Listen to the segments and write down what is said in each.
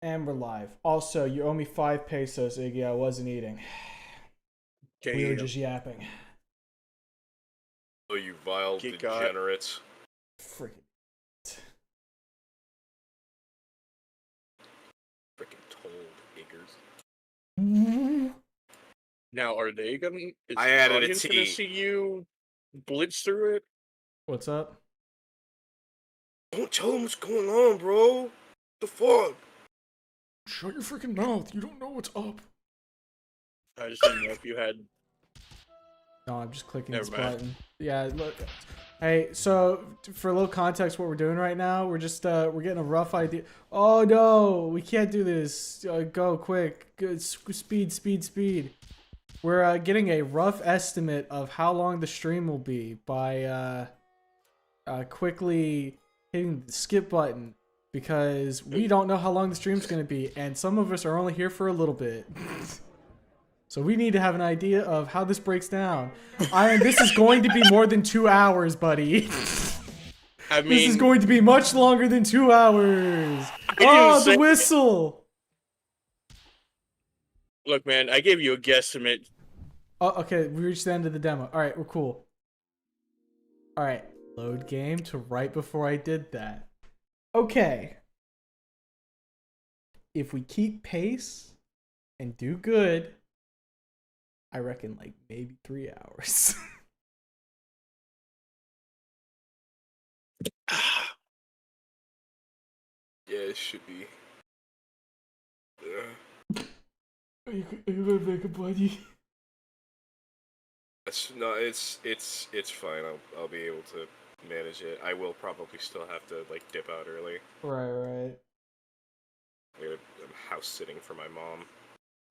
And we're live. Also, you owe me 5 pesos, Iggy. I wasn't eating. We were just yapping. Oh, you vile degenerates. Freaking. Freaking told Iggers. Now, are they gonna? Is I the added a audience gonna T. see you blitz through it? What's up? Don't tell them what's going on, bro. What the fuck? Shut your freaking mouth. You don't know what's up. I just didn't know if you had. No, I'm just clicking Never this mind. button. Yeah, look. Hey, so for a little context, what we're doing right now, we're just we're getting a rough idea. Oh no, we can't do this. Go quick, good speed. We're getting a rough estimate of how long the stream will be by quickly hitting the skip button because we don't know how long the stream's gonna be, and some of us are only here for a little bit. So we need to have an idea of how this breaks down. This is going to be more than 2 hours, buddy. I mean, This is going to be much longer than 2 hours. Oh, the whistle. Look, man, I gave you a guesstimate. Oh, okay, we reached the end of the demo. All right, we're cool. All right, load game to right before I did that. Okay. If we keep pace and do good, I reckon like maybe 3 hours. Yeah, it should be. Are you gonna make a buddy? It's fine. I'll be able to manage it. I will probably still have to like dip out early. Right. I'm house sitting for my mom.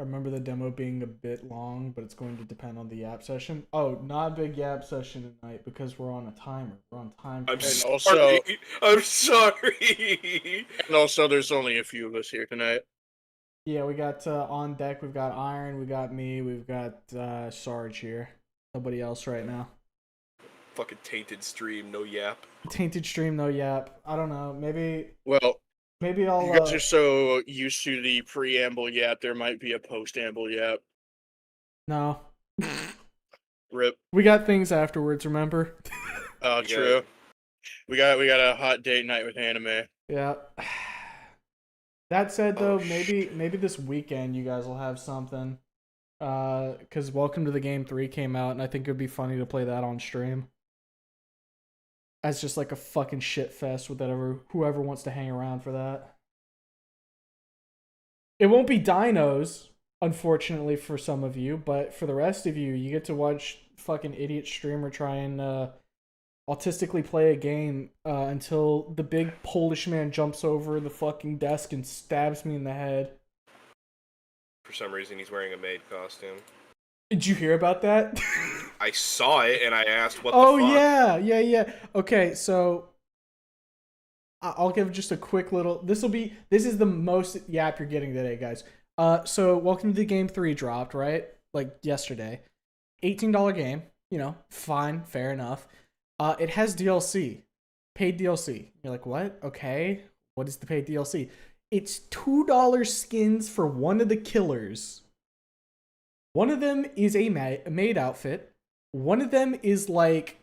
I remember the demo being a bit long, but it's going to depend on the yap session. Oh, not a big yap session tonight because we're on a timer. We're on time. I'm sorry. I'm sorry. And also, there's only a few of us here tonight. Yeah, we got on deck. We've got Iron. We got me. We've got Sarge here. Nobody else right now. Fucking tainted stream, no yap. Tainted stream, no yap. I don't know. Maybe. Well, maybe I'll. You guys are so used to the preamble yap. There might be a post-amble yap. No. Rip. We got things afterwards. Remember? Oh, true. We got a hot date night with anime. Yeah. That said, though, maybe this weekend you guys will have something. Because Welcome to the Game 3 came out, and I think it would be funny to play that on stream. As just like a fucking shit fest with whoever wants to hang around for that. It won't be dinos, unfortunately for some of you, but for the rest of you, you get to watch fucking idiot streamer try and autistically play a game until the big Polish man jumps over the fucking desk and stabs me in the head. For some reason, he's wearing a maid costume. Did you hear about that? I saw it and I asked what the fuck. Oh, yeah. Okay, so I'll give just a quick little... This is the most yap you're getting today, guys. So Welcome to the Game 3 dropped, right? Like yesterday. $18 game. You know, fine, fair enough. It has DLC. Paid DLC. You're like, what? Okay. What is the paid DLC? It's $2 skins for one of the killers. One of them is a maid outfit. One of them is like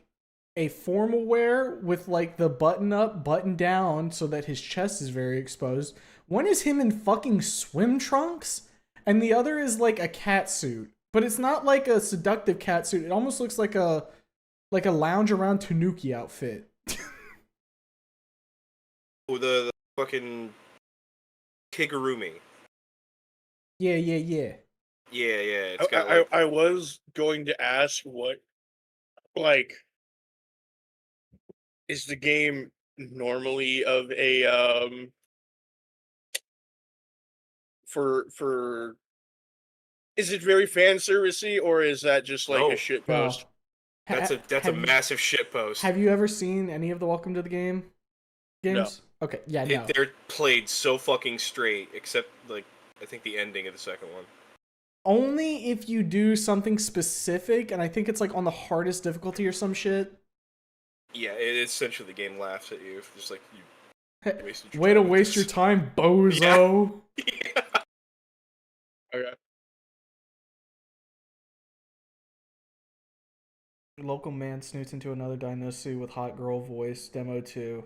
a formal wear with like the button up, button down so that his chest is very exposed. One is him in fucking swim trunks. And the other is like a cat suit. But it's not like a seductive cat suit. It almost looks like a lounge around Tanuki outfit. Oh, the fucking Kigurumi. Yeah. Yeah. It's got I was going to ask what, like, is the game normally of a for is it very fan servicey or is that just like a shit post? That's a massive shit post. Have you ever seen any of the Welcome to the Game games? No. Okay, yeah, no. They're played so fucking straight, except like I think the ending of the second one. Only if you do something specific, and I think it's like on the hardest difficulty or some shit. Yeah, essentially the game laughs at you. Just like you Way to waste your time, bozo. Yeah. Okay. Local man snoots into another dinosaur with hot girl voice. Demo 2.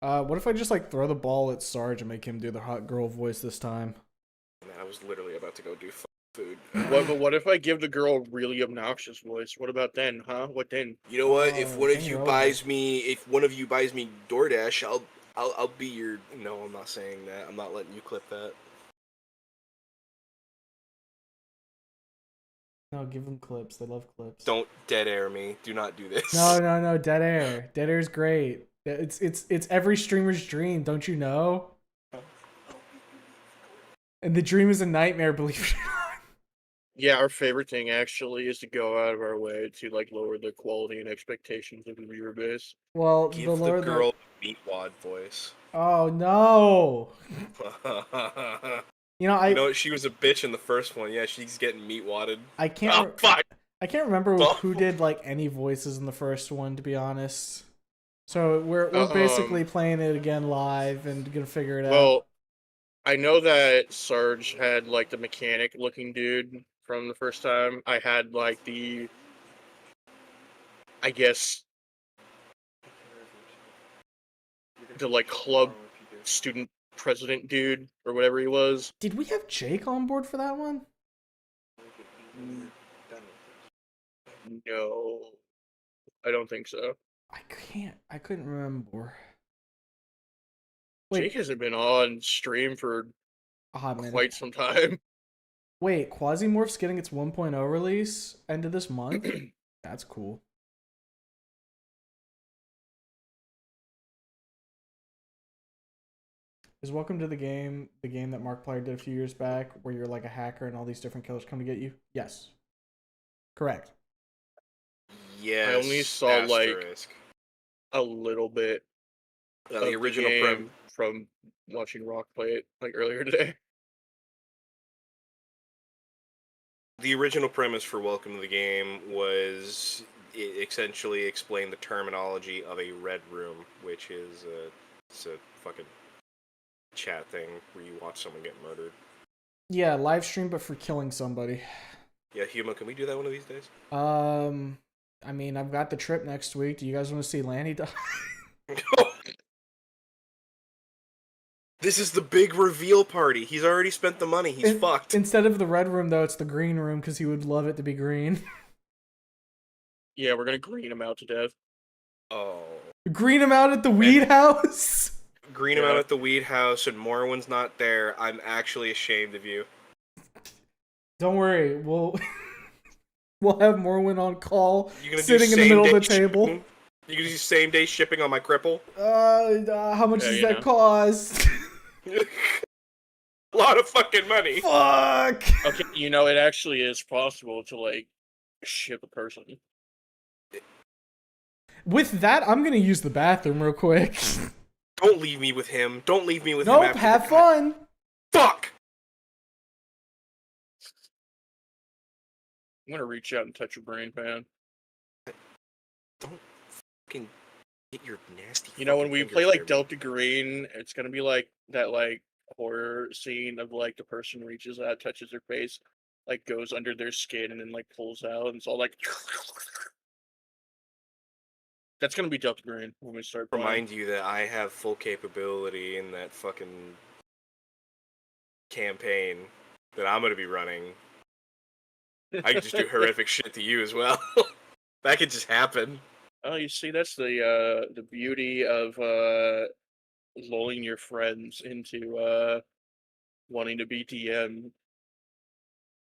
What if I just like throw the ball at Sarge and make him do the hot girl voice this time? I was literally about to go do food. What if I give the girl a really obnoxious voice? What about then, huh? What then? You know what? If one of Bring you her over. buys me, DoorDash, I'll be your. No, I'm not saying that. I'm not letting you clip that. No, give them clips. They love clips. Don't dead air me. Do not do this. No. Dead air. Dead air is great. It's every streamer's dream. Don't you know? And the dream is a nightmare. Believe it or not. Yeah, our favorite thing actually is to go out of our way to like lower the quality and expectations of the viewer base. Well, Give the lower the girl the. a meatwad voice. Oh no! You know, You know what? She was a bitch in the first one. Yeah, she's getting meat wadded. I can't. Oh, fuck. I can't remember Well- who did like any voices in the first one, to be honest. So we're Um, basically playing it again live and gonna figure it out. Well, I know that Sarge had like the mechanic looking dude from the first time. I had like the, I guess, the like club student president dude or whatever he was. Did we have Jake on board for that one? No, I don't think so. I couldn't remember. Wait, Jake hasn't been on stream for a hot minute. quite some time. Wait, Quasimorph's getting its 1.0 release end of this month? That's cool. Is Welcome to the game that Markiplier did a few years back, where you're like a hacker and all these different killers come to get you? Yes. Correct. Yes. I only saw like asterisk. a little bit The of original the prem. game from watching Rock play it like earlier today. The original premise for Welcome to the Game was it essentially explained the terminology of a red room, which is it's a fucking chat thing where you watch someone get murdered. Yeah, live stream, but for killing somebody. Yeah, Huma, can we do that one of these days? I mean, I've got the trip next week. Do you guys want to see Lanny die? This is the big reveal party. He's already spent the money. He's fucked. Instead of the red room, though, it's the green room because he would love it to be green. Yeah, we're gonna green him out to death. Oh. Green him out at the weed house? Green him out at the weed house and Morwin's not there. I'm actually ashamed of you. Don't worry, we'll have Morwin on call, You gonna sitting do in the middle of the same-day table. shipping? You gonna do same day shipping on my cripple? How much does that cost? A lot of fucking money. Fuck! Okay, you know, it actually is possible to, like, ship a person. With that, I'm gonna use the bathroom real quick. Don't leave me with him. Don't leave me with him Nope, after have the fun! Fuck! I'm gonna reach out and touch your brain, man. Don't fucking get your nasty. You know, when we fingers play, like, near me. Delta Green, it's gonna be like that, like, horror scene of, like, the person reaches out, touches their face, like, goes under their skin, and then, like, pulls out, and it's all like... That's gonna be Delta Green when we start playing. Remind you that I have full capability in that fucking campaign that I'm gonna be running. I can just do horrific shit to you as well. That could just happen. Oh, you see, that's the beauty of lulling your friends into wanting to be DM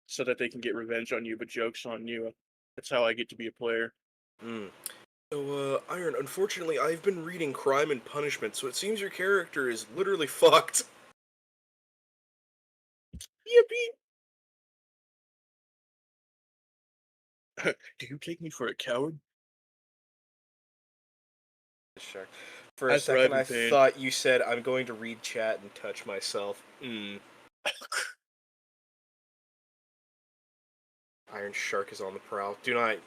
so that they can get revenge on you, but joke's on you. That's how I get to be a player. So, Iron, unfortunately, I've been reading Crime and Punishment, so it seems your character is literally fucked. Yippee! Do you take me for a coward? Sure. For a That's second, I right, man. thought you said, I'm going to read chat and touch myself. Iron Shark is on the prowl. Do not...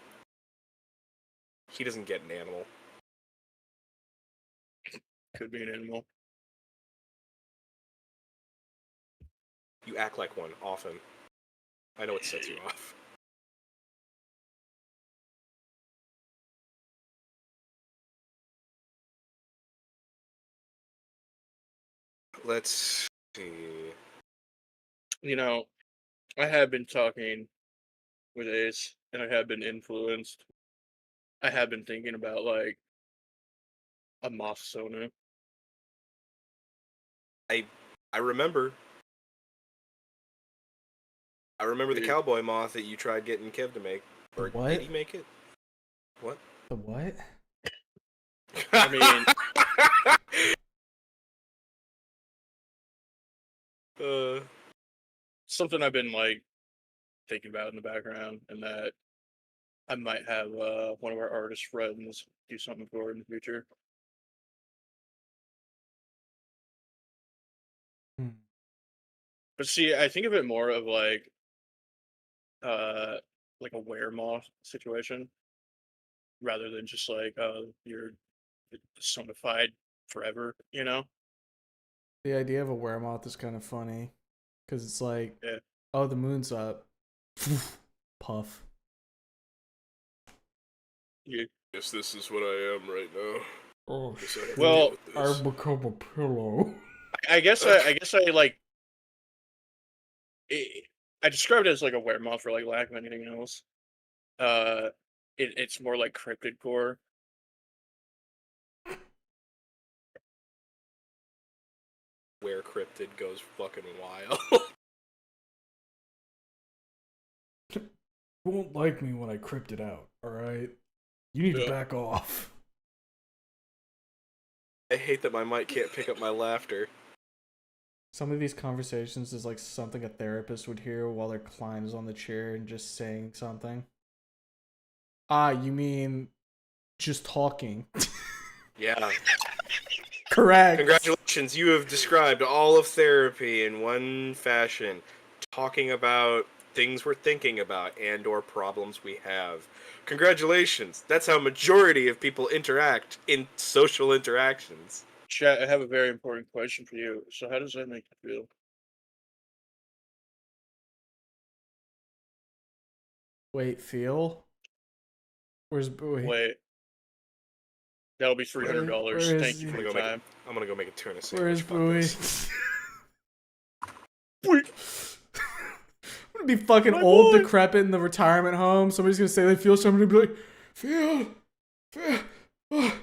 He doesn't get an animal. Could be an animal. You act like one often. I know it sets you off. Let's see. You know, I have been talking with Ace, and I have been influenced. I have been thinking about like a moth Sona. I remember. I remember the Dude, cowboy moth that you tried getting Kev to make. Or What? did he make it? What? The what? I mean, uh, something I've been like thinking about in the background, and that I might have one of our artist friends do something for in the future. Hmm. But see, I think of it more of uh like a weremoth situation rather than just like you're sonified forever, you know? The idea of a weremoth is kind of funny because it's like, Yeah. oh, the moon's up. Puff. You, guess this is what I am right now. Oh Guess I have to Well, deal with I this. become a pillow. I guess I like I described it as like a weremoth for like lack of anything else. Uh, it's more like cryptid core. Where cryptid goes fucking wild. You won't like me when I crypt it out, alright? You need to Yeah. back off. I hate that my mic can't pick up my laughter. Some of these conversations is like something a therapist would hear while their client is on the chair and just saying something. Ah, you mean just talking. Yeah. Correct. Congratulations, you have described all of therapy in one fashion. Talking about things we're thinking about and or problems we have. Congratulations. That's how majority of people interact in social interactions. Chat, I have a very important question for you. So how does that make you feel? Wait, feel? Where's Bowie? Wait, that'll be $300. Where is Thank you he? for I'm your gonna, time. I'm gonna go make a tuna Where is sandwich about Bowie? this. I'm gonna be fucking My old, boy. decrepit in the retirement home. Somebody's gonna say they feel something and be like, feel, oh,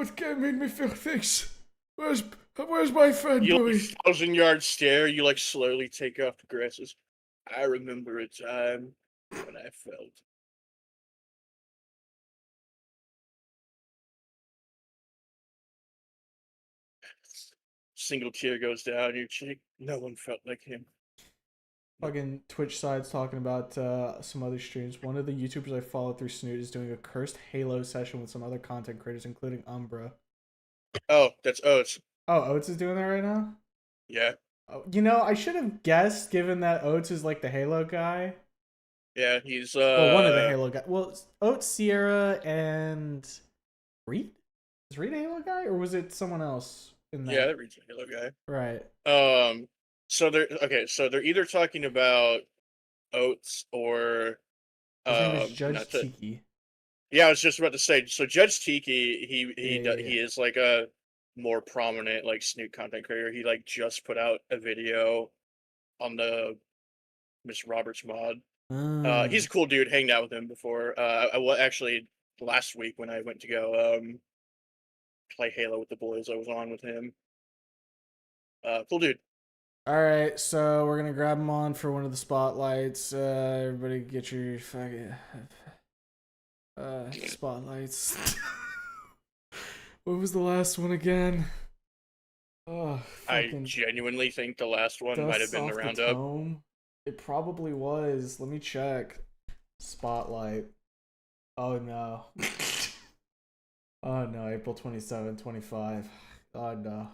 it can't make me feel things. Where's my friend You Bowie? like 1,000-yard stare. You like slowly take off the glasses. I remember a time when I felt. Single tear goes down your cheek. No one felt like him. Fucking Twitch side's talking about some other streams. One of the YouTubers I follow through Snoot is doing a cursed Halo session with some other content creators, including Umbra. Oh, that's Oates. Oh, Oates is doing that right now? Yeah, Oh, you know, I should have guessed given that Oates is like the Halo guy. yeah. He's Well, one of the Halo guys. Well, it's Oates, Sierra, and Reed? Is Reed a Halo guy? Or was it someone else in that? yeah, that reads a Halo guy. Right. So they're either talking about Oates or His name is not Judge to, Tiki. yeah, I was just about to say. So Judge Tiki, Yeah. he is like a more prominent like Snoot content creator. He like just put out a video on the Miss Roberts mod. He's a cool dude. Hanged out with him before. Actually last week when I went to go play Halo with the boys. I was on with him. Cool dude. All right, so we're gonna grab him on for one of the spotlights. Everybody, get your fucking spotlights. What was the last one again? Oh, I genuinely think the last one might have been the roundup. Tome. It probably was. Let me check. Spotlight. Oh no. Oh no, April 27, 25. Oh no.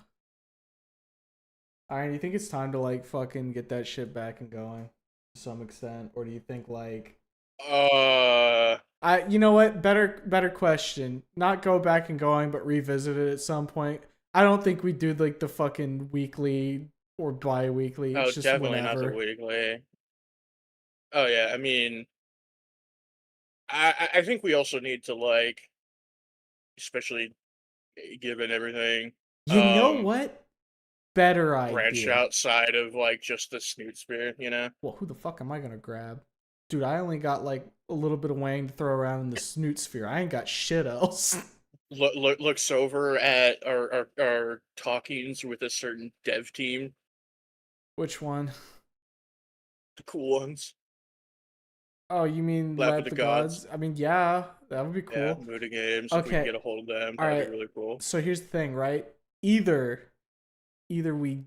Alright, you think it's time to like fucking get that shit back and going to some extent? Or do you think like you know what? Better question. Not go back and going, but revisit it at some point. I don't think we do like the fucking weekly or bi-weekly. Oh, It's just definitely not the whenever. weekly. Oh yeah, I mean, I think we also need to like, especially given everything, You know um, what? Better branch idea. outside of like just the snoot spear, you know? Well, who the fuck am I gonna grab? Dude, I only got like a little bit of wang to throw around in the snoot sphere. I ain't got shit else. Looks over at our talkings with a certain dev team, Which one? the cool ones. Oh, you mean Lap of Let the the Gods. Gods? I mean, yeah, that would be Yeah, cool. Muda Games. If we can Okay, get a hold of them, all that'd be right. really cool. So here's the thing, right? Either we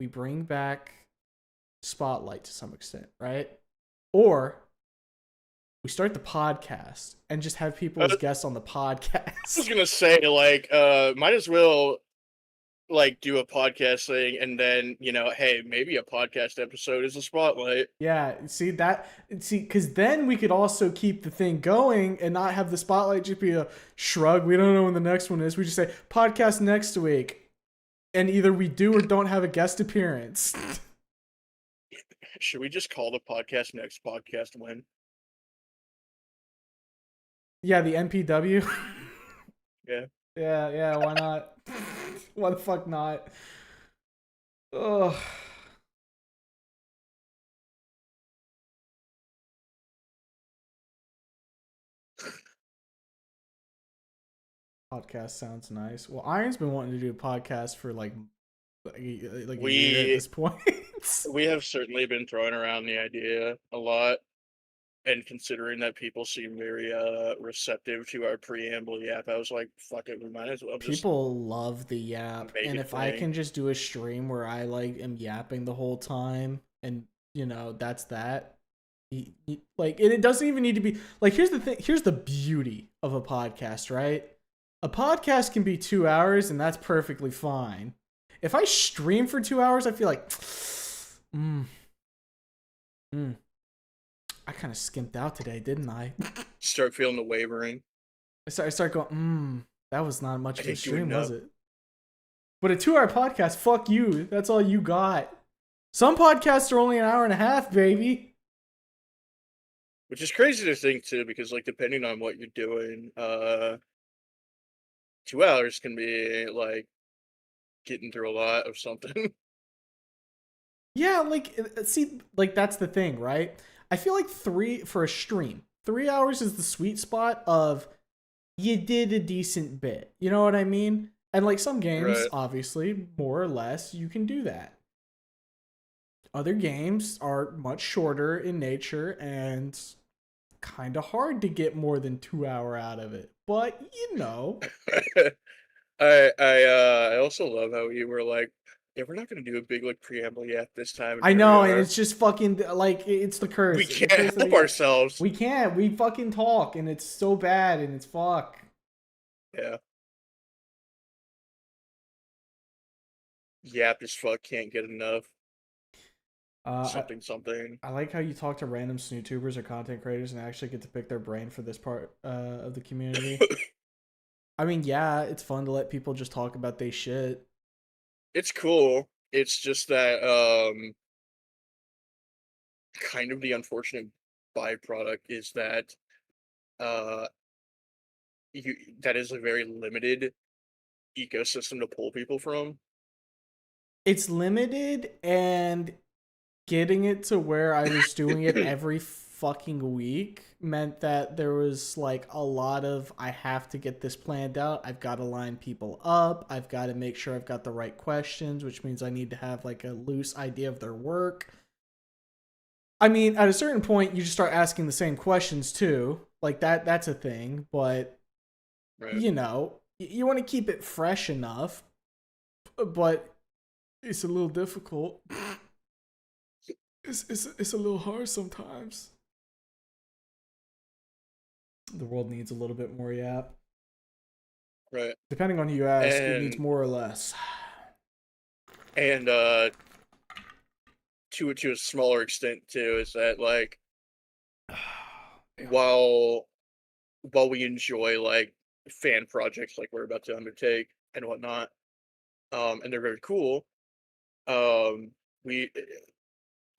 bring back Spotlight to some extent, right? Or we start the podcast and just have people as I guests on the was podcast. gonna say like, might as well like do a podcast thing, and then hey, maybe a podcast episode is a spotlight. Yeah, because then we could also keep the thing going and not have the spotlight just be a shrug. We don't know when the next one is. We just say podcast next week, and either we do or don't have a guest appearance. Should we just call the podcast next podcast when? Yeah, the NPW. Yeah. Yeah, why not? Why the fuck not? Ugh. Podcast sounds nice. Well, Iron's been wanting to do a podcast for like a year at We this point. we have certainly been throwing around the idea a lot, and considering that people seem very receptive to our preamble yap, I was like, fuck it, we might as well just People love the yap, make and a if I thing. can just do a stream where I like am yapping the whole time, and that's that. Like, and it doesn't even need to be like. Here's the thing. Here's the beauty of a podcast, right? A podcast can be 2 hours, and that's perfectly fine. If I stream for 2 hours, I feel like, mm, mm, I kind of skimped out today, didn't I? Start feeling the wavering. I start going, that was not much I of a didn't do stream, was enough. it? But a 2 hour podcast, fuck you. That's all you got. Some podcasts are only an hour and a half, baby. Which is crazy to think too, because like depending on what you're doing, 2 hours can be like getting through a lot of something. Yeah, like, see, like, that's the thing, right? I feel like for a stream, 3 hours is the sweet spot of you did a decent bit. You know what I mean? And like some games, Right. obviously, more or less, you can do that. Other games are much shorter in nature and kind of hard to get more than 2 hour out of it. But I also love how you were like, yeah, we're not gonna do a big like preamble yet this time, and I here we know, and are. it's just fucking like it's the We curse, the can't curse of the help yeah. ourselves. We can't. We fucking talk, and it's so bad, and it's fuck. Yeah. Yap as fuck, can't get enough. Uh, Something. I like how you talk to random snootubers or content creators and actually get to pick their brain for this part of the community. I mean, yeah, it's fun to let people just talk about they shit. It's cool. It's just that kind of the unfortunate byproduct is that uh you that is a very limited ecosystem to pull people from. It's limited, and getting it to where I was doing it every fucking week meant that there was like a lot of I have to get this planned out. I've got to line people up. I've got to make sure I've got the right questions, which means I need to have like a loose idea of their work. I mean, at a certain point, you just start asking the same questions too. Like that's a thing, but Right. you want to keep it fresh enough, but it's a little difficult. It's a little hard sometimes. The world needs a little bit more yap. Right. Depending on who you ask, it needs And more or less. and to a smaller extent too, is that like while we enjoy like fan projects like we're about to undertake and whatnot, and they're very cool, Um, we,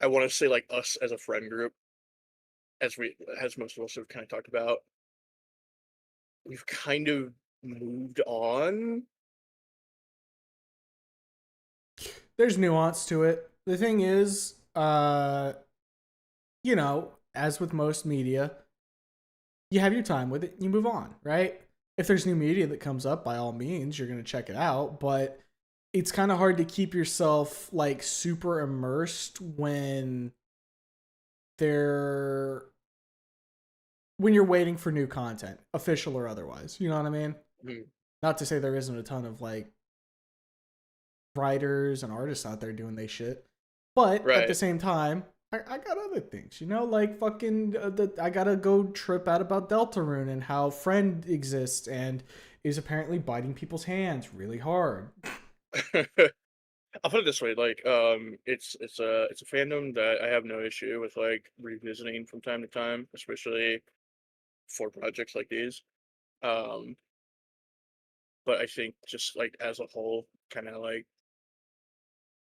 I want to say like us as a friend group, as most of us have kind of talked about, we've kind of moved on. There's nuance to it. The thing is, as with most media, you have your time with it, you move on, right? If there's new media that comes up, by all means, you're going to check it out, but it's kind of hard to keep yourself like super immersed they're when you're waiting for new content, official or otherwise. You know what I mean? Mhm. Not to say there isn't a ton of like writers and artists out there doing they shit, but at the Right. same time, I got other things, like fucking. I gotta go trip out about Deltarune and how Friend exists and is apparently biting people's hands really hard. I'll put it this way, like, it's a fandom that I have no issue with like revisiting from time to time, especially for projects like these. Um, but I think just like as a whole, kind of like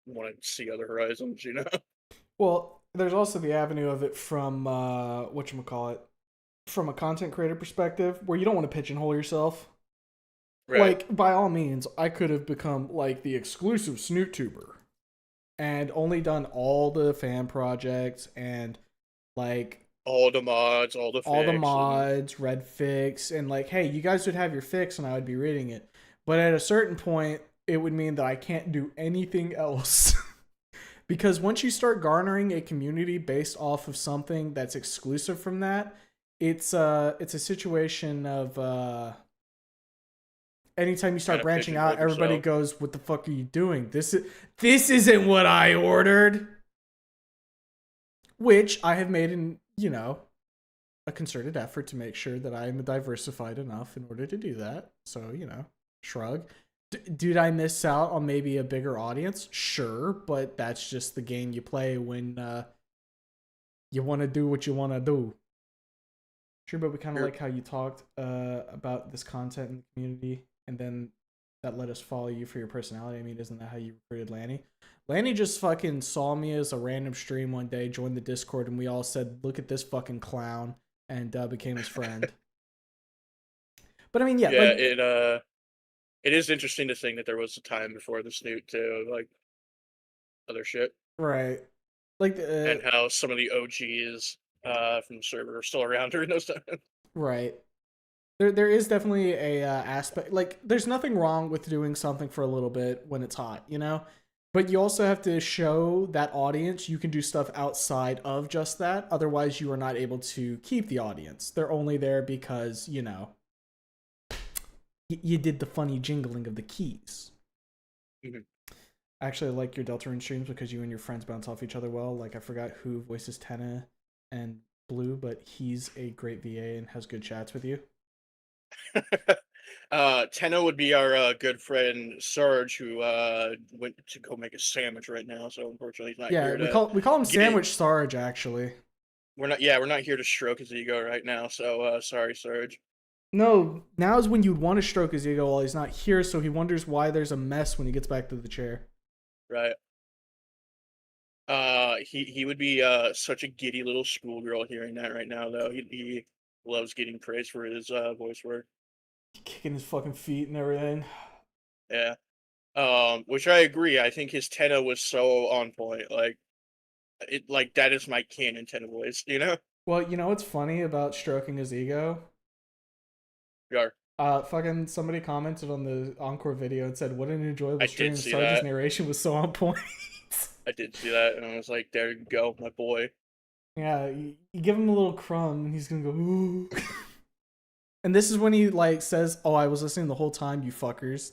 want to see other horizons, you know? Well, there's also the avenue of it from what you call it, from a content creator perspective, where you don't want to pigeonhole yourself. Right. Like, by all means, I could have become like the exclusive snoot tuber and only done all the fan projects and like All the mods, all the all the fix, and mods, red fix, and like, hey, you guys would have your fix and I would be reading it. But at a certain point, it would mean that I can't do anything else. Because once you start garnering a community based off of something that's exclusive from that, it's a situation of anytime you start kind of branching out, pigeonholed everybody yourself. goes, "What the fuck are you doing? This isn't what I ordered." Which I have made a concerted effort to make sure that I am diversified enough in order to do that. So shrug. Did I miss out on maybe a bigger audience? Sure, but that's just the game you play when you want to do what you want to do. Sure, but we kind of You're, like how you talked about this content in the community, and then that let us follow you for your personality. I mean, isn't that how you recruited Lanny? Lanny just fucking saw me as a random stream one day, joined the Discord, and we all said, "Look at this fucking clown," and became his friend. But I mean, yeah, yeah, like it is interesting to think that there was a time before the snoot to like other shit, right, like and how some of the OGs from the server are still around during those times. right. There is definitely a aspect like there's nothing wrong with doing something for a little bit when it's hot, but you also have to show that audience you can do stuff outside of just that. Otherwise, you are not able to keep the audience. They're only there because you did the funny jingling of the keys. Mhm. Actually, I like your Deltarune streams because you and your friends bounce off each other well. Like I forgot who voices Tenna and Blue, but he's a great VA and has good chats with you. Tenno would be our good friend Serge, who went to go make a sandwich right now. So unfortunately, he's not Yeah, here we to call him get it. Sandwich Sarge actually. We're not. Yeah, we're not here to stroke his ego right now. So sorry, Serge. No, now is when you'd want to stroke his ego while he's not here, so he wonders why there's a mess when he gets back to the chair. Right. He would be such a giddy little schoolgirl hearing that right now, though. He loves getting praise for his voice work. Kicking his fucking feet and everything. Yeah. Which I agree. I think his Tenno was so on point. Like that is my canon Tenno voice. You know. Well, you know what's funny about stroking his ego? Yeah. Fucking somebody commented on the encore video and said, "What an enjoyable I did stream. see Sarge's that. narration was so on point." I did see that, and I was like, "There you go, my boy." Yeah, you give him a little crumb and he's gonna go, "Ooh." And this is when he like says, "Oh, I was listening the whole time, you fuckers."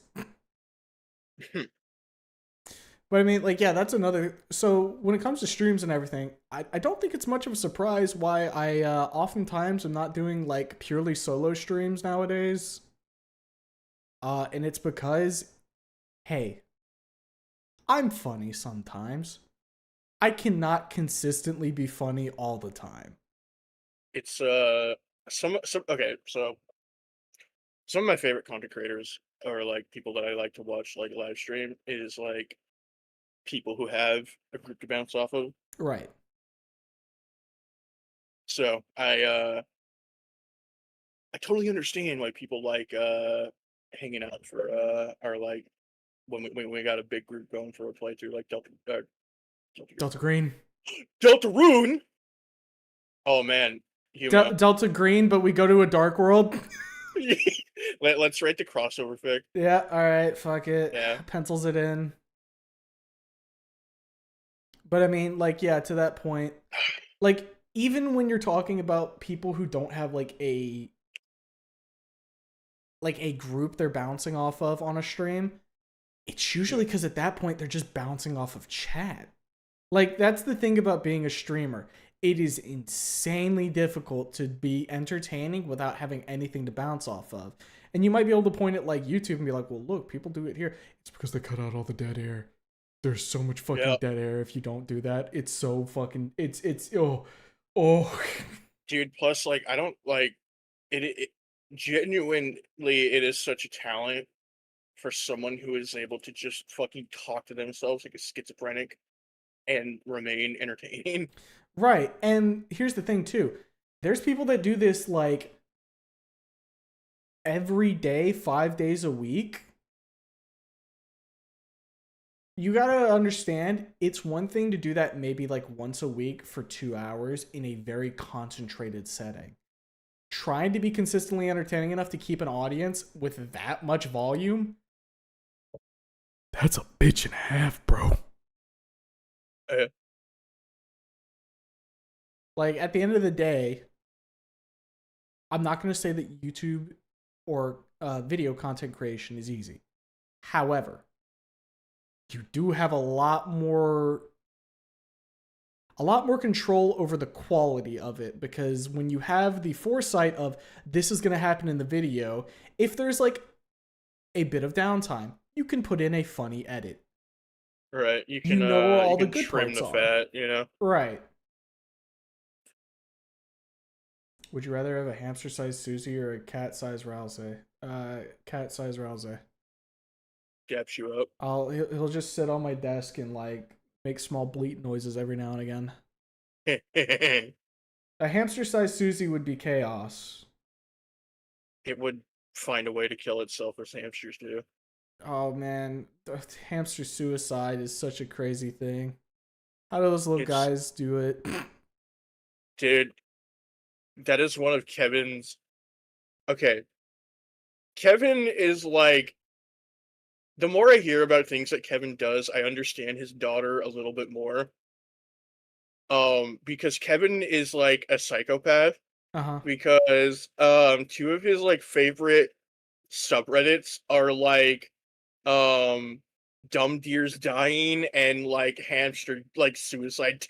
But I mean, like, yeah, that's another. So when it comes to streams and everything, I don't think it's much of a surprise why I oftentimes am not doing like purely solo streams nowadays. And it's because, hey, I'm funny sometimes. I cannot consistently be funny all the time. It's some okay. So some of my favorite content creators or like people that I like to watch like live stream is like people who have a group to bounce off of. Right. So I totally understand why people like hanging out for our like when we got a big group going for a playthrough like Delta Green. Deltarune. Oh man, Huma. Delta Green, but we go to a dark world. Let's write the crossover fic. Yeah, all right, fuck it. Yeah. Pencils it in. But I mean, like, yeah, to that point, like, even when you're talking about people who don't have like a group they're bouncing off of on a stream, it's usually because at that point they're just bouncing off of chat. Like, that's the thing about being a streamer. It is insanely difficult to be entertaining without having anything to bounce off of. And you might be able to point at like YouTube and be like, well, look, people do it here. It's because they cut out all the dead air. There's so much fucking dead air if you don't do that. It's so fucking oh. Dude, plus like I don't like it genuinely it is such a talent for someone who is able to just fucking talk to themselves like a schizophrenic and remain entertaining. Right. And here's the thing too. There's people that do this like every day, 5 days a week. You gotta understand, it's one thing to do that maybe like once a week for 2 hours in a very concentrated setting. Trying to be consistently entertaining enough to keep an audience with that much volume, that's a bitch and a half, bro. Like, at the end of the day, I'm not going to say that YouTube or video content creation is easy. However, you do have a lot more control over the quality of it, because when you have the foresight of this is going to happen in the video, if there's like a bit of downtime, you can put in a funny edit. Right. You can know where all you the can good trim parts the are. fat, you know. Right. Would you rather have a hamster-sized Susie or a cat-sized Rousey? Cat-sized Rousey. Gaps you up. He'll just sit on my desk and like make small bleat noises every now and again. A hamster-sized Susie would be chaos. It would find a way to kill itself as hamsters do. Oh man, hamster suicide is such a crazy thing. How do those little guys do it? Dude, that is one of Kevin's. Okay. Kevin is like, the more I hear about things that Kevin does, I understand his daughter a little bit more. Because Kevin is like a psychopath. Because two of his like favorite subreddits are like dumb deers dying and like hamster like suicide.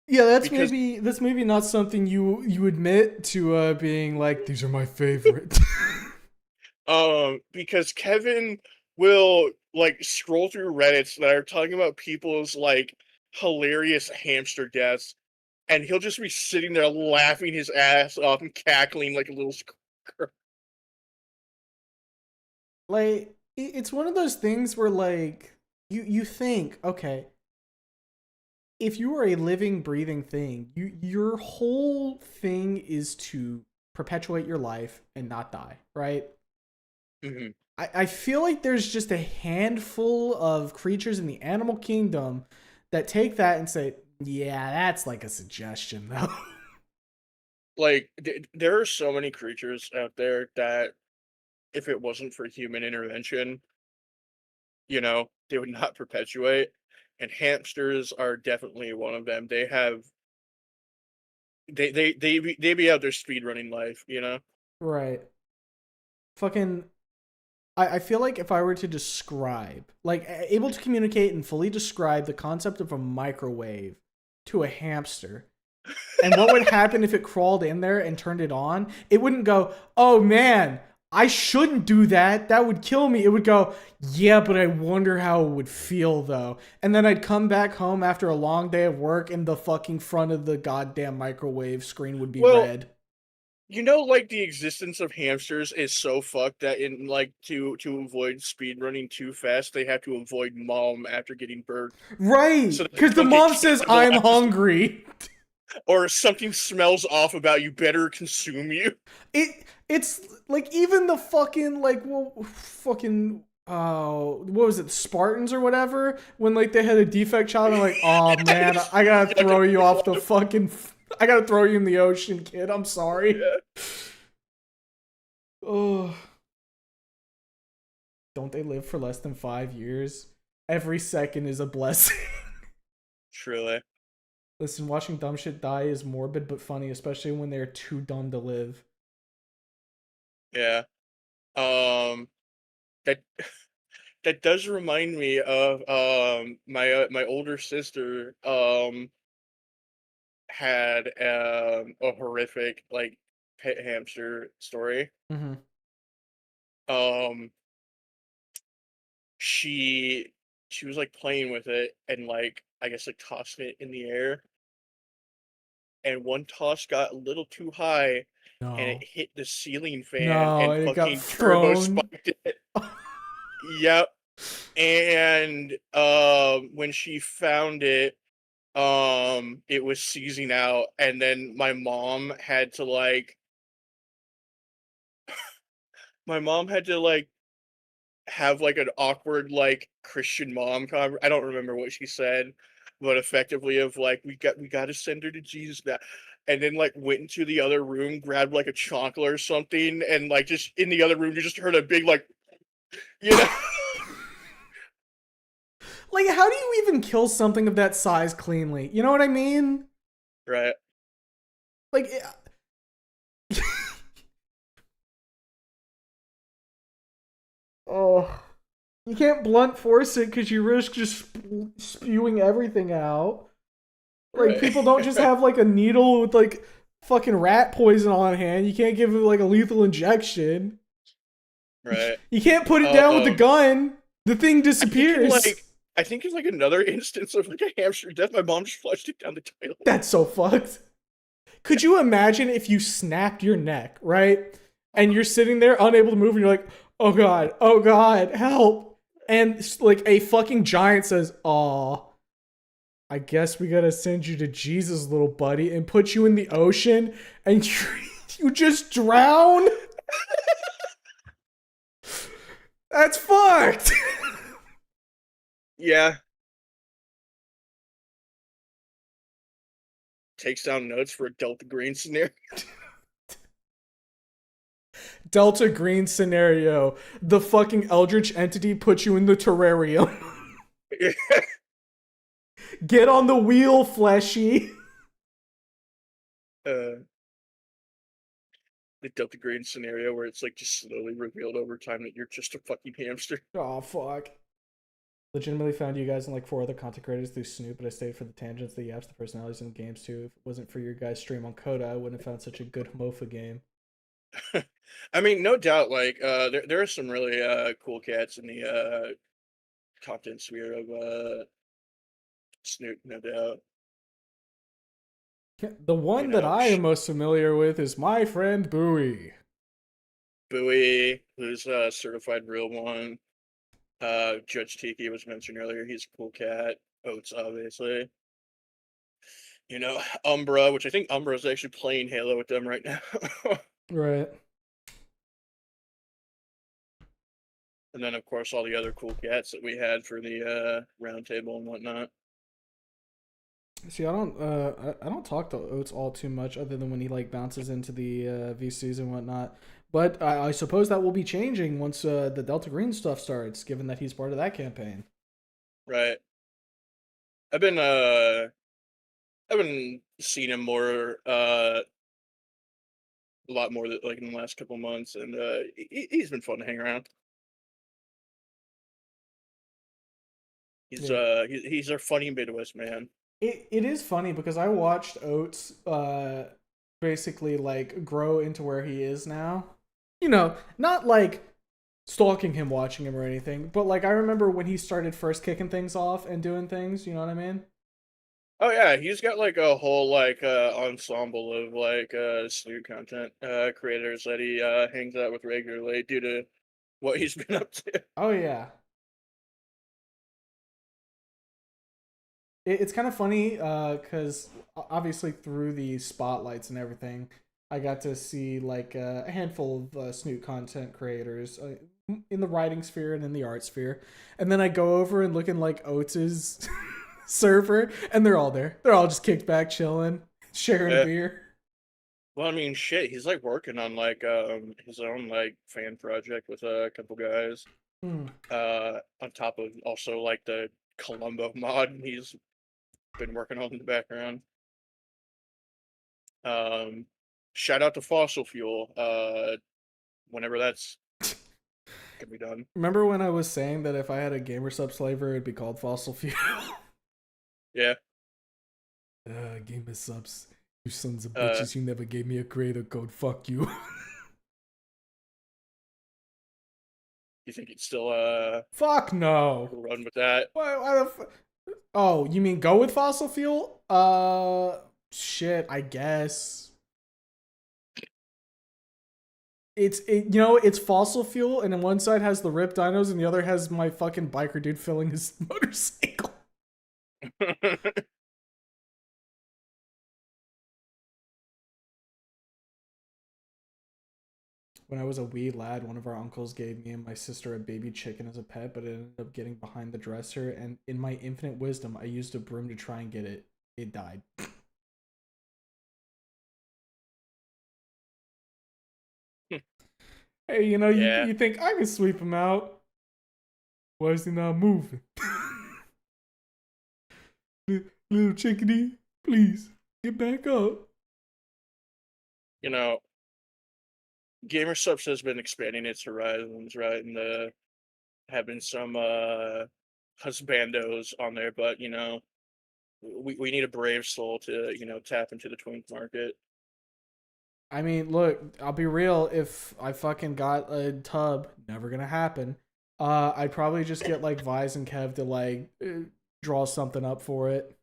Yeah, that's maybe not something you admit to being like, these are my favorite. Because Kevin will like scroll through Reddits that are talking about people's like hilarious hamster deaths, and he'll just be sitting there laughing his ass off and cackling like a little squirrel. Like, it's one of those things where like you think, okay, if you are a living, breathing thing, your whole thing is to perpetuate your life and not die, right? Mm-hmm. I feel like there's just a handful of creatures in the animal kingdom that take that and say, yeah, that's like a suggestion, though. Like, there are so many creatures out there that if it wasn't for human intervention, you know, they would not perpetuate. And hamsters are definitely one of them. They have they be out there speed running life, you know? Right. Fucking I feel like if I were to describe, like, able to communicate and fully describe the concept of a microwave to a hamster, and what would happen if it crawled in there and turned it on, it wouldn't go, oh man, I shouldn't do that. That would kill me. It would go, yeah, but I wonder how it would feel though. And then I'd come back home after a long day of work and the fucking front of the goddamn microwave screen would be red. like the existence of hamsters is so fucked that in like to avoid speed running too fast, they have to avoid mom after getting birth, Right, so that because they the don't get mom says, "I'm cannibalized, hungry." or something smells off about you, better consume you. It's like even the fucking like well, fucking what was it, Spartans or whatever, when like they had a defect child and like, oh man, I gotta You have to throw you pick off the one. fucking I gotta throw you in the ocean, kid. I'm sorry. Yeah, Oh, don't they live for less than 5 years? Every second is a blessing. truly. Listen, watching dumb shit die is morbid but funny, especially when they're too dumb to live. Yeah. Um, that that does remind me of my older sister had a horrific like pet hamster story. Mm-hmm. Um, she she was like playing with it and like I guess like tossing it in the air, and one toss got a little too high and it No. hit the ceiling fan No, and and it got fucking turbo thrown. spiked it. Yep. And when she found it, it was seizing out, and then my mom had to like have like an awkward like Christian mom I don't remember what she said, but effectively of like we got to send her to Jesus now. And then like went into the other room, grabbed like a chocolate or something, and like just in the other room you just heard a big like, you know. Like, how do you even kill something of that size cleanly? You know what I mean? Right. Like, oh, you can't blunt force it because you risk just spewing everything out. Like, Right. people don't just have like a needle with like fucking rat poison on hand. You can't give it like a lethal injection. Right. You can't put it down with the Um gun. The thing I think in disappears. like I think in like another instance of like a hamster death, my mom just flushed it down the toilet. That's so fucked. Could you imagine if you snapped your neck, right? And you're sitting there unable to move and you're like, oh God, help. And like a fucking giant says, aw, I guess we gotta send you to Jesus, little buddy, and put you in the ocean and you just drown? That's fucked. Yeah. Takes down notes for a Delta Green scenario. Delta Green scenario. The fucking Eldritch entity puts you in the terrarium. Get on the wheel, fleshy. uh, the Delta Green scenario where it's like just slowly revealed over time that you're just a fucking hamster. Oh, fuck. Legitimately found you guys and like 4 other content creators through Snoop, but I stayed for the tangents, the yaps, the personalities, and the games too. If it wasn't for your guys' stream on Coda, I wouldn't have found such a good Mofa game. I mean, no doubt, like there are some really cool cats in the content sphere of Snoop, no doubt. The You one that know, I am most familiar with is my friend Bowie. Bowie, who's a certified real one. Judge Tayke was mentioned earlier. He's a cool cat. Oates, obviously. You know, Umbra, which I think Umbra is actually playing Halo with them right now. Right. And then, of course, all the other cool cats that we had for the round table and whatnot. See, I don't talk to Oates all too much, other than when he like bounces into the VCs and whatnot. But I suppose that will be changing once the Delta Green stuff starts, given that he's part of that campaign. Right. I've been seeing him more, a lot more like in the last couple months, and he's been fun to hang around. He's Yeah. he's our funny Midwest man. It is funny because I watched Oates basically like grow into where he is now. You know, not like stalking him, watching him or anything, but like I remember when he started first kicking things off and doing things, you know what I mean? Oh yeah, he's got like a whole like ensemble of like Snoop content creators that he hangs out with regularly due to what he's been up to. Oh yeah. It's kind of funny because obviously through the spotlights and everything, I got to see like a handful of Snoop content creators in the writing sphere and in the art sphere, and then I go over and look in like Oats's server, and they're all there. They're all just kicked back, chilling, sharing a Yeah. beer. Well, I mean, shit, he's like working on like his own like fan project with a couple guys. Hmm. On top of also like the Columbo mod he's been working on in the background. Um, Shout out to Fossil Fuel. Whenever that's gonna be done. Remember when I was saying that if I had a gamer sub flavor, it'd be called Fossil Fuel? Yeah. Gamer subs. You sons of Uh, bitches, you never gave me a creator code. Fuck you. you think he'd still Fuck no. run with that? Why the Oh, you mean go with fossil fuel? Shit, I guess. It's fossil fuel, and then one side has the rip dinos, and the other has my fucking biker dude filling his motorcycle. When I was a wee lad, one of our uncles gave me and my sister a baby chicken as a pet, but it ended up getting behind the dresser, and in my infinite wisdom, I used a broom to try and get it. It died. Hey, Yeah. you think I can sweep him out? Why is he not moving? Little chickadee, please get back up. You know, Gamer Subs has been expanding its horizons, right? And having some husbandos on there, but we need a brave soul to tap into the twink market. I mean, look, I'll be real. If I fucking got a tub, never gonna happen. I'd probably just get like Vise and Kev to like draw something up for it.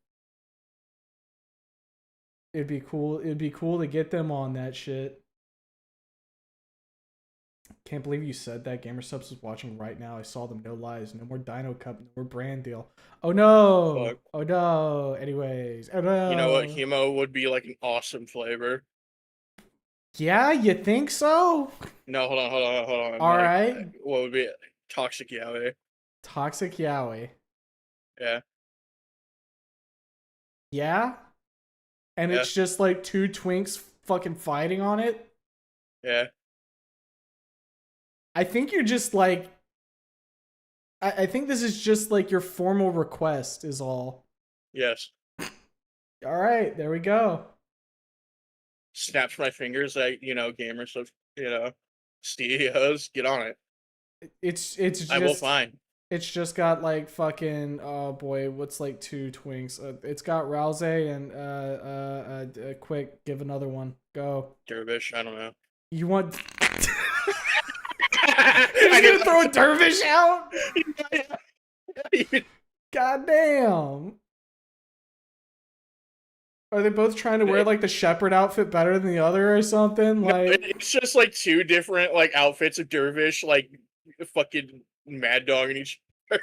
It'd be cool. It'd be cool to get them on that shit. Can't believe you said that. GamerSubs is watching right now. I saw them. No lies. No more Dino Cup. No more brand deal. Oh no. Fuck. Oh no. Anyways. Oh no. You know what? Hemo would be like an awesome flavor. Yeah, you think so? No, hold on. All Like, right. what would be Toxic Yaoi? Toxic Yaoi. Yeah. Yeah? And Yeah. it's just like two twinks fucking fighting on it? Yeah. I think you're just like I think this is just like your formal request is all. Yes. All right, there we go. Snaps my fingers at Gamer Subs, studios. Get on it. It's just I will find. It's just got like fucking oh boy, what's like two twinks? It's got Rouse and quick, give another one. Go. Dervish. I don't know. You want? You're gonna throw a dervish out? God damn. Are they both trying to wear like the shepherd outfit better than the other or something? Like it's just like two different like outfits of Dervish, like fucking mad dog in each other.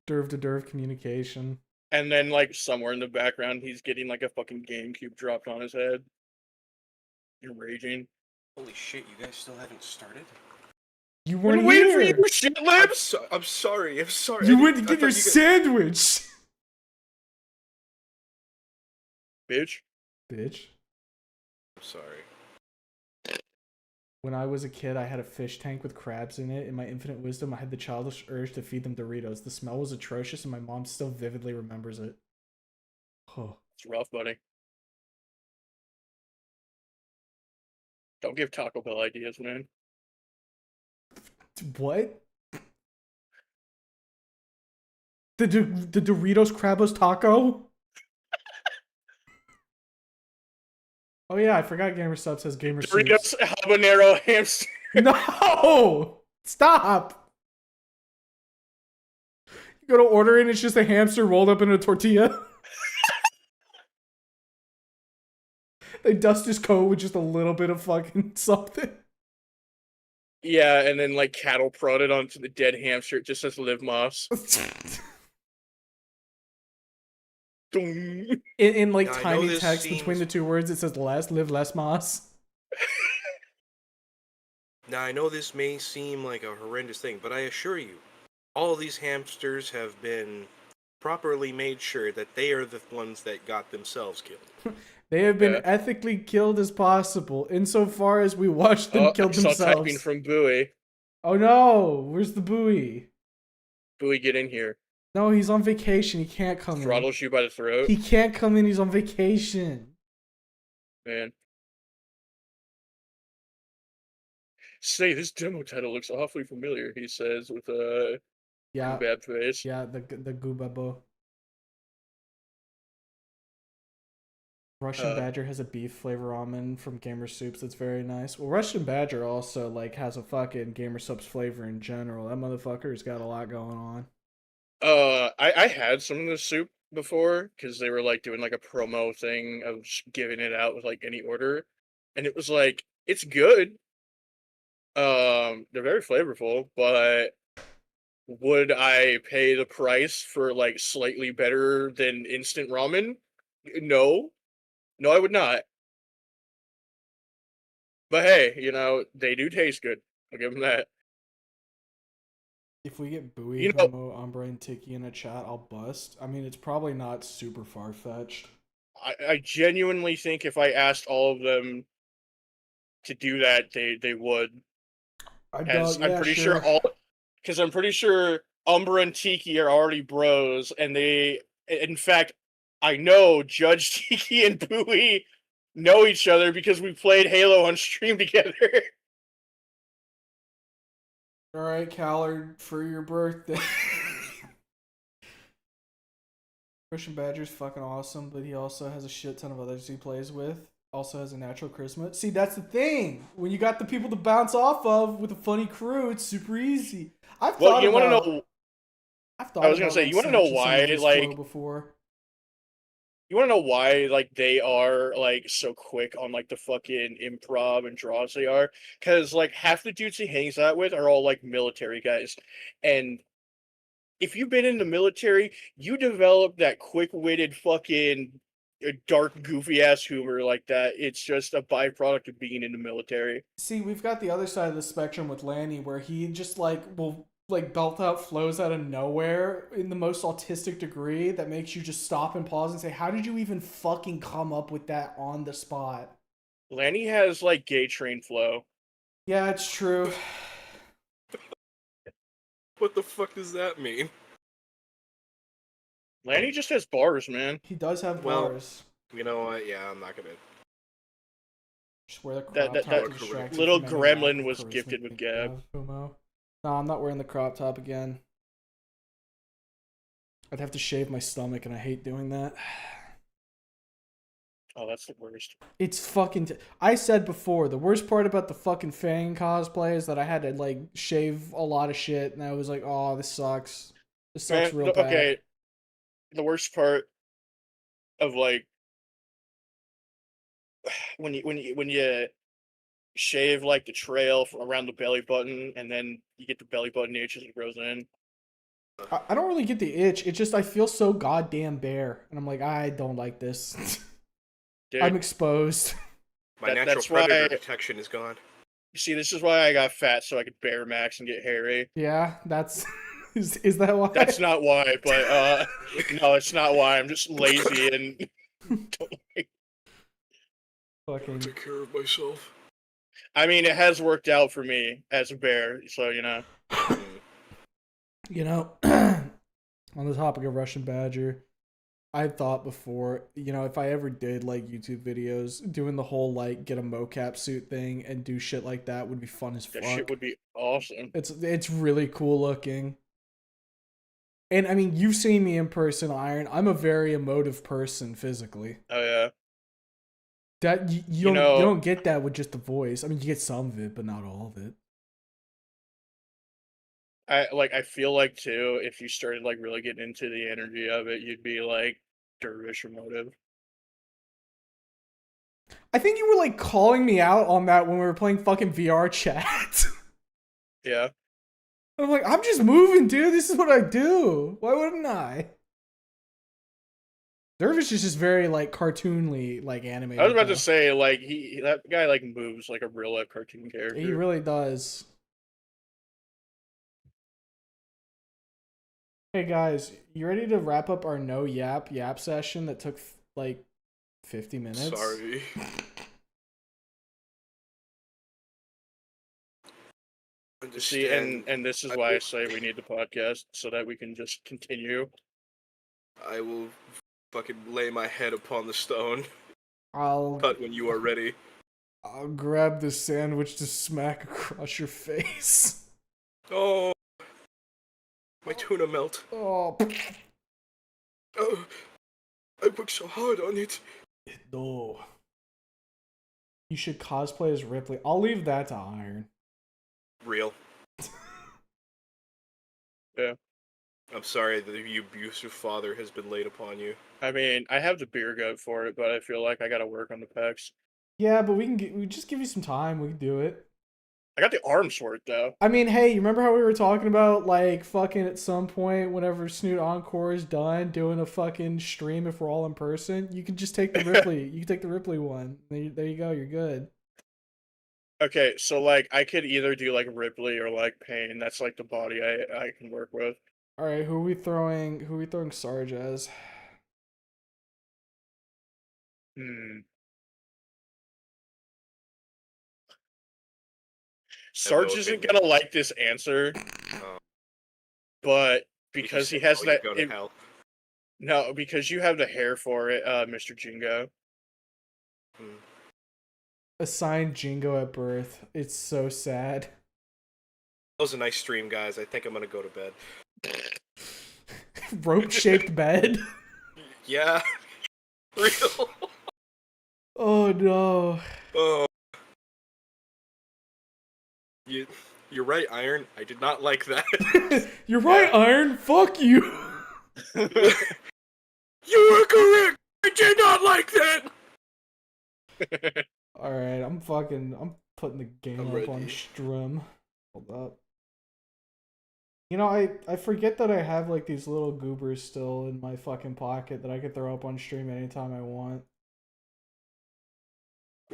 Derv to derv communication. And then like somewhere in the background he's getting like a fucking GameCube dropped on his head. And raging. Holy shit, you guys still haven't started? You weren't waiting here. for you, shit lips. I'm sorry. You went to get your sandwich. Bitch. I'm sorry. When I was a kid, I had a fish tank with crabs in it. In my infinite wisdom, I had the childish urge to feed them Doritos. The smell was atrocious, and my mom still vividly remembers it. Oh. It's rough, buddy. Don't give Taco Bell ideas, man. What? The Doritos Crabos Taco? Oh yeah, I forgot Gamer Subs has Gamer Doritos habanero hamster. No! Stop! go to order it and it's just a hamster rolled up in a tortilla. They dust his coat with just a little bit of fucking something. Yeah, and then like cattle prodded onto the dead hamster. It just says "Live Moss." In like Now, I know tiny this text between seems- the two words, it says live less moss. Now, I know this may seem like a horrendous thing, but I assure you, all of these hamsters have been properly made sure that they are the ones that got themselves killed. They have been Yeah. ethically killed as possible, insofar as we watched them Oh, kill I saw typing themselves. from Bowie. Oh no, where's the buoy? Bowie, get in here. No, he's on vacation. He can't come in. Throttles you by the throat. He can't come in. He's on vacation. Man. Say, this demo title looks awfully familiar, he says with a Yeah, bad face. yeah, the Gubabo. Russian Badger has a beef flavor ramen from Gamer Soups that's very nice. Well, Russian Badger also like has a fucking Gamer Soups flavor in general. That motherfucker's got a lot going on. I had some of this soup before because they were like doing like a promo thing of just giving it out with like any order, and it was like it's good. They're very flavorful, but would I pay the price for like slightly better than instant ramen? No, no, I would not. But hey, you know they do taste good. I'll give them that. If we get Bowie, You know, Homo, Umbra, and Tiki in a chat, I'll bust. I mean, it's probably not super far fetched. I genuinely think if I asked all of them to do that, they would. As I'm pretty sure all, because I'm pretty sure Umbra and Tiki are already bros, and they, in fact, I know Judge Tiki and Bowie know each other because we played Halo on stream together. All right, Callard, for your birthday. Russian Badger's fucking awesome, but he also has a shit ton of others he plays with. Also has a natural charisma. See, that's the thing. When you got the people to bounce off of with a funny crew, it's super easy. I've Well, thought you want to about. know? I've thought I was gonna about say, like you want to know snatching some why, of his like, flow before. you want to know why, like, they are like so quick on like the fucking improv and draws they are? Because like half the dudes he hangs out with are all like military guys, and if you've been in the military, you develop that quick-witted fucking dark, goofy-ass humor like that. It's just a byproduct of being in the military. See, we've got the other side of the spectrum with Lanny, where he just like will like belt out flows out of nowhere in the most autistic degree that makes you just stop and pause and say, "How did you even fucking come up with that on the spot?" Lanny has like gay train flow. Yeah, it's true. What the fuck does that mean? Lanny just has bars, man. He does have Well, bars. You know what? Yeah, I'm not gonna. Just wear the crop That top to that distract you little from any lack gremlin of was charisma gifted you with think you Gab. have, Homo. No, I'm not wearing the crop top again. I'd have to shave my stomach, and I hate doing that. Oh, that's the worst. It's fucking. I said before, the worst part about the fucking Fang cosplay is that I had to like shave a lot of shit, and I was like, "Oh, this sucks. This sucks Man, real bad." okay, the worst part of like when you shave like the trail around the belly button, and then you get the belly button itch as it grows in. I don't really get the itch. It's just I feel so goddamn bare, and I'm like, I don't like this. Dude, I'm exposed. My natural that's predator why. detection is gone. You see, this is why I got fat, so I could bear max and get hairy. Yeah, that's. Is that why? That's not why, but no, it's not why. I'm just lazy and don't like. Fucking. Take care of myself. I mean, it has worked out for me as a bear, so you know. You know, on the topic of Russian Badger, I've thought before, you know, if I ever did like YouTube videos, doing the whole like get a mocap suit thing and do shit like that would be fun as fuck. That shit would be awesome. It's really cool looking. And I mean, you've seen me in person, Iron. I'm a very emotive person physically. Oh yeah. That you don't get that with just the voice. I mean, you get some of it, but not all of it. I feel like too, if you started like really getting into the energy of it, you'd be like dervish or motive. I think you were like calling me out on that when we were playing fucking VR chat. Yeah. I'm like, I'm just moving, dude. This is what I do. Why wouldn't I? Dervish is just very like cartoonly, like animated. I was about to though. say like that guy like moves like a real life cartoon character. He really does. Hey guys, you ready to wrap up our no yap session that took like 50 minutes? Sorry. See, Understand. and this is why I say we need the podcast so that we can just continue. I will fucking lay my head upon the stone. I'll Cut when you are ready. I'll grab the sandwich to smack across your face. Oh, my tuna melt. Oh, Oh, I worked so hard on it. no. You should cosplay as Ripley. I'll leave that to Iron. Real. Yeah. I'm sorry that the abusive father has been laid upon you. I mean, I have the beer gut for it, but I feel like I gotta work on the pecs. Yeah, but we just give you some time. We can do it. I got the arms for it though. I mean, hey, you remember how we were talking about like fucking at some point whenever Snoot Encore is done doing a fucking stream if we're all in person? You can just take the Ripley. You can take the Ripley one. There you go. You're good. Okay, so like I could either do like Ripley or like Payne. That's like the body I can work with. All right, who are we throwing? Who are we throwing Sarge as? Hmm. Sarge isn't opinion. gonna like this answer, but because he has that. Go to hell. No, because you have the hair for it, Mr. Jingo. Assigned Jingo at birth. It's so sad. That was a nice stream, guys. I think I'm gonna go to bed. Rope-shaped bed. Yeah. Real. Oh no. Oh. You're right, Iron. I did not like that. You're right, Iron. Fuck you. You were correct. I did not like that. All right, I'm putting the game I'm up on ready. Strum. Hold up. You know, I forget that I have like these little goobers still in my fucking pocket that I could throw up on stream anytime I want.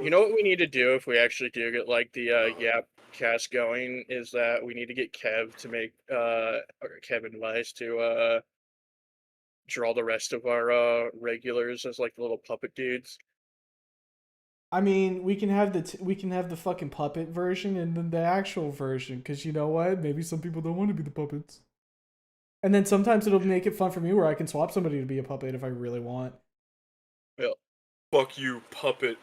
You know what we need to do if we actually do get like the Yap cast going is that we need to get Kev to make or Kevin Weiss to draw the rest of our regulars as like the little puppet dudes. I mean, we can have the fucking puppet version and then the actual version, because you know what? Maybe some people don't want to be the puppets. And then sometimes it'll make it fun for me where I can swap somebody to be a puppet if I really want. Yeah. Fuck you, puppet.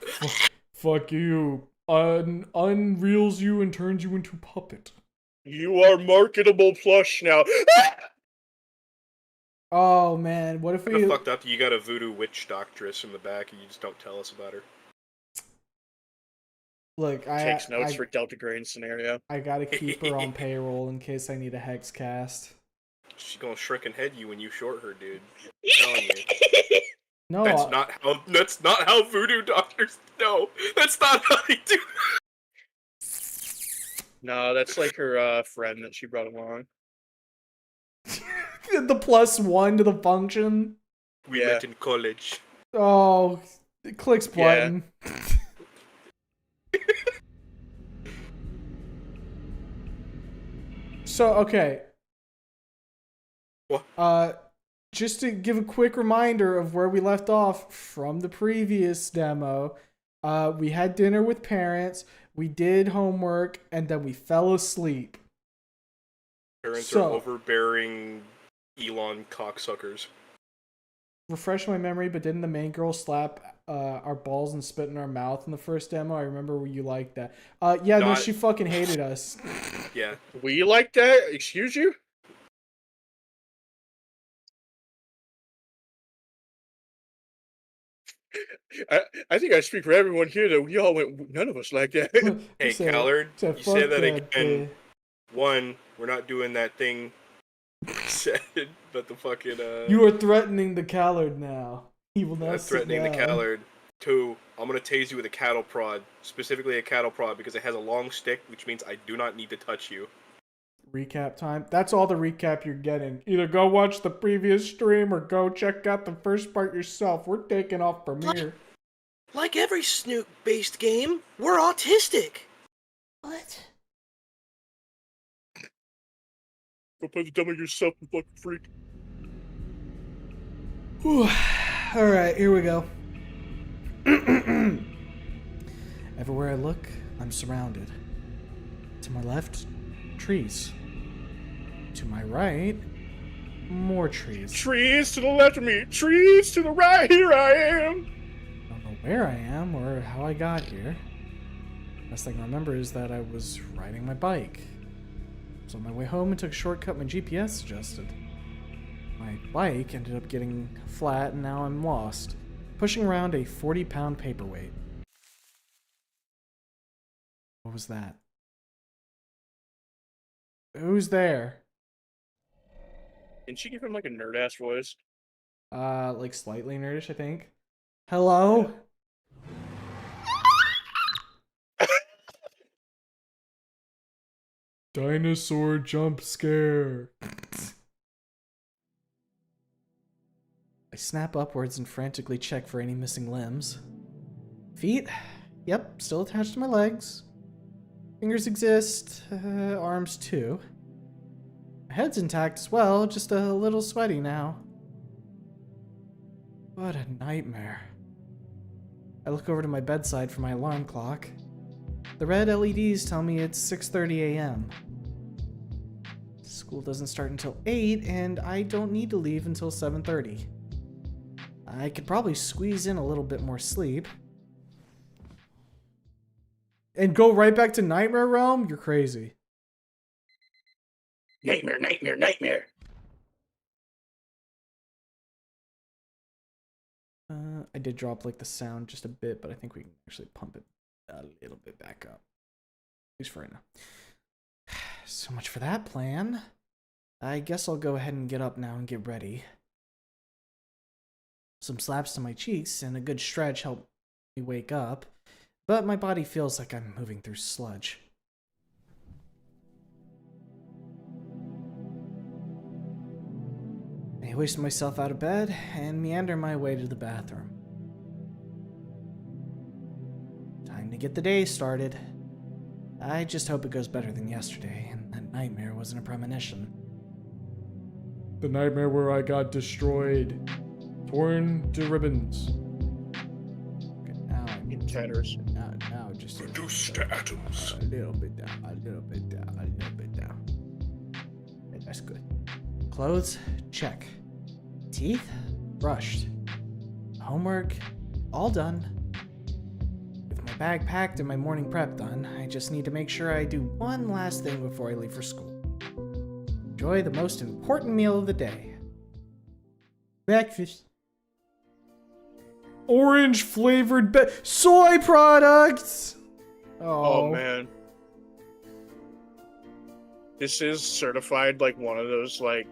Fuck you. Unreels you and turns you into puppet. You are marketable plush now. Oh man, what if Kinda we fucked up. You got a voodoo witch doctress in the back, and you just don't tell us about her. look? Takes notes for Delta Green scenario. I gotta keep her on payroll in case I need a hex cast. She's gonna shrink and head you when you short her, dude. I'm telling you. No, That's not how voodoo doctors. No, that's not how they do. No, that's like her friend that she brought along. the +1 to the function. We met in college. Oh, it clicks button. So okay. What? Just to give a quick reminder of where we left off from the previous demo, we had dinner with parents, we did homework, and then we fell asleep. Parents are overbearing Elon cocksuckers. Refresh my memory, but didn't the main girl slap our balls and spit in our mouth in the first demo? I remember you liked that. No, she fucking hated us. Yeah. We like that? Excuse you? I think I speak for everyone here that we all went, none of us like that. Hey, Callard, you say that again. One, we're not doing that thing said, but the fucking You are threatening the Callard now. He will now sit threatening the down. Callard. Two, I'm gonna tase you with a cattle prod, specifically a cattle prod because it has a long stick, which means I do not need to touch you. Recap time. That's all the recap you're getting. Either go watch the previous stream or go check out the first part yourself. We're taking off premiere. Like every Snoop-based game, we're autistic. What? Go play the demo yourself, you fucking freak. All right, here we go. Everywhere I look, I'm surrounded. To my left, trees. To my right, more trees. Trees to the left of me, trees to the right, here I am! I don't know where I am or how I got here. Best thing I remember is that I was riding my bike. I was on my way home and took a shortcut my GPS suggested. My bike ended up getting flat and now I'm lost, pushing around a 40-pound paperweight. What was that? Who's there? Didn't she give him like a nerd-ass voice? Like slightly nerdish, I think. Hello? Dinosaur jump scare. I snap upwards and frantically check for any missing limbs. Feet? Yep, still attached to my legs. Fingers exist. Arms too. My head's intact as well, just a little sweaty now. What a nightmare. I look over to my bedside for my alarm clock. The red LEDs tell me it's 6:30 a.m. School doesn't start until 8, and I don't need to leave until 7:30. I could probably squeeze in a little bit more sleep. And go right back to Nightmare Realm? You're crazy. Nightmare, nightmare, nightmare! I did drop like the sound just a bit, but I think we can actually pump it a little bit back up. At least for right now. So much for that plan. I guess I'll go ahead and get up now and get ready. Some slaps to my cheeks and a good stretch help me wake up, but my body feels like I'm moving through sludge. I hoist myself out of bed and meander my way to the bathroom. Time to get the day started. I just hope it goes better than yesterday, and that nightmare wasn't a premonition. The nightmare where I got destroyed. Torn to ribbons. Okay, now I'm In tatters. now just Reduced to atoms. a little bit down, a little bit down, a little bit down. Okay, that's good. Clothes, check. Teeth, brushed. Homework, all done. With my bag packed and my morning prep done, I just need to make sure I do one last thing before I leave for school. Enjoy the most important meal of the day. Breakfast. Orange flavored soy products. Oh man. This is certified like one of those like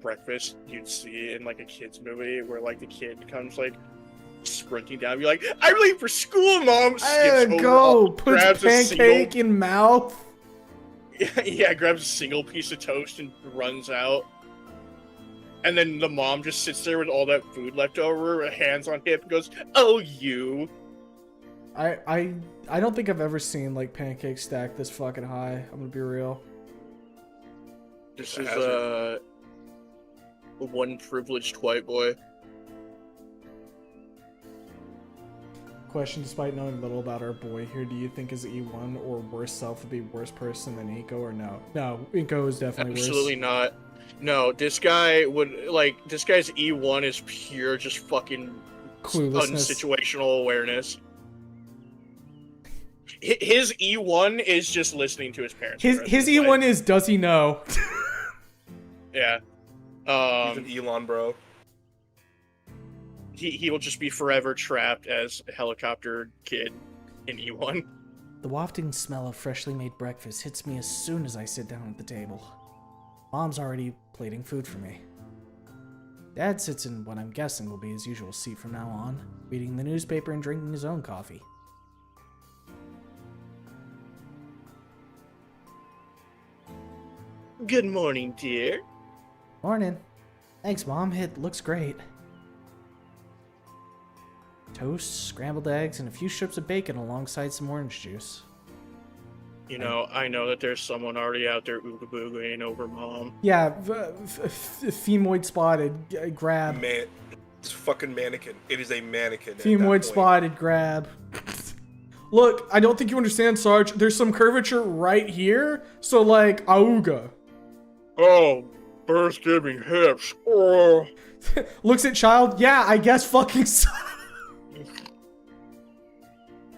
breakfast you'd see in like a kid's movie where like the kid comes like sprinting down, be like, "I'm late for school, Mom." There you go. Puts pancake in mouth. Yeah, grabs a single piece of toast and runs out. And then the mom just sits there with all that food left over, hands on hip, and goes, "Oh, you." I don't think I've ever seen like pancake stacked this fucking high. I'm gonna be real. This is one privileged white boy. Question: despite knowing little about our boy here, do you think his E1 or worse self would be worse person than Inko or no? No, Inko is definitely worse. Absolutely not. No, this guy would like. This guy's E1 is pure, just fucking Cluelessness. unsituational awareness. His E1 is just listening to his parents. His E1 is, does he know? Yeah. He's an Elon bro. He will just be forever trapped as a helicopter kid in E1. The wafting smell of freshly made breakfast hits me as soon as I sit down at the table. Mom's already plating food for me. Dad sits in what I'm guessing will be his usual seat from now on, reading the newspaper and drinking his own coffee. Good morning, dear. Morning. Thanks, Mom. It looks great. Toast, scrambled eggs, and a few strips of bacon alongside some orange juice. You know, I know that there's someone already out there ooga boogieing over Mom. Yeah, femoid spotted. Grab. Man, it's a fucking mannequin. It is a mannequin. Femoid spotted. Grab. Look, I don't think you understand, Sarge. There's some curvature right here, so like, auga. Oh, birth-giving hips. Oh. Looks at child. Yeah, I guess fucking so.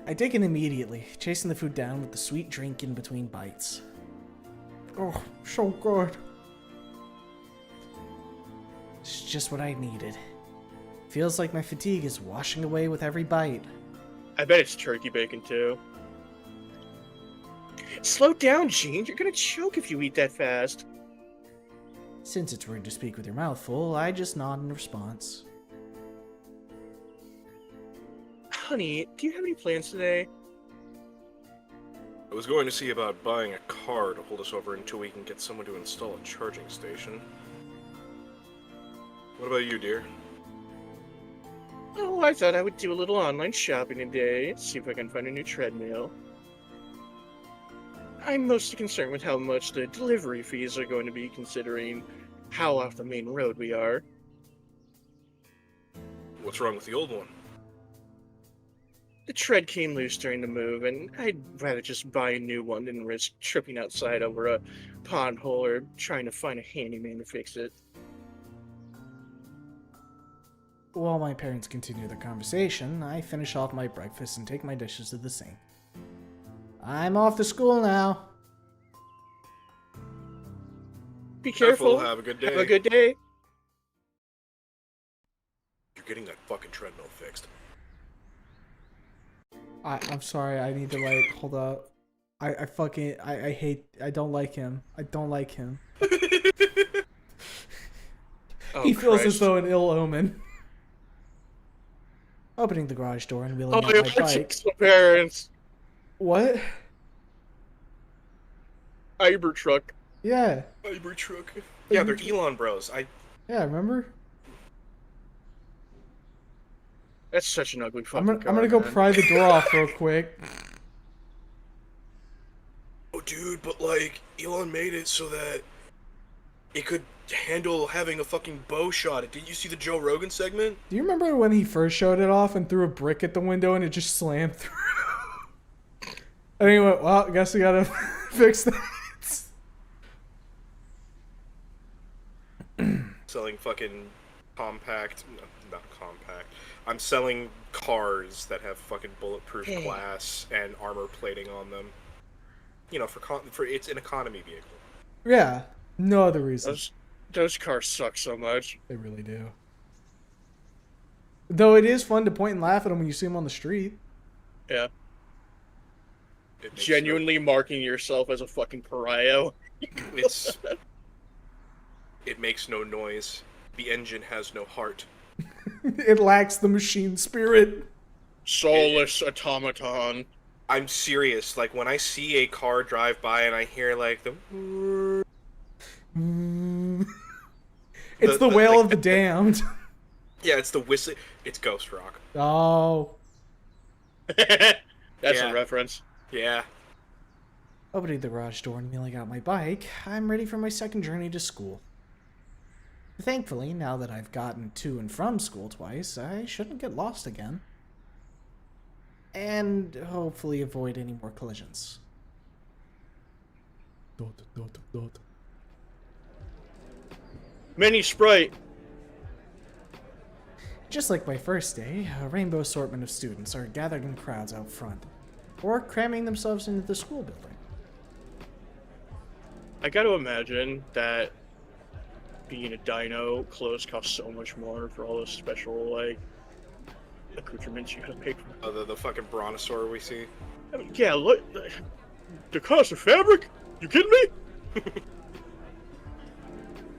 I take it immediately, chasing the food down with the sweet drink in between bites. Oh, so good. It's just what I needed. Feels like my fatigue is washing away with every bite. I bet it's turkey bacon, too. Slow down, Gene. You're gonna choke if you eat that fast. Since it's rude to speak with your mouth full, I just nod in response. Honey, do you have any plans today? I was going to see about buying a car to hold us over until we can get someone to install a charging station. What about you, dear? Oh, I thought I would do a little online shopping today, see if I can find a new treadmill. I'm mostly concerned with how much the delivery fees are going to be, considering how off the main road we are. What's wrong with the old one? The tread came loose during the move, and I'd rather just buy a new one than risk tripping outside over a pothole or trying to find a handyman to fix it. While my parents continue their conversation, I finish off my breakfast and take my dishes to the sink. I'm off to school now. Be careful. Have a good day. Have a good day. You're getting that fucking treadmill fixed. I'm sorry, I need to like, hold up. I hate, I don't like him. I don't like him. Oh, He feels as Christ. though an ill omen. Opening the garage door and wheeling out Oh, my bike. parents. What? Cybertruck. Yeah. Cybertruck. Yeah, they're Elon bros. Yeah, remember? That's such an ugly I'm fucking gonna go man. pry the door off real quick. Oh, dude, but like, Elon made it so that it could handle having a fucking bow shot. Did you see the Joe Rogan segment? Do you remember when he first showed it off and threw a brick at the window and it just slammed through? And he went, well, I guess we gotta fix that. Selling fucking compact, no, not compact. I'm selling cars that have fucking bulletproof glass and armor plating on them. You know, for it's an economy vehicle. Yeah, no other reason. Those cars suck so much. They really do. Though it is fun to point and laugh at them when you see them on the street. Yeah. It makes Genuinely marking yourself as a fucking pariah. It makes no noise. The engine has no heart. It lacks the machine spirit. Soulless automaton. I'm serious. Like, when I see a car drive by and I hear like the It's the wail of the damned. yeah, it's the whistle. It's Ghost Rock. Oh. That's Yeah. a reference. Yeah. Opening the garage door and wheeling out my bike, I'm ready for my second journey to school. Thankfully, now that I've gotten to and from school twice, I shouldn't get lost again. And hopefully avoid any more collisions. Mini Sprite. Just like my first day, a rainbow assortment of students are gathered in crowds out front, or cramming themselves into the school building. I gotta imagine that being a dino clothes cost so much more for all those special, like, accoutrements you gotta pay for. The fucking brontosaur we see. I mean, yeah, look, the cost of fabric? You kidding me?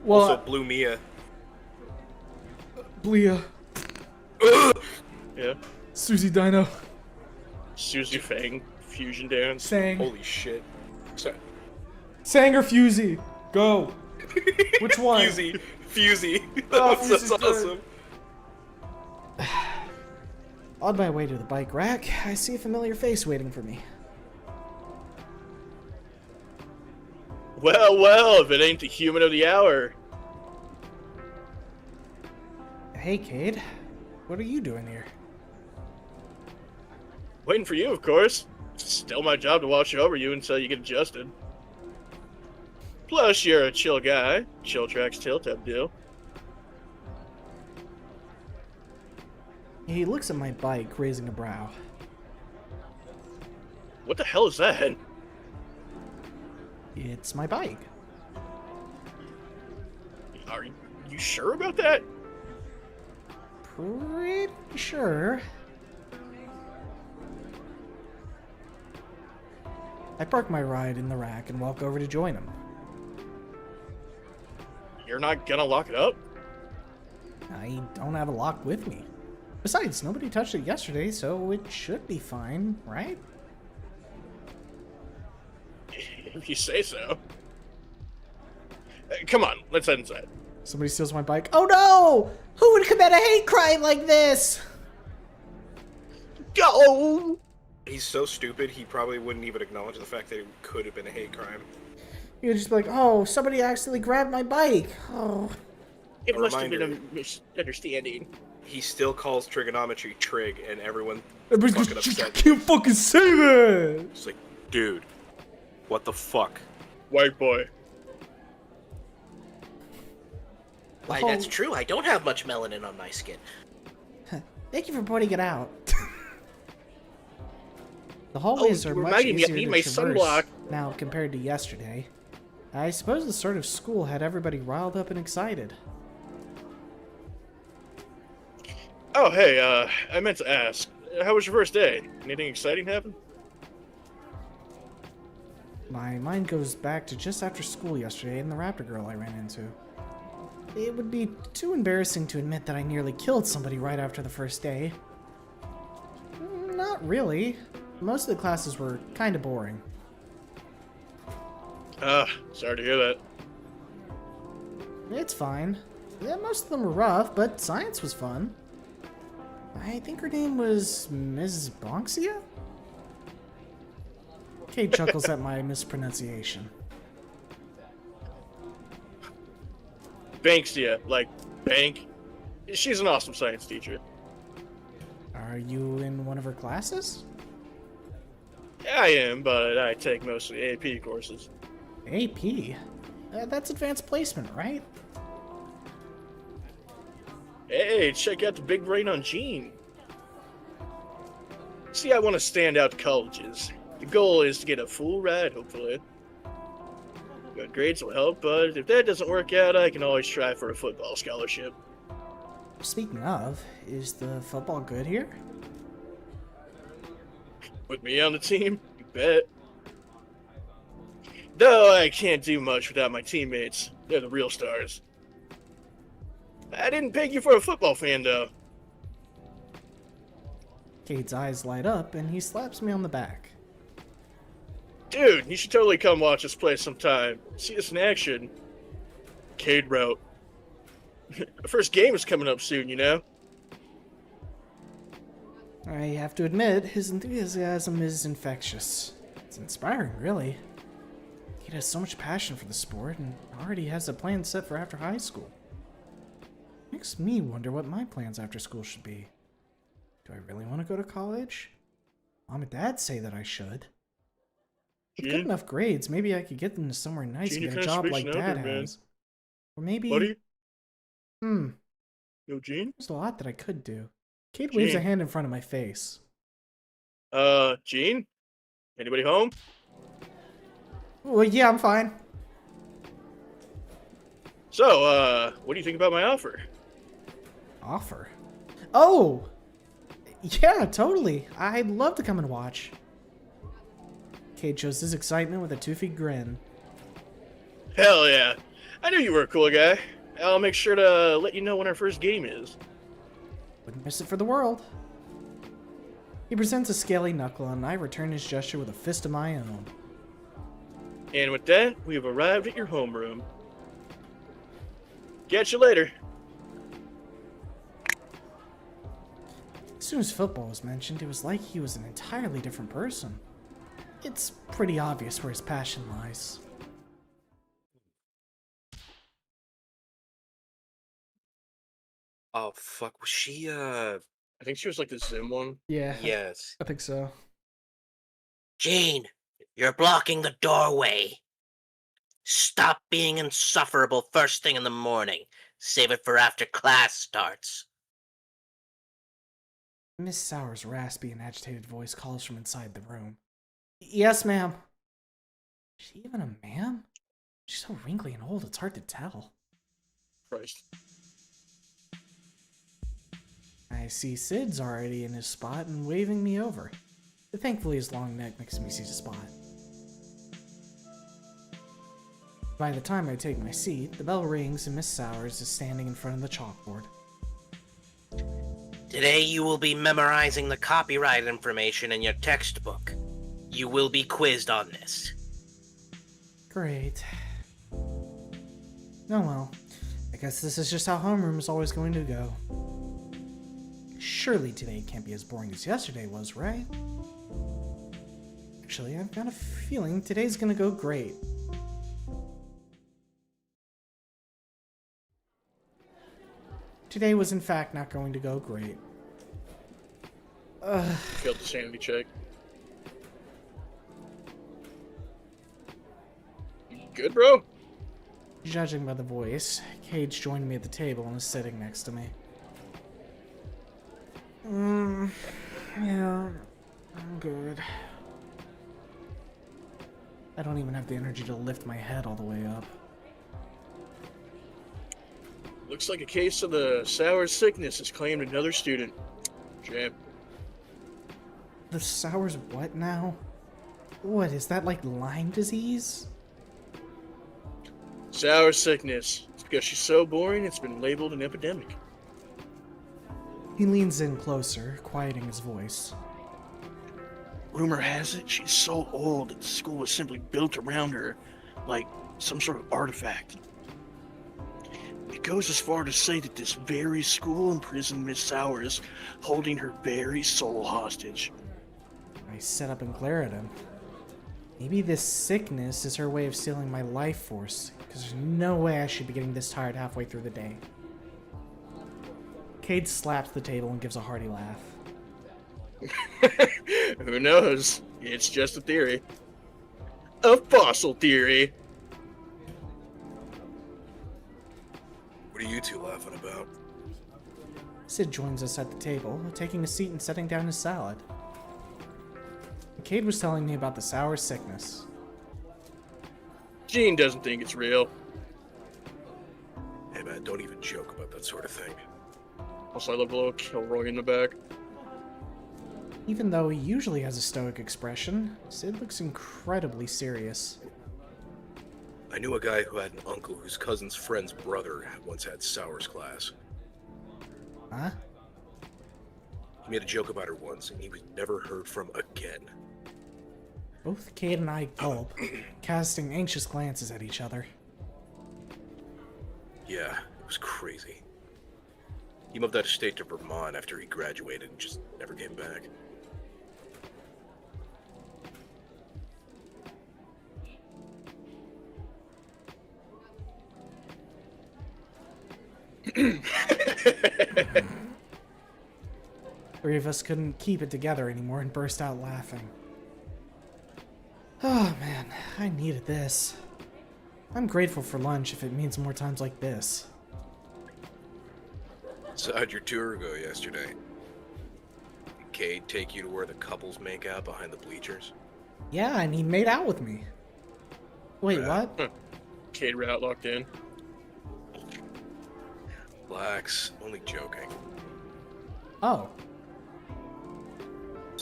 Well, Also, Blue Mia. Blia, Yeah. Susie Dino, Susie Fang fusion dance. Sang. Holy shit. So, Sang or Fusey? Go. Which one? Fusey. Oh, That's Fusey's good. awesome. On my way to the bike rack, I see a familiar face waiting for me. Well, if it ain't the human of the hour. Hey, Cade. What are you doing here? Waiting for you, of course. It's still my job to watch over you until you get adjusted. Plus, you're a chill guy. Chill tracks till type deal. He looks at my bike, raising a brow. What the hell is that? It's my bike. Are you sure about that? Pretty sure. I park my ride in the rack and walk over to join him. You're not gonna lock it up? I don't have a lock with me. Besides, nobody touched it yesterday, so it should be fine, right? If you say so. Come on, let's head inside. Somebody steals my bike. Oh no! Who would commit a hate crime like this? Go! He's so stupid, he probably wouldn't even acknowledge the fact that it could have been a hate crime. You'd just be like, oh, somebody accidentally grabbed my bike. Oh. It A must have been reminder. a misunderstanding. He still calls trigonometry trig, and everyone Everybody's fucking just, upset. can't fucking say that! It's like, dude, what the fuck? White boy. Why, that's true. I don't have much melanin on my skin. Thank you for pointing it out. The hallways you are much reminded me I easier need to my traverse sunblock. now compared to yesterday. I suppose the start of school had everybody riled up and excited. Oh, hey, I meant to ask. How was your first day? Anything exciting happen? My mind goes back to just after school yesterday and the raptor girl I ran into. It would be too embarrassing to admit that I nearly killed somebody right after the first day. Not really. Most of the classes were kind of boring. Sorry to hear that. It's fine. Yeah, most of them were rough, but science was fun. I think her name was Ms. Bonxia? Kate chuckles at my mispronunciation. Banksia, like bank. She's an awesome science teacher. Are you in one of her classes? I am, but I take mostly AP courses. AP? That's advanced placement, right? Hey, check out the big brain on Gene. See, I want to stand out to colleges. The goal is to get a full ride, hopefully. Good grades will help, but if that doesn't work out, I can always try for a football scholarship. Speaking of, is the football good here? With me on the team, you bet. Though I can't do much without my teammates. They're the real stars. I didn't peg you for a football fan, though. Cade's eyes light up and he slaps me on the back. Dude, you should totally come watch us play sometime. See us in action. Cade route. Our first game is coming up soon, you know? I have to admit, his enthusiasm is infectious. It's inspiring, really. He has so much passion for the sport and already has a plan set for after high school. Makes me wonder what my plans after school should be. Do I really want to go to college? Mom and Dad say that I should. With good enough grades, maybe I could get into somewhere nice Gene, and you're get a kinda job like spacing out Dad there, man. has. Or maybe... Buddy? Hmm, Yo, Gene? there's a lot that I could do. Cade waves a Gene. hand in front of my face. Gene? Anybody home? Well, yeah, I'm fine. So, what do you think about my offer? Offer? Oh! Yeah, totally. I'd love to come and watch. Cade shows his excitement with a toothy grin. Hell yeah. I knew you were a cool guy. I'll make sure to let you know when our first game is. Wouldn't miss it for the world. He presents a scaly knuckle, and I return his gesture with a fist of my own. And with that, we have arrived at your homeroom. Catch you later. As soon as football was mentioned, it was like he was an entirely different person. It's pretty obvious where his passion lies. Oh fuck, was she I think she was like the Zim one. Yeah, yes. I think so. Gene, you're blocking the doorway. Stop being insufferable first thing in the morning. Save it for after class starts. Miss Sauer's raspy and agitated voice calls from inside the room. Yes, ma'am. Is she even a ma'am? She's so wrinkly and old, it's hard to tell. Christ. I see Sid's already in his spot and waving me over. Thankfully, his long neck makes me see the spot. By the time I take my seat, the bell rings and Miss Sowers is standing in front of the chalkboard. Today you will be memorizing the copyright information in your textbook. You will be quizzed on this. Great. Oh well, I guess this is just how homeroom is always going to go. Surely today can't be as boring as yesterday was, right? Actually, I've got a feeling today's gonna go great. Today was in fact not going to go great. Failed the sanity check. You good, bro? Judging by the voice, Cage joined me at the table and is sitting next to me. Yeah, I'm good. I don't even have the energy to lift my head all the way up. Looks like a case of the sour sickness has claimed another student. Jam. The Sour's what now? What, is that like Lyme disease? Sour sickness. It's because she's so boring, it's been labeled an epidemic. He leans in closer, quieting his voice. Rumor has it she's so old that the school was simply built around her, like some sort of artifact. It goes as far to say that this very school imprisoned Miss Sowers, holding her very soul hostage. I sit up and glare at him. Maybe this sickness is her way of stealing my life force, because there's no way I should be getting this tired halfway through the day. Cade slaps the table and gives a hearty laugh. Who knows? It's just a theory. A fossil theory. What are you two laughing about? Sid joins us at the table, taking a seat and setting down his salad. Cade was telling me about the sour sickness. Gene doesn't think it's real. Hey man, don't even joke about that sort of thing. Also, I love the little Kilroy in the back. Even though he usually has a stoic expression, Sid looks incredibly serious. I knew a guy who had an uncle whose cousin's friend's brother once had Sour's class. Huh? He made a joke about her once, and he was never heard from again. Both Cade and I gulp, casting anxious glances at each other. Yeah, it was crazy. He moved out of state to Vermont after he graduated and just never came back. Three of us couldn't keep it together anymore and burst out laughing. Oh man, I needed this. I'm grateful for lunch if it means more times like this. So how'd your tour go yesterday? Did Cade take you to where the couples make out behind the bleachers? Yeah, and he made out with me. Wait, Yeah. what? Cade route locked in. Relax, only joking. Oh.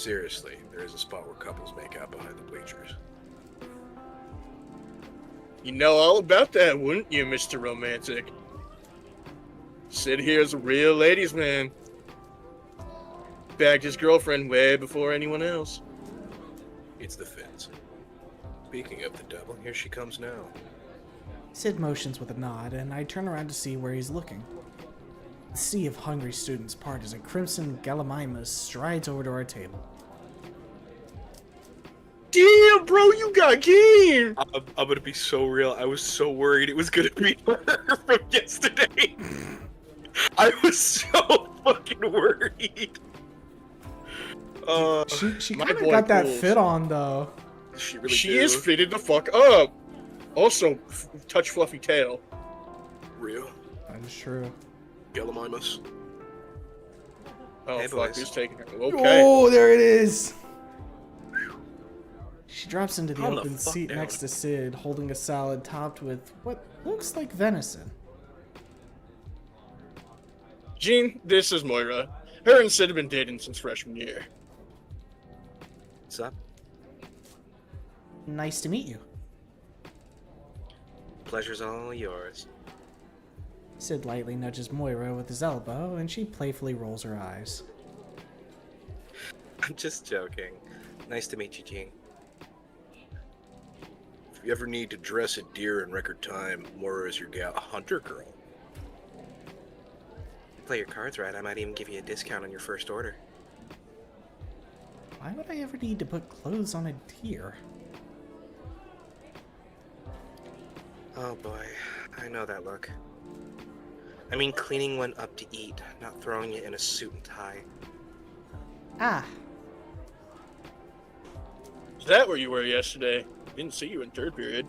Seriously, there is a spot where couples make out behind the bleachers. You know all about that, wouldn't you, Mr. Romantic? Sid here's a real ladies' man. Bagged his girlfriend way before anyone else. It's the Finns. Speaking of the devil, here she comes now. Sid motions with a nod, and I turn around to see where he's looking. The sea of hungry students part as a crimson Gallimimus strides over to our table. Damn, bro, you got game! I'm gonna be so real. I was so worried it was gonna be her from yesterday. I was so fucking worried. She my kind of boy got that pulls. fit on, though. She is fitted the fuck up. Also, touch fluffy tail. Real. That is true. Gallimimus. Oh Hey, fuck, boys. who's taking her? Okay. Oh, there it is! She drops into the Calm the open fuck seat down. next to Sid, holding a salad topped with what looks like venison. Gene, this is Moira. Her and Sid have been dating since freshman year. What's up? Nice to meet you. Pleasure's all yours. Sid lightly nudges Moira with his elbow, and she playfully rolls her eyes. I'm just joking. Nice to meet you, Gene. If you ever need to dress a deer in record time, Moira is your hunter girl. Play your cards right, I might even give you a discount on your first order. Why would I ever need to put clothes on a deer? Oh boy, I know that look. I mean cleaning one up to eat, not throwing it in a suit and tie. Ah, Is that where you were yesterday? Didn't see you in third period.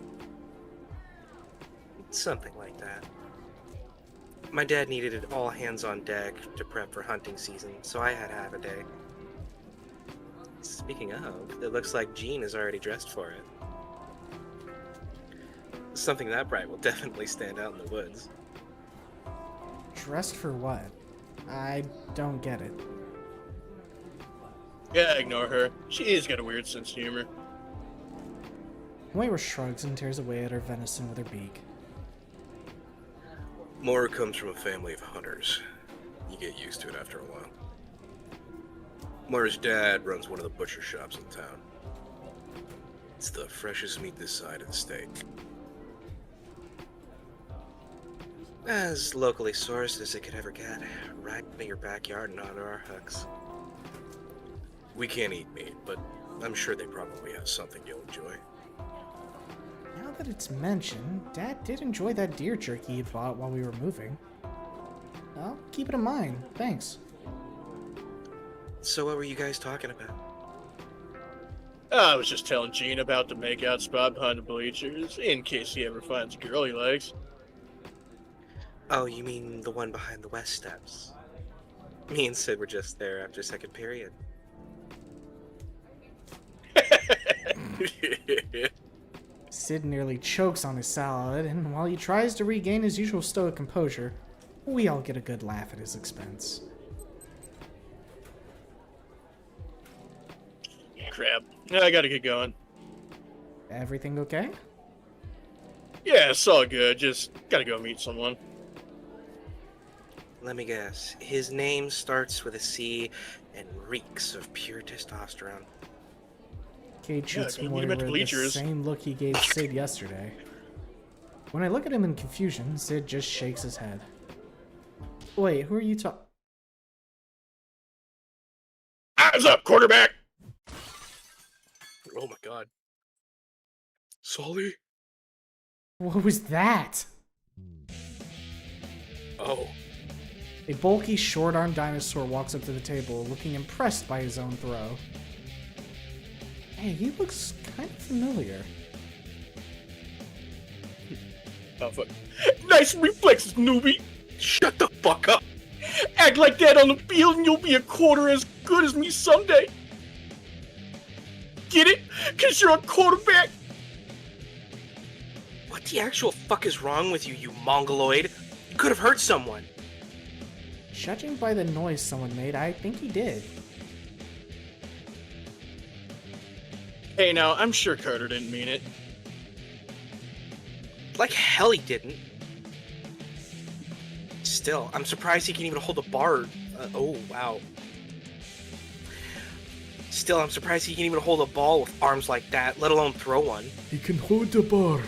Something like that. My dad needed it all hands on deck to prep for hunting season, so I had half a day. Speaking of, it looks like Jean is already dressed for it. Something that bright will definitely stand out in the woods. dressed for what? I don't get it. Yeah, ignore her. She's got a weird sense of humor. Moira shrugs and tears away at her venison with her beak. Moira comes from a family of hunters. You get used to it after a while. Moira's dad runs one of the butcher shops in town. It's the freshest meat this side of the state. As locally sourced as it could ever get, right in your backyard and onto our hooks. We can't eat meat, but I'm sure they probably have something you'll enjoy. Now that it's mentioned, Dad did enjoy that deer jerky he bought while we were moving. I'll keep it in mind, thanks. So what were you guys talking about? I was just telling Gene about the makeout spot behind the bleachers, in case he ever finds a girl he likes. Oh, you mean the one behind the west steps? Me and Sid were just there after second period. Sid nearly chokes on his salad, and while he tries to regain his usual stoic composure, we all get a good laugh at his expense. Crap. I gotta get going. Everything okay? Yeah, it's all good. Just gotta go meet someone. Let me guess. His name starts with a C and reeks of pure testosterone. Cade shoots gonna meet Moira him at the the bleachers. same look he gave Sid yesterday. When I look at him in confusion, Sid just shakes his head. Wait, who are you talking? Eyes up, quarterback! Oh my god. Sully? What was that? Oh. A bulky, short-armed dinosaur walks up to the table, looking impressed by his own throw. Hey, he looks kind of familiar. Oh, fuck. Nice reflexes, newbie! Shut the fuck up! Act like that on the field and you'll be a quarter as good as me someday! Get it? Cause you're a quarterback? What the actual fuck is wrong with you, you mongoloid? You could have hurt someone. Judging by the noise someone made, I think he did. Hey, now, I'm sure Carter didn't mean it. Like hell he didn't. Still, I'm surprised he can even hold a bar. Oh, wow. Still, I'm surprised he can even hold a ball with arms like that, let alone throw one. He can hold the bar.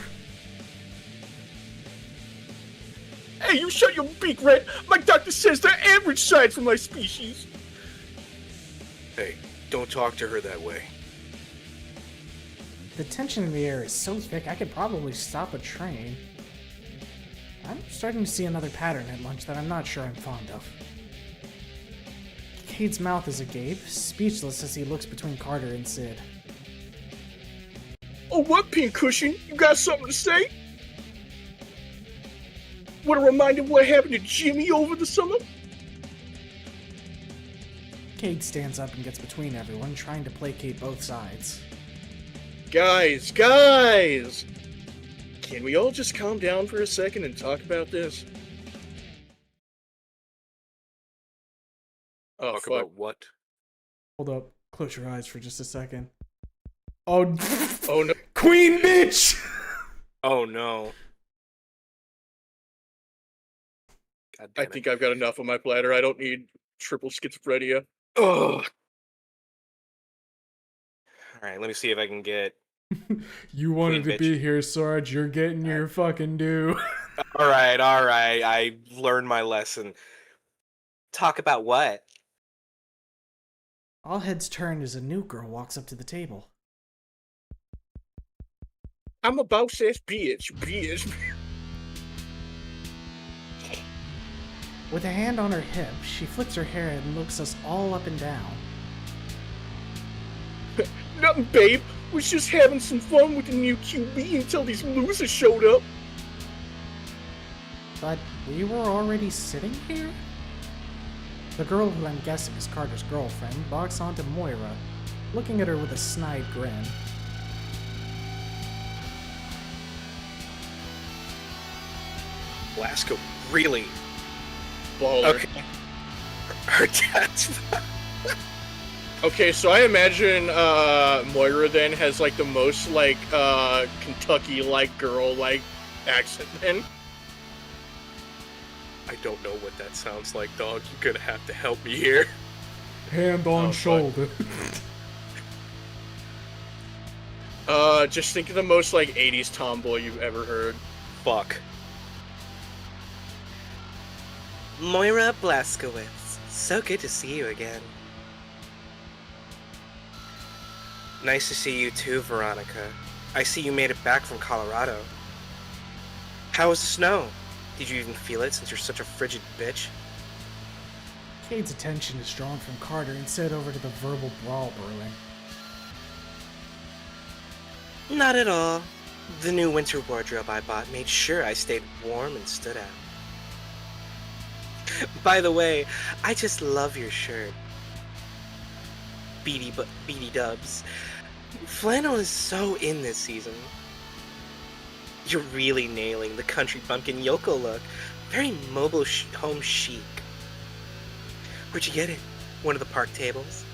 Hey, you shut your beak, Red! My doctor says the average size for my species! Hey, don't talk to her that way. The tension in the air is so thick I could probably stop a train. I'm starting to see another pattern at lunch that I'm not sure I'm fond of. Cade's mouth is agape, speechless as he looks between Carter and Sid. Oh, what, Pincushion? You got something to say? Want to remind him what happened to Jimmy over the summer? Cade stands up and gets between everyone, trying to placate both sides. Guys! Can we all just calm down for a second and talk about this? Oh, Talk fuck. about what? Hold up, close your eyes for just a second. Oh, Oh, no. Queen bitch! Oh no. God damn I think I've got enough on my platter. I don't need triple schizophrenia. Ugh. Alright, let me see if I can get... You wanted Queen to bitch. be here, Sarge. You're getting your fucking due. Alright, I learned my lesson. Talk about what? All heads turn as a new girl walks up to the table. I'm a boss-ass bitch. With a hand on her hip, she flicks her hair and looks us all up and down. Nothing, babe. Was just having some fun with the new QB until these losers showed up. But we were already sitting here? The girl, who I'm guessing is Carter's girlfriend, walks onto Moira, looking at her with a snide grin. Blasco, really? Baller. Okay. Her dad's... Okay, so I imagine Moira then has like the most like Kentucky-like girl-like accent then. I don't know what that sounds like, dog. You're gonna have to help me here. Hand on Oh, fuck. shoulder. Just think of the most like 80s tomboy you've ever heard. Fuck. Moira Blaskowitz, so good to see you again. Nice to see you too, Veronica. I see you made it back from Colorado. How was the snow? Did you even feel it since you're such a frigid bitch? Cade's attention is drawn from Carter and set over to the verbal brawl brewing. Not at all. The new winter wardrobe I bought made sure I stayed warm and stood out. By the way, I just love your shirt. Beady Dubs. Flannel is so in this season. You're really nailing the country bumpkin Yoko look. Very mobile home chic. Where'd you get it? One of the park tables?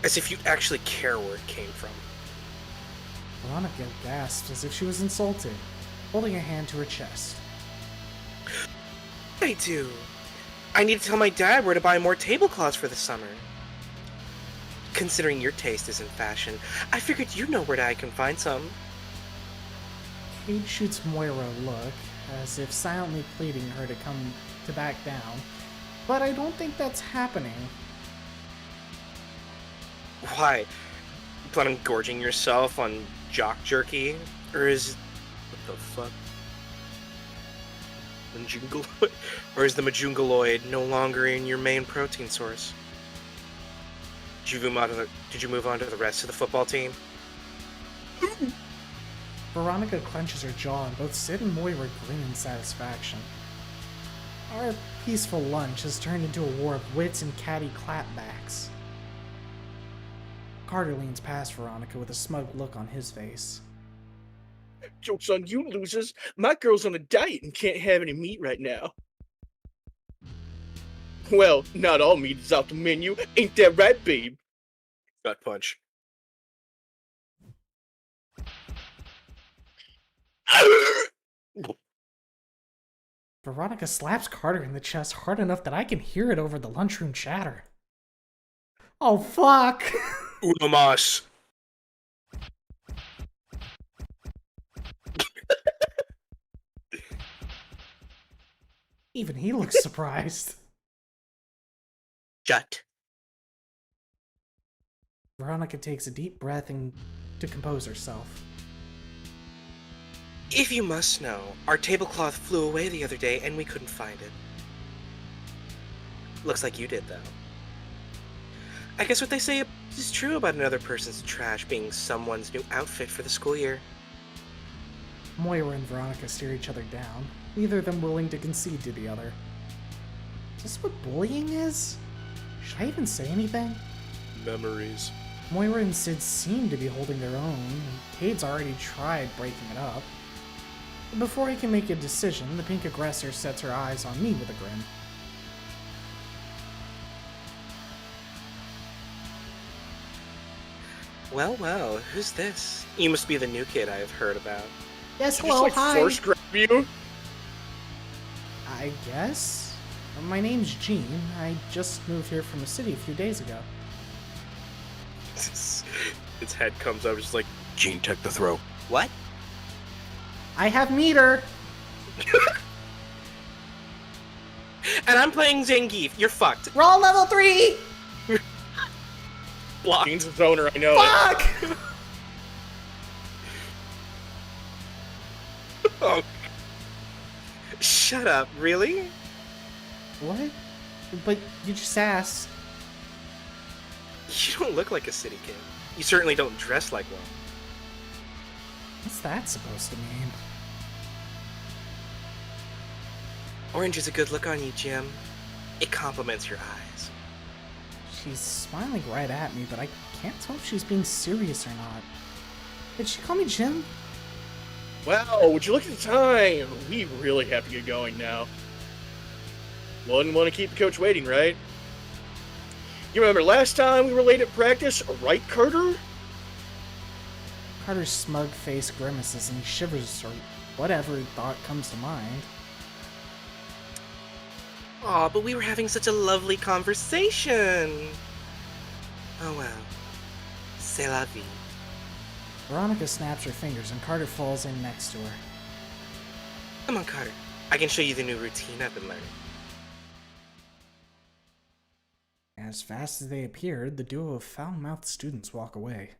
As if you'd actually care where it came from. Veronica gasped as if she was insulted, holding a hand to her chest. I do. I need to tell my dad where to buy more tablecloths for the summer. Considering your taste is in fashion, I figured you know where I can find some. Cade shoots Moira a look, as if silently pleading her to back down, but I don't think that's happening. Why? Plan on gorging yourself on jock jerky? Or is... What the fuck? Majungaloid? Or is the Majungaloid no longer in your main protein source? Did you move on to the rest of the football team? Veronica clenches her jaw and both Sid and Moira grin in satisfaction. Our peaceful lunch has turned into a war of wits and catty clapbacks. Carter leans past Veronica with a smug look on his face. Joke's on you losers. My girl's on a diet and can't have any meat right now. Well, not all meat is off the menu. Ain't that right, babe? Gut punch. Veronica slaps Carter in the chest hard enough that I can hear it over the lunchroom chatter. Oh, fuck! Uno mas. Even he looks surprised. Shut. Veronica takes a deep breath and to compose herself. If you must know, our tablecloth flew away the other day and we couldn't find it. Looks like you did, though. I guess what they say is true about another person's trash being someone's new outfit for the school year. Moira and Veronica stare each other down, neither of them willing to concede to the other. Is this what bullying is? Should I even say anything? Memories. Moira and Sid seem to be holding their own, and Cade's already tried breaking it up. But before he can make a decision, the pink aggressor sets her eyes on me with a grin. Well, well, who's this? You must be the new kid I have heard about. Yes, Just hello, like hi! force grab you. I guess? My name's Gene. I just moved here from the city a few days ago. Its head comes up, just like, Gene, take the throw. What? I have meter! And I'm playing Zangief. You're fucked. Roll level 3! Block. Gene's his owner, I know. Fuck! Oh, Shut up, really? What? But you just asked. You don't look like a city kid. You certainly don't dress like one. What's that supposed to mean? Orange is a good look on you, Jim. It compliments your eyes. She's smiling right at me, but I can't tell if she's being serious or not. Did she call me Jim? Wow, would you look at the time? We really have to get going now. Wouldn't want to keep the coach waiting, right? You remember last time we were late at practice, right, Carter? Carter's smug face grimaces and he shivers or whatever thought comes to mind. Aw, but we were having such a lovely conversation. Oh well. C'est la vie. Veronica snaps her fingers and Carter falls in next to her. Come on, Carter. I can show you the new routine I've been learning. As fast as they appeared, the duo of foul-mouthed students walk away.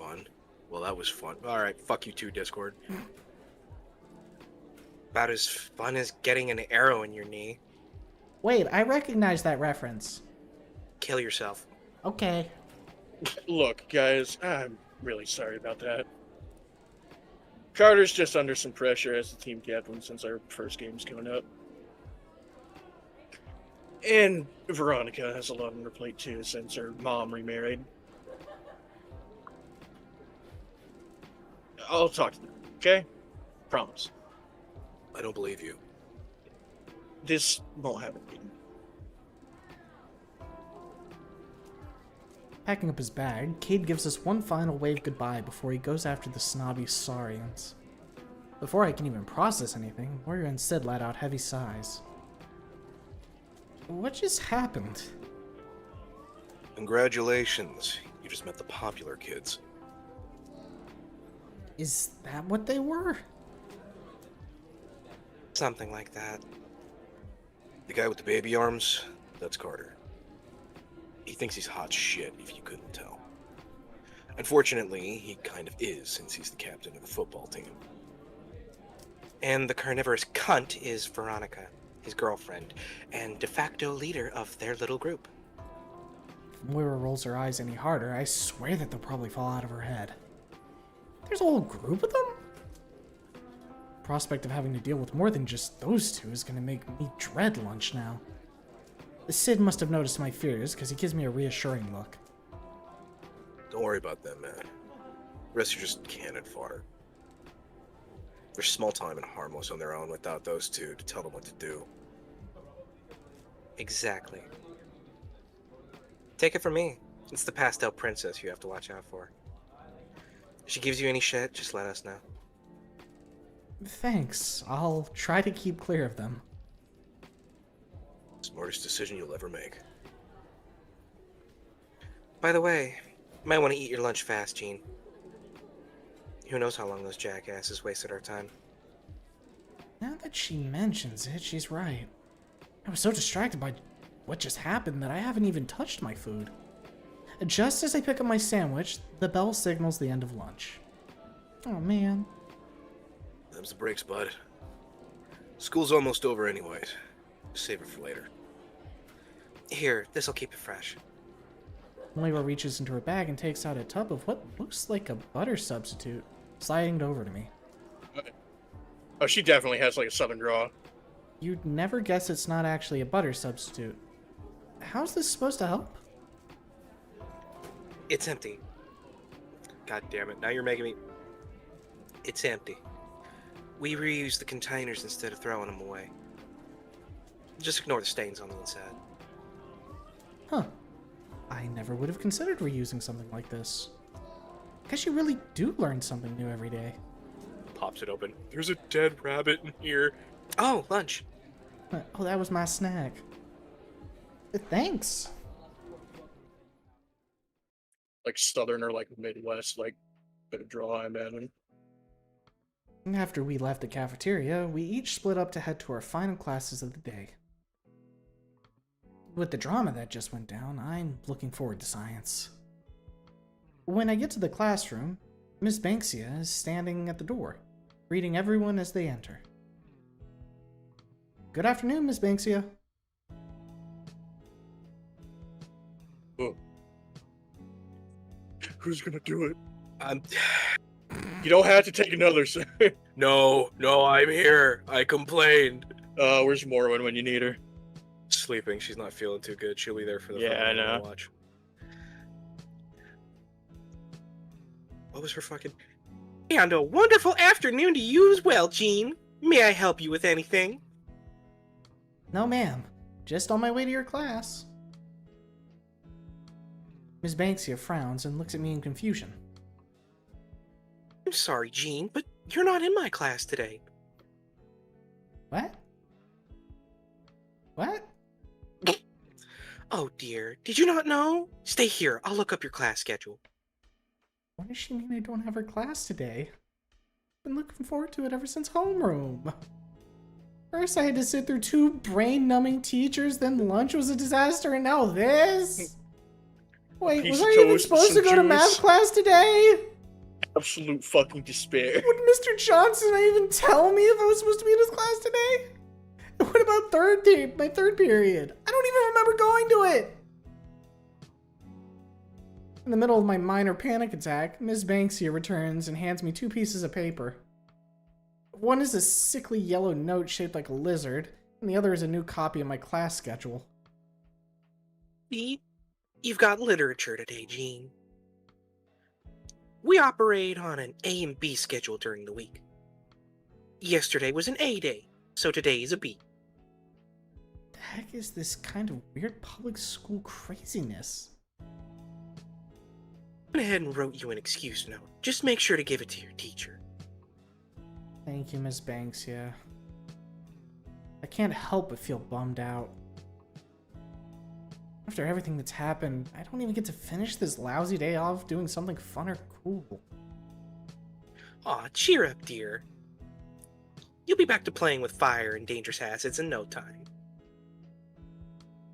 fun. Well, that was fun. Alright, fuck you too, Discord. About as fun as getting an arrow in your knee. Wait, I recognize that reference. Kill yourself. Okay. Look, guys, I'm really sorry about that. Carter's just under some pressure as the team captain since our first game's coming up. And Veronica has a lot on her plate too since her mom remarried. I'll talk to them, okay? Promise. I don't believe you. This won't happen again. Packing up his bag, Cade gives us one final wave goodbye before he goes after the snobby saurians. Before I can even process anything, Moira and Sid let out heavy sighs. What just happened? Congratulations. You just met the popular kids. Is that what they were? Something like that. The guy with the baby arms, that's Carter. He thinks he's hot shit, if you couldn't tell. Unfortunately, he kind of is, since he's the captain of the football team. And the carnivorous cunt is Veronica, his girlfriend, and de facto leader of their little group. If Moira rolls her eyes any harder, I swear that they'll probably fall out of her head. There's a whole group of them? Prospect of having to deal with more than just those two is gonna make me dread lunch now. The Sid must have noticed my fears, because he gives me a reassuring look. Don't worry about them, man. The rest are just cannon fodder. They're small time and harmless on their own without those two to tell them what to do. Exactly. Take it from me. It's the pastel princess you have to watch out for. If she gives you any shit, just let us know. Thanks. I'll try to keep clear of them. Smartest decision you'll ever make. By the way, you might want to eat your lunch fast, Gene. Who knows how long those jackasses wasted our time. Now that she mentions it, she's right. I was so distracted by what just happened that I haven't even touched my food. Just as I pick up my sandwich, the bell signals the end of lunch. Oh man. Them's the breaks, bud. School's almost over anyways. Save it for later. Here, this'll keep it fresh. Moira reaches into her bag and takes out a tub of what looks like a butter substitute, sliding it over to me. Oh, she definitely has like a southern draw. You'd never guess it's not actually a butter substitute. How's this supposed to help? It's empty. God damn it, now you're making me... It's empty. We reuse the containers instead of throwing them away. Just ignore the stains on the inside. Huh. I never would have considered reusing something like this. Guess you really do learn something new every day. Pops it open. There's a dead rabbit in here. Oh, lunch. Oh, that was my snack. Thanks. Like southern or like Midwest, like bit of draw, I imagine. After we left the cafeteria, we each split up to head to our final classes of the day. With the drama that just went down, I'm looking forward to science. When I get to the classroom, Miss Banksia is standing at the door, greeting everyone as they enter. Good afternoon, Miss Banksia. Oh. Who's gonna do it? I'm... You don't have to take another, sir. No, I'm here. I complained. Where's Morwen when you need her? Sleeping. She's not feeling too good. She'll be there for the Yeah, I know. watch. What was her fucking... And a wonderful afternoon to you as well, Gene. May I help you with anything? No, ma'am. Just on my way to your class. Miss Banksia frowns and looks at me in confusion. I'm sorry, Gene, but you're not in my class today. What? What? Oh dear, did you not know? Stay here, I'll look up your class schedule. What does she mean I don't have her class today? Been looking forward to it ever since homeroom. First I had to sit through 2 brain-numbing teachers, then lunch was a disaster, and now this? Wait, Piece was of I even toast, supposed to some go to math juice. class today? Absolute fucking despair. Would Mr. Johnson even tell me if I was supposed to be in his class today? What about my third period? I don't even remember going to it. In the middle of my minor panic attack, Ms. Banksia returns and hands me 2 pieces of paper. One is a sickly yellow note shaped like a lizard, and the other is a new copy of my class schedule. See? You've got literature today, Gene. We operate on an A and B schedule during the week. Yesterday was an A day, so today is a B. The heck is this kind of weird public school craziness? I went ahead and wrote you an excuse note. Just make sure to give it to your teacher. Thank you, Miss Banksia. I can't help but feel bummed out. After everything that's happened, I don't even get to finish this lousy day off doing something fun or cool. Aw, cheer up, dear. You'll be back to playing with fire and dangerous acids in no time.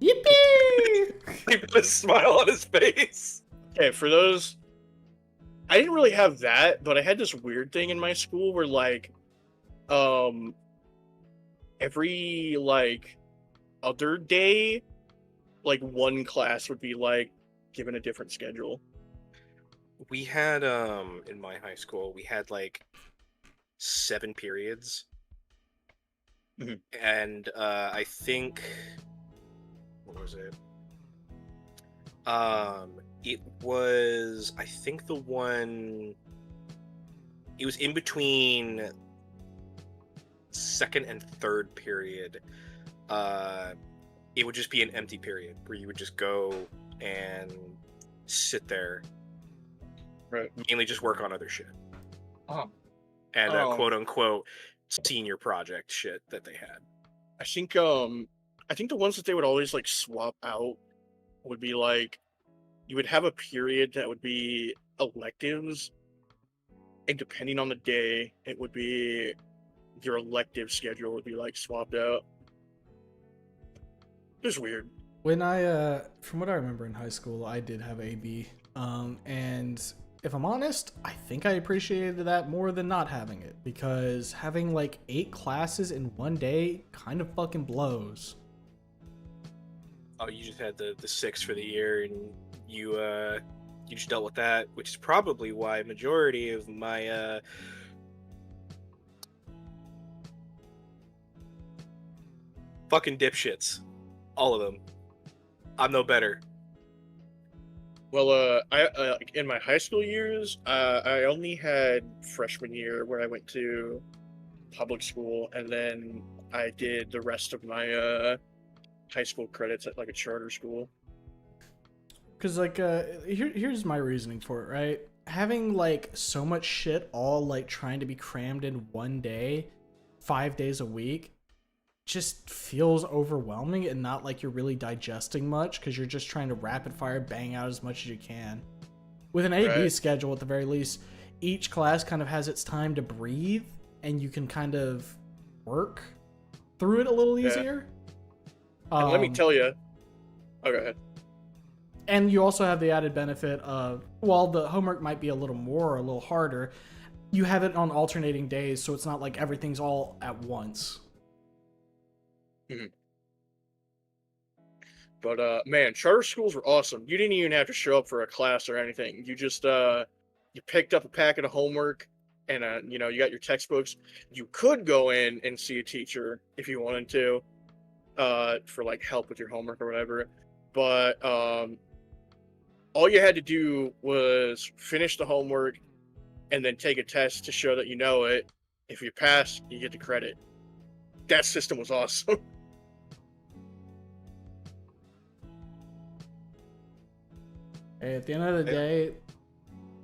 Yippee! He put a smile on his face. Okay, for those, I didn't really have that, but I had this weird thing in my school where like, every like other day, like one class would be like given a different schedule. We had, in my high school, we had like 7 periods. Mhm. And, I think, what was it? It was, I think it was in between second and third period. It would just be an empty period where you would just go and sit there Right. mainly just work on other shit Um, and Um, quote unquote senior project shit that they had. I think the ones that they would always like swap out would be like you would have a period that would be electives, and depending on the day, it would be your elective schedule would be like swapped out. It was weird. When from what I remember in high school, I did have AB. And if I'm honest, I think I appreciated that more than not having it, because having like 8 classes in one day kind of fucking blows. Oh, you just had the 6 for the year, and you just dealt with that, which is probably why majority of my fucking dipshits, all of them. I'm no better. Well, I in my high school years, I only had freshman year where I went to public school, and then I did the rest of my high school credits at like a charter school. Because like here's my reasoning for it, right? Having like so much shit all like trying to be crammed in one day, 5 days a week, just feels overwhelming and not like you're really digesting much, because you're just trying to rapid fire bang out as much as you can. With an AB Right. schedule, at the very least, each class kind of has its time to breathe, and you can kind of work through it a little Yeah. easier. And let me tell you. Oh, go ahead. And you also have the added benefit of, while the homework might be a little more or a little harder, you have it on alternating days, so it's not like everything's all at once. But man, charter schools were awesome. You didn't even have to show up for a class or anything. You just you picked up a packet of homework, and you know, you got your textbooks. You could go in and see a teacher if you wanted to, for like help with your homework or whatever. But all you had to do was finish the homework and then take a test to show that you know it. If you pass, you get the credit. That system was awesome. At the end of the day,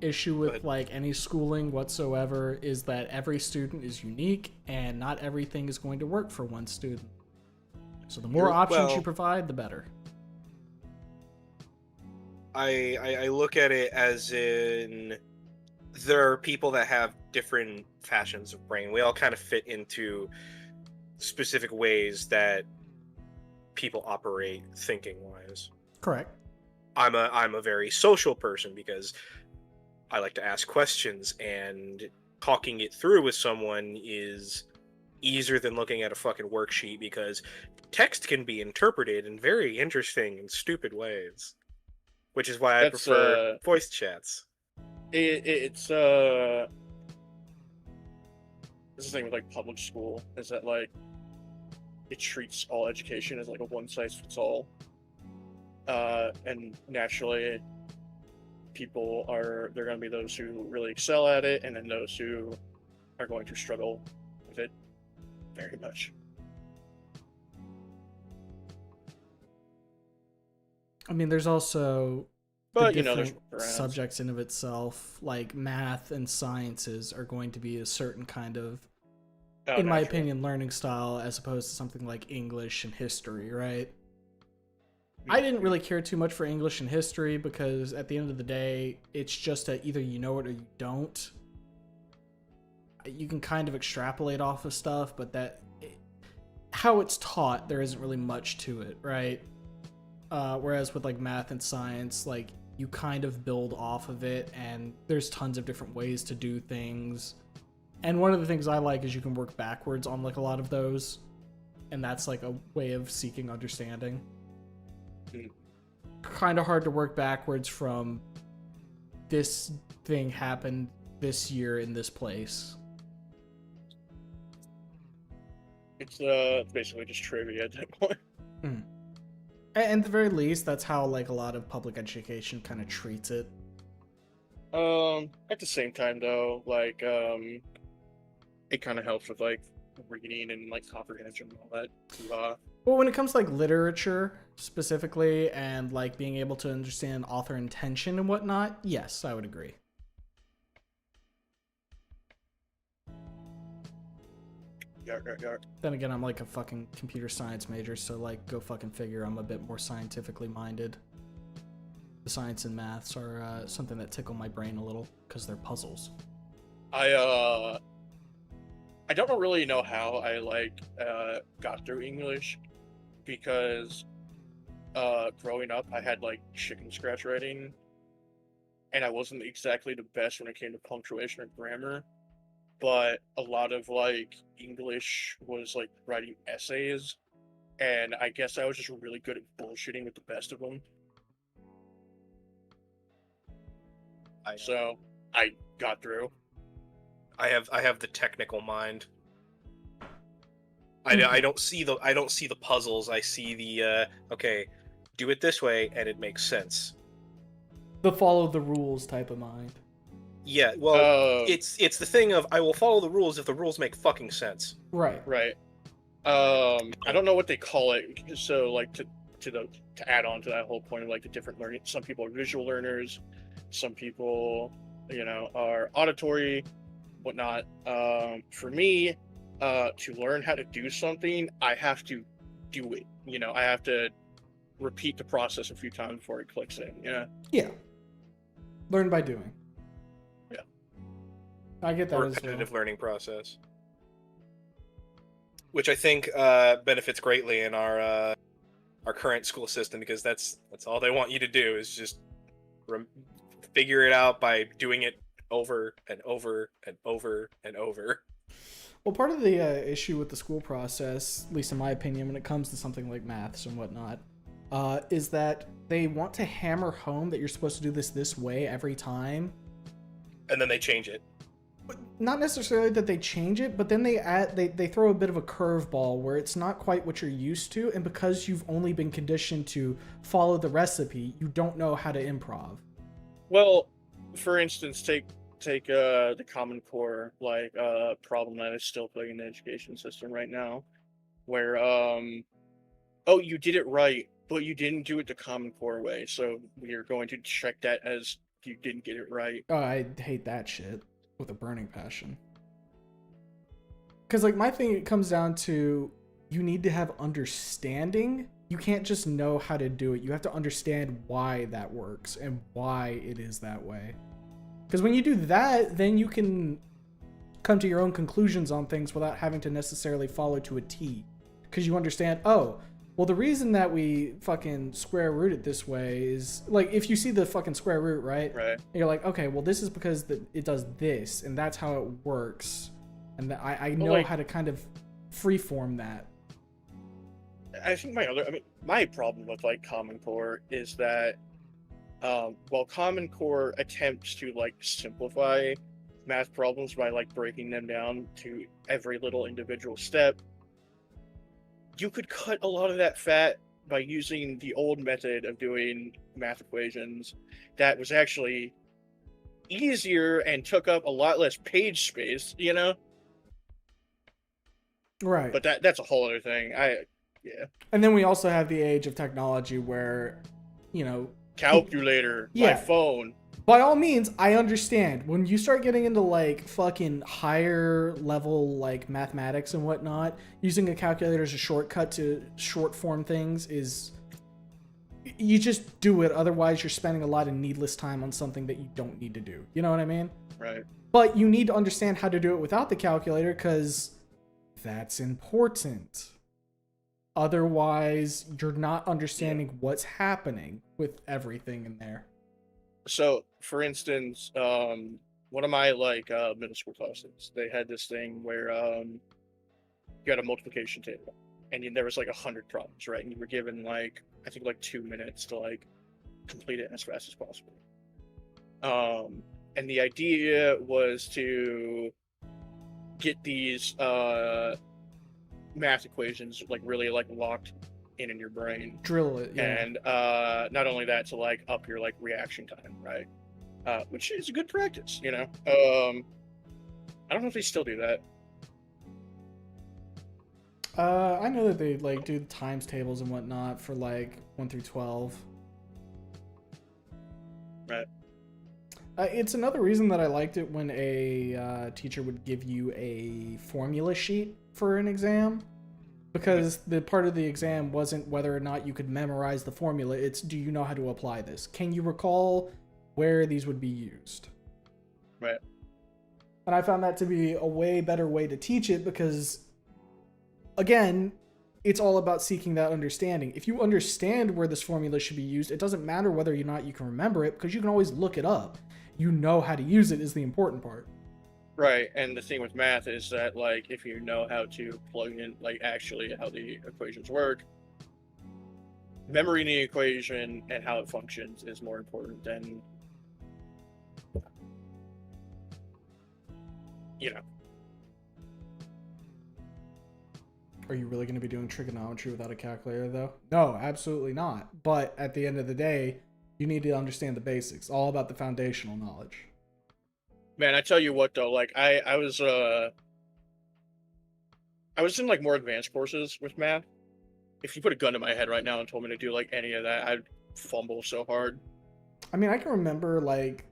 issue with like any schooling whatsoever is that every student is unique, and not everything is going to work for one student. So the more options you provide, the better. I look at it as in there are people that have different fashions of brain. We all kind of fit into specific ways that people operate thinking wise. Correct. I'm a very social person because I like to ask questions, and talking it through with someone is easier than looking at a fucking worksheet, because text can be interpreted in very interesting and stupid ways. Which is why I prefer voice chats. It's this is the thing with like public school, is that like it treats all education as like a one size fits all. And naturally there are going to be those who really excel at it, and then those who are going to struggle with it very much. I mean, there's also But the you know, there's different workarounds. subjects in of itself, like math and sciences are going to be a certain kind of, in my opinion, learning style, as opposed to something like English and history, right? I didn't really care too much for English and history, because at the end of the day, it's just that either you know it or you don't. You can kind of extrapolate off of stuff, but how it's taught, there isn't really much to it, right? Whereas with like math and science, like you kind of build off of it, and there's tons of different ways to do things. And one of the things I like is you can work backwards on like a lot of those, and that's like a way of seeking understanding. Kind of hard to work backwards from this thing happened this year in this place. It's basically just trivia at that point. At the very least, that's how like a lot of public education kind of treats it. At the same time though, like it kind of helps with like reading and like comprehension and all that. Well, when it comes to like literature specifically, and like being able to understand author intention and whatnot, yes, I would agree. Yark. Then again, I'm like a fucking computer science major, so like, go fucking figure. I'm a bit more scientifically minded. The science and maths are something that tickle my brain a little because they're puzzles. I don't really know how I got through English, because growing up I had like chicken scratch writing, and I wasn't exactly the best when it came to punctuation or grammar. But a lot of like English was like writing essays, and I guess I was just really good at bullshitting with the best of them. So I got through. I have the technical mind. I don't see the puzzles. I see the okay, do it this way and it makes sense. The follow the rules type of mind. Yeah, well, it's the thing of I will follow the rules if the rules make fucking sense. Right. Right. I don't know what they call it. So like to add on to that whole point of like the different learning. Some people are visual learners. Some people, are auditory, whatnot. For me, to learn how to do something, I have to do it. I have to repeat the process a few times before it clicks in. Yeah. Learn by doing. Yeah. I get that as Repetitive well. learning process, which I think benefits greatly in our current school system, because that's all they want you to do is just figure it out by doing it over and over and over and over. Well, part of the issue with the school process, at least in my opinion, when it comes to something like maths and whatnot, is that they want to hammer home that you're supposed to do this way every time. And then they change it. Not necessarily that they change it, but then they throw a bit of a curveball where it's not quite what you're used to, and because you've only been conditioned to follow the recipe, you don't know how to improv. Well, for instance, take the Common Core problem that is still plaguing the education system right now, where you did it right, but you didn't do it the Common Core way, so we are going to check that as you didn't get it right. Oh, I hate that shit with a burning passion. Because like my thing, it comes down to you need to have understanding. You can't just know how to do it. You have to understand why that works and why it is that way. Because when you do that, then you can come to your own conclusions on things without having to necessarily follow to a T. Because you understand, oh, well, the reason that we fucking square root it this way is, like, if you see the fucking square root, right? Right. You're like, okay, well, this is because it does this, and that's how it works. And that I know how to kind of freeform that. I think my problem with Common Core is that while Common Core attempts to simplify math problems by breaking them down to every little individual step, you could cut a lot of that fat by using the old method of doing math equations that was actually easier and took up a lot less page space, Right. But that's a whole other thing. Yeah. And then we also have the age of technology where, calculator, my phone. By all means, I understand. When you start getting into fucking higher level mathematics and whatnot, using a calculator as a shortcut to short form things is, you just do it. Otherwise, you're spending a lot of needless time on something that you don't need to do. You know what I mean? Right. But you need to understand how to do it without the calculator, because that's important. Otherwise, you're not understanding what's happening with everything in there. So, for instance, one of my middle school classes, they had this thing where you had a multiplication table, and there was 100 problems, right? And you were given I think 2 minutes to complete it as fast as possible. And the idea was to get these math equations really locked in your brain, drill it, yeah. And not only that, to up your reaction time, right? Which is a good practice, I don't know if they still do that. I know that they do the times tables and whatnot for 1 through 12. Right. It's another reason that I liked it when a teacher would give you a formula sheet for an exam, because the part of the exam wasn't whether or not you could memorize the formula. It's, do you know how to apply this? Can you recall where these would be used? Right. And I found that to be a way better way to teach it because, again, it's all about seeking that understanding. If you understand where this formula should be used, it doesn't matter whether or not you can remember it because you can always look it up. You know how to use it is the important part. Right, and the thing with math is that, like, if you know how to plug in, like, actually how the equations work, memorying the equation and how it functions is more important than, you know. Are you really going to be doing trigonometry without a calculator, though? No, absolutely not. But at the end of the day, you need to understand the basics. All about the foundational knowledge. Man, I tell you what, though, like, I was in, like, more advanced courses with math. If you put a gun to my head right now and told me to do, like, any of that, I'd fumble so hard. I mean, I can remember, like,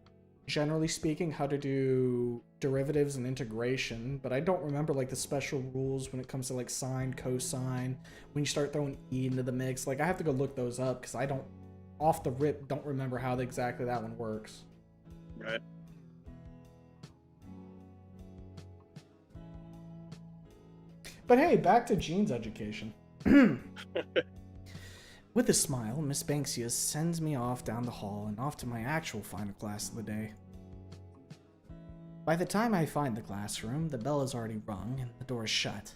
generally speaking, how to do derivatives and integration, but I don't remember, like, the special rules when it comes to, like, sine, cosine, when you start throwing e into the mix. Like, I have to go look those up because I don't, off the rip, don't remember how exactly that one works. Right. But hey, back to Gene's education. With a smile, Miss Banksia sends me off down the hall and off to my actual final class of the day. By the time I find the classroom, the bell is already rung and the door is shut.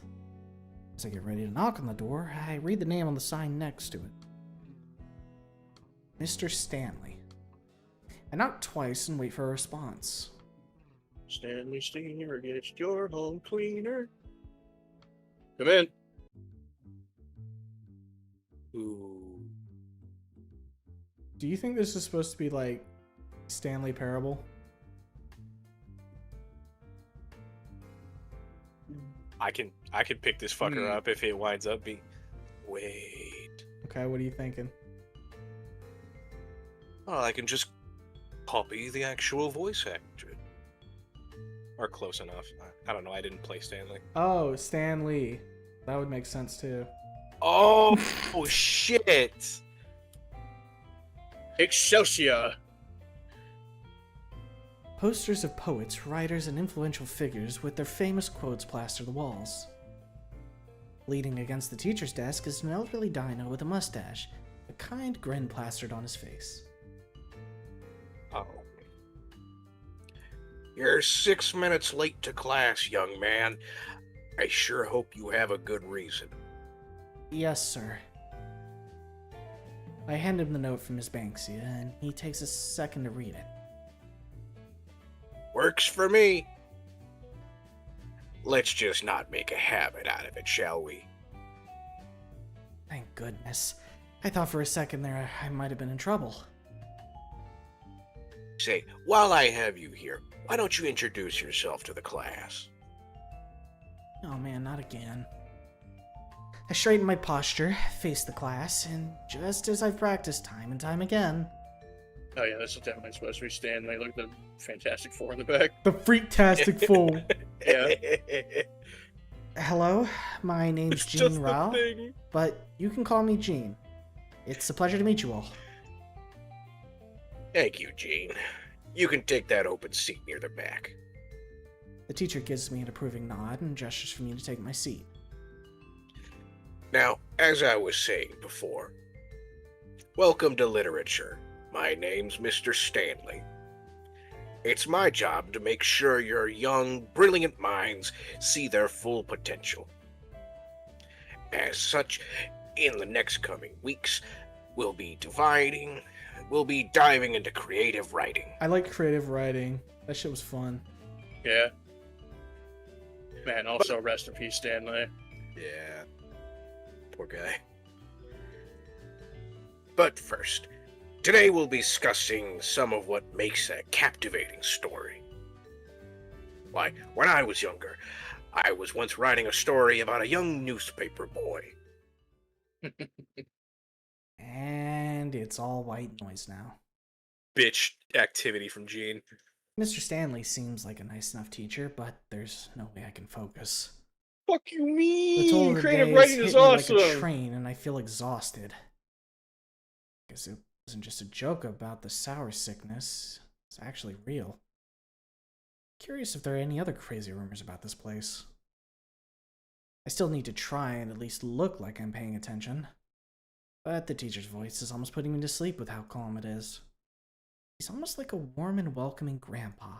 As I get ready to knock on the door, I read the name on the sign next to it. Mr. Stanley. I knock twice and wait for a response. Stanley Steamer gets your home cleaner. Come in. Ooh. Do you think this is supposed to be like Stanley Parable? I can pick this fucker up if it winds up being. Wait. Okay, what are you thinking? Oh, I can just copy the actual voice actor. Or close enough. I don't know. I didn't play Stanley. Oh, Stan Lee. That would make sense too. Oh, oh shit! Excelsior! Posters of poets, writers, and influential figures with their famous quotes plaster the walls. Leaning against the teacher's desk is an elderly dino with a mustache, a kind grin plastered on his face. Oh. You're 6 minutes late to class, young man. I sure hope you have a good reason. Yes, sir. I hand him the note from Miss Banksia, and he takes a second to read it. Works for me. Let's just not make a habit out of it, shall we? Thank goodness. I thought for a second there I might have been in trouble. Say, while I have you here, why don't you introduce yourself to the class? Oh man, not again. I straighten my posture, face the class, and just as I've practiced time and time again... Oh yeah, this is definitely supposed to be Stanley. Look at the Fantastic Four in the back. The Freaktastic Fool! Yeah. Hello, my name's It's Gene just Rao, the thing. but you can call me Gene. It's a pleasure to meet you all. Thank you, Gene. You can take that open seat near the back. The teacher gives me an approving nod and gestures for me to take my seat. Now, as I was saying before, welcome to literature. My name's Mr. Stanley. It's my job to make sure your young, brilliant minds see their full potential. As such, in the next coming weeks, we'll be diving into creative writing. I like creative writing. That shit was fun. Yeah. Man, also rest in peace, Stanley. Yeah. Poor guy. But first, today we'll be discussing some of what makes a captivating story. Why, when I was younger, I was once writing a story about a young newspaper boy. And it's all white noise now. Bitch activity from Gene. Mr. Stanley seems like a nice enough teacher, but there's no way I can focus. Fuck you The toll mean? of the Creative days writing hit is me like a awesome. train, and I feel exhausted. Guess it wasn't just a joke about the sour sickness. It's actually real. Curious if there are any other crazy rumors about this place. I still need to try and at least look like I'm paying attention. But the teacher's voice is almost putting me to sleep with how calm it is. He's almost like a warm and welcoming grandpa.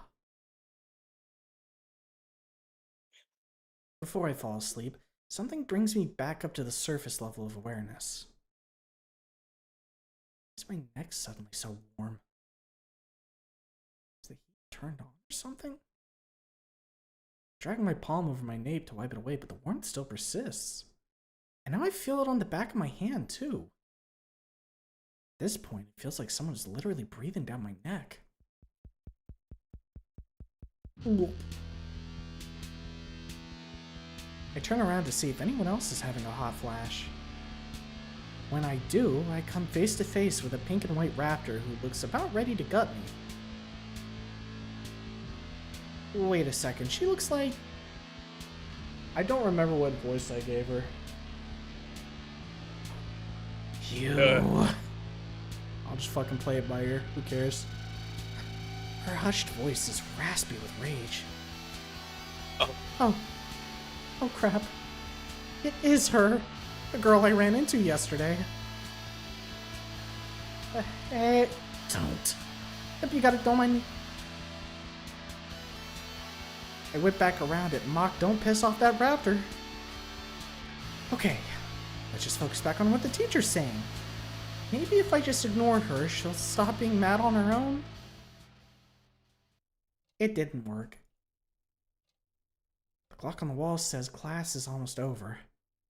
Before I fall asleep, something brings me back up to the surface level of awareness. Why is my neck suddenly so warm? Is the heat turned on or something? Dragging my palm over my nape to wipe it away, but the warmth still persists. And now I feel it on the back of my hand, too. At this point, it feels like someone is literally breathing down my neck. I turn around to see if anyone else is having a hot flash. When I do, I come face to face with a pink and white raptor who looks about ready to gut me. Wait a second, she looks like... I don't remember what voice I gave her. You... I'll just fucking play it by ear, who cares? Her hushed voice is raspy with rage. Oh crap. It is her. The girl I ran into yesterday. Hey, don't. If you got it, don't mind me. I whip back around at mock, don't piss off that raptor. Okay, let's just focus back on what the teacher's saying. Maybe if I just ignore her, she'll stop being mad on her own. It didn't work. The clock on the wall says class is almost over.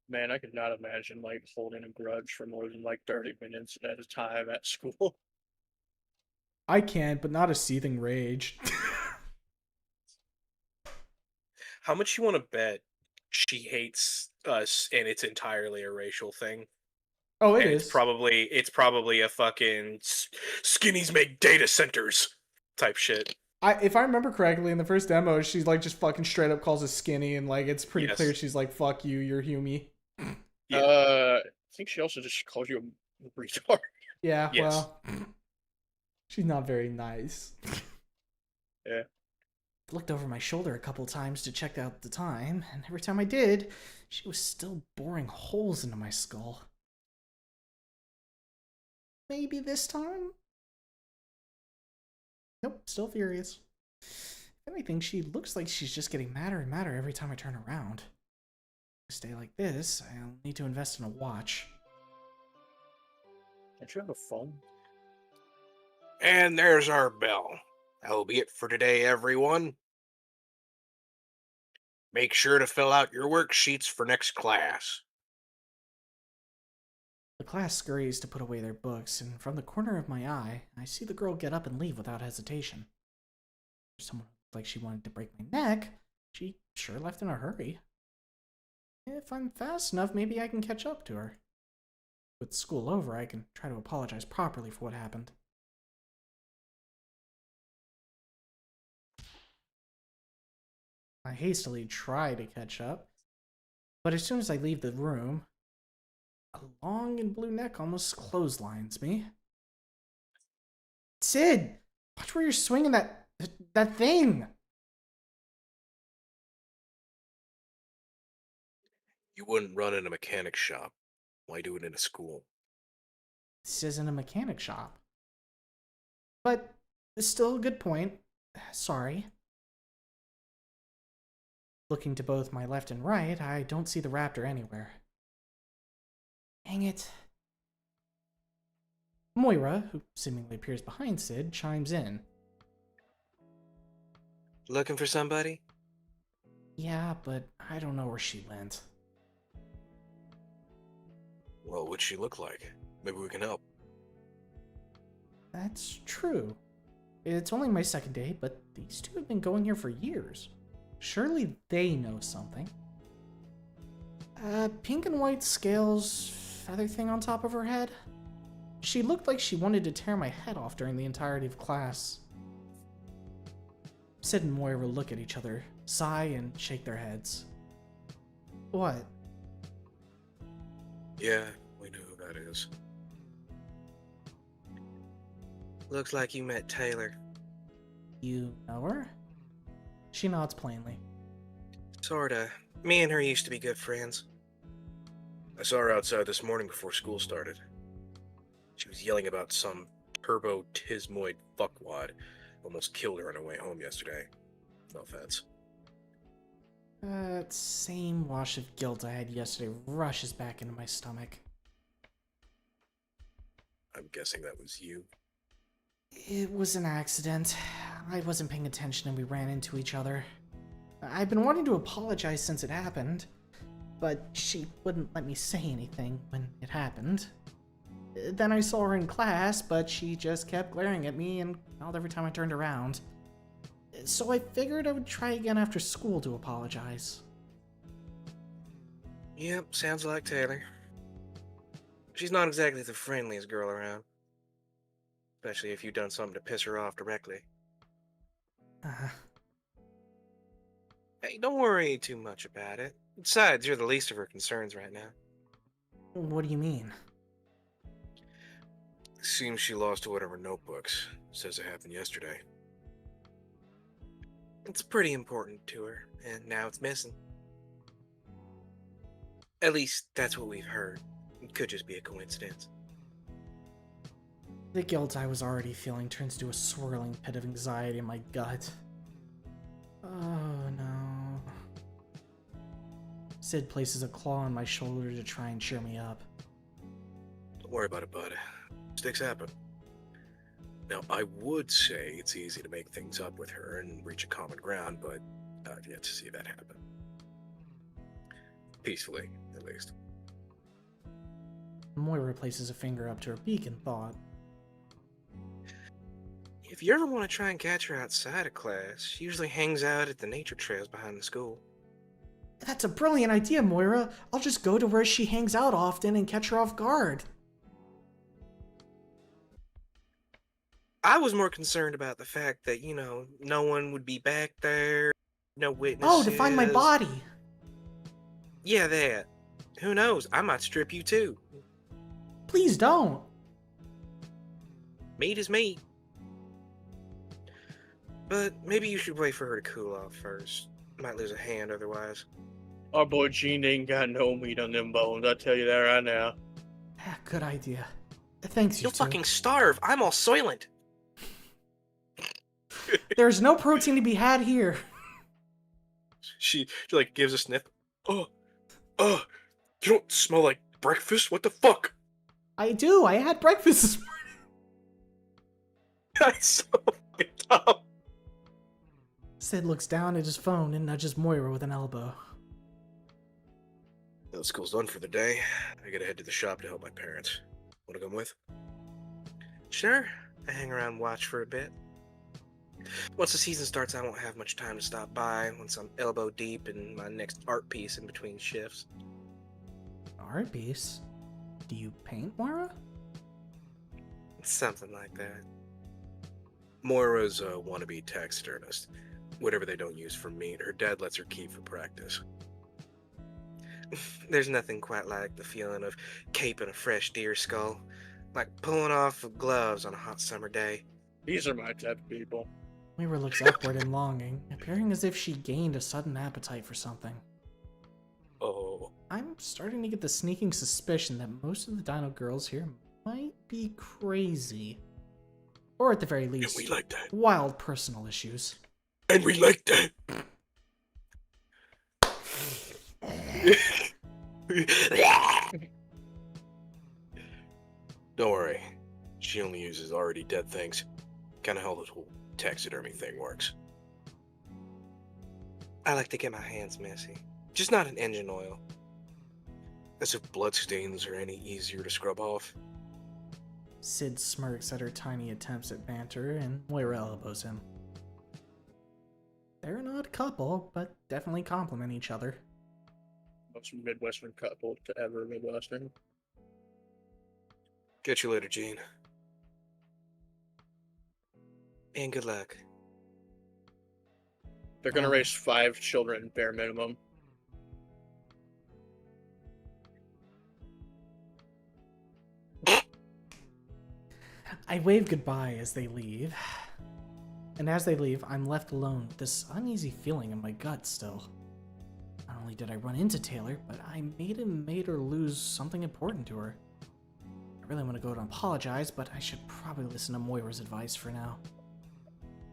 Man, I could not imagine like holding a grudge for more than like 30 minutes at a time at school. I can, but not a seething rage. How much you want to bet she hates us and it's entirely a racial thing? Oh, it And is. it's probably a fucking skinnies make data centers type shit. If I remember correctly, in the first demo, she's like just fucking straight up calls us skinny, and like it's pretty Yes. clear she's like, "Fuck you, you're Humie." Yeah. I think she also just called you a retard. Yeah, Yes. well, she's not very nice. Yeah. Looked over my shoulder a couple times to check out the time, and every time I did, she was still boring holes into my skull. Maybe this time? Nope, still furious. If anything, she looks like she's just getting madder and madder every time I turn around. If I stay like this, I'll need to invest in a watch. Don't you have a phone? And there's our bell. That'll be it for today, everyone. Make sure to fill out your worksheets for next class. The class scurries to put away their books, and from the corner of my eye, I see the girl get up and leave without hesitation. For someone who looked like she wanted to break my neck, she sure left in a hurry. If I'm fast enough, maybe I can catch up to her. With school over, I can try to apologize properly for what happened. I hastily try to catch up, but as soon as I leave the room, a long and blue neck almost clotheslines me. Sid! Watch where you're swinging that thing! You wouldn't run in a mechanic shop. Why do it in a school? This isn't a mechanic shop. But it's still a good point. Sorry. Looking to both my left and right, I don't see the raptor anywhere. Dang it. Moira, who seemingly appears behind Sid, chimes in. Looking for somebody? Yeah, but I don't know where she went. Well, what'd she look like? Maybe we can help. That's true. It's only my second day, but these two have been going here for years. Surely they know something. Pink and white scales, feather thing on top of her head. She looked like she wanted to tear my head off during the entirety of class. Sid and Moira look at each other, sigh, and shake their heads. What? Yeah, we know who that is. Looks like you met Taylor. You know her? She nods plainly. Sorta. Me and her used to be good friends. I saw her outside this morning before school started. She was yelling about some turbo-tismoid fuckwad. Almost killed her on her way home yesterday. No offense. That same wash of guilt I had yesterday rushes back into my stomach. I'm guessing that was you. It was an accident. I wasn't paying attention and we ran into each other. I've been wanting to apologize since it happened, but she wouldn't let me say anything when it happened. Then I saw her in class, but she just kept glaring at me and growled every time I turned around. So I figured I would try again after school to apologize. Yep, sounds like Taylor. She's not exactly the friendliest girl around. Especially if you've done something to piss her off directly. Hey, don't worry too much about it. Besides, you're the least of her concerns right now. What do you mean? Seems she lost one of her notebooks. Says it happened yesterday. It's pretty important to her, and now it's missing. At least, that's what we've heard. It could just be a coincidence. The guilt I was already feeling turns to a swirling pit of anxiety in my gut. Oh no. Sid places a claw on my shoulder to try and cheer me up. Don't worry about it, bud. Mistakes happen. Now, I would say it's easy to make things up with her and reach a common ground, but I've yet to see that happen. Peacefully, at least. Moira places a finger up to her beak in thought. If you ever want to try and catch her outside of class, she usually hangs out at the nature trails behind the school. That's a brilliant idea, Moira. I'll just go to where she hangs out often and catch her off guard. I was more concerned about the fact that, no one would be back there, no witnesses. Oh, to find my body. Yeah, that. Who knows? I might strip you too. Please don't. Meat is meat. But maybe you should wait for her to cool off first. Might lose a hand otherwise. Our boy Gene ain't got no meat on them bones, I tell you that right now. Good idea. Thanks, you You'll two. fucking starve. I'm all soylent. There's no protein to be had here. She like gives a sniff. You don't smell like breakfast? What the fuck? I do. I had breakfast this morning. That's so fucking dumb. Sid looks down at his phone and nudges Moira with an elbow. Well, school's done for the day. I gotta head to the shop to help my parents. Wanna come with? Sure. I hang around and watch for a bit. Once the season starts, I won't have much time to stop by once I'm elbow deep in my next art piece in between shifts. Art piece? Do you paint, Moira? Something like that. Moira's a wannabe taxidermist. Whatever they don't use for meat, her dad lets her keep for practice. There's nothing quite like the feeling of caping a fresh deer skull. Like pulling off gloves on a hot summer day. These are my type of people. Moira looks upward in longing, appearing as if she gained a sudden appetite for something. Oh. I'm starting to get the sneaking suspicion that most of the Dino girls here might be crazy. Or at the very least, And we like that. wild personal issues. And we like that. Don't worry. She only uses already dead things. Kinda how this whole taxidermy thing works. I like to get my hands messy. Just not in engine oil. As if bloodstains are any easier to scrub off. Sid smirks at her tiny attempts at banter, and Moira elbows him. They're an odd couple, but definitely complement each other. Most Midwestern couple to ever Midwestern. Catch you later, Gene. And good luck. They're gonna raise 5 children, bare minimum. I wave goodbye as they leave. And as they leave, I'm left alone with this uneasy feeling in my gut still. Not only did I run into Taylor, but I made her lose something important to her. I really want to go and apologize, but I should probably listen to Moira's advice for now.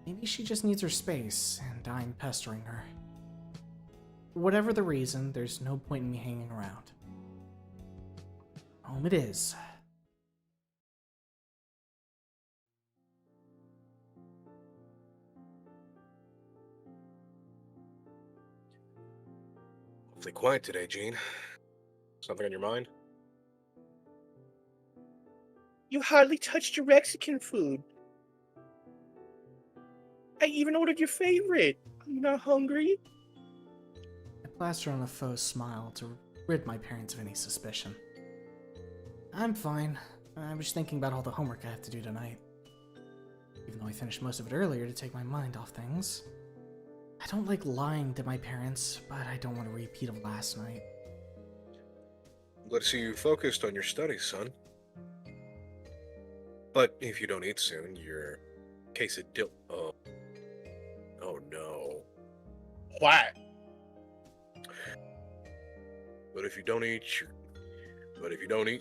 Maybe she just needs her space, and I'm pestering her. Whatever the reason, there's no point in me hanging around. Home it is. Awfully quiet today, Gene. Something on your mind? You hardly touched your Mexican food. I even ordered your favorite. Are you not hungry? I plaster on a faux smile to rid my parents of any suspicion. I'm fine. I was thinking about all the homework I have to do tonight. Even though I finished most of it earlier to take my mind off things. I don't like lying to my parents, but I don't want a repeat of last night. I'm glad to see you focused on your studies, son. But if you don't eat soon, your quesadilla... Oh no. What? But if you don't eat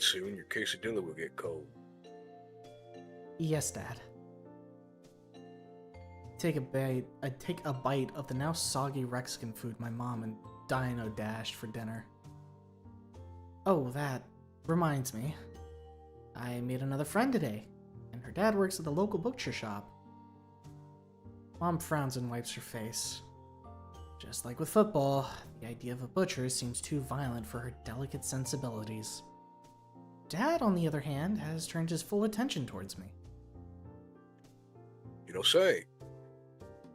soon, your quesadilla will get cold. Yes, Dad. I take a bite of the now soggy Mexican food my mom and Dino dashed for dinner. Oh, that reminds me. I made another friend today, and her dad works at the local butcher shop. Mom frowns and wipes her face. Just like with football, the idea of a butcher seems too violent for her delicate sensibilities. Dad, on the other hand, has turned his full attention towards me. You don't say.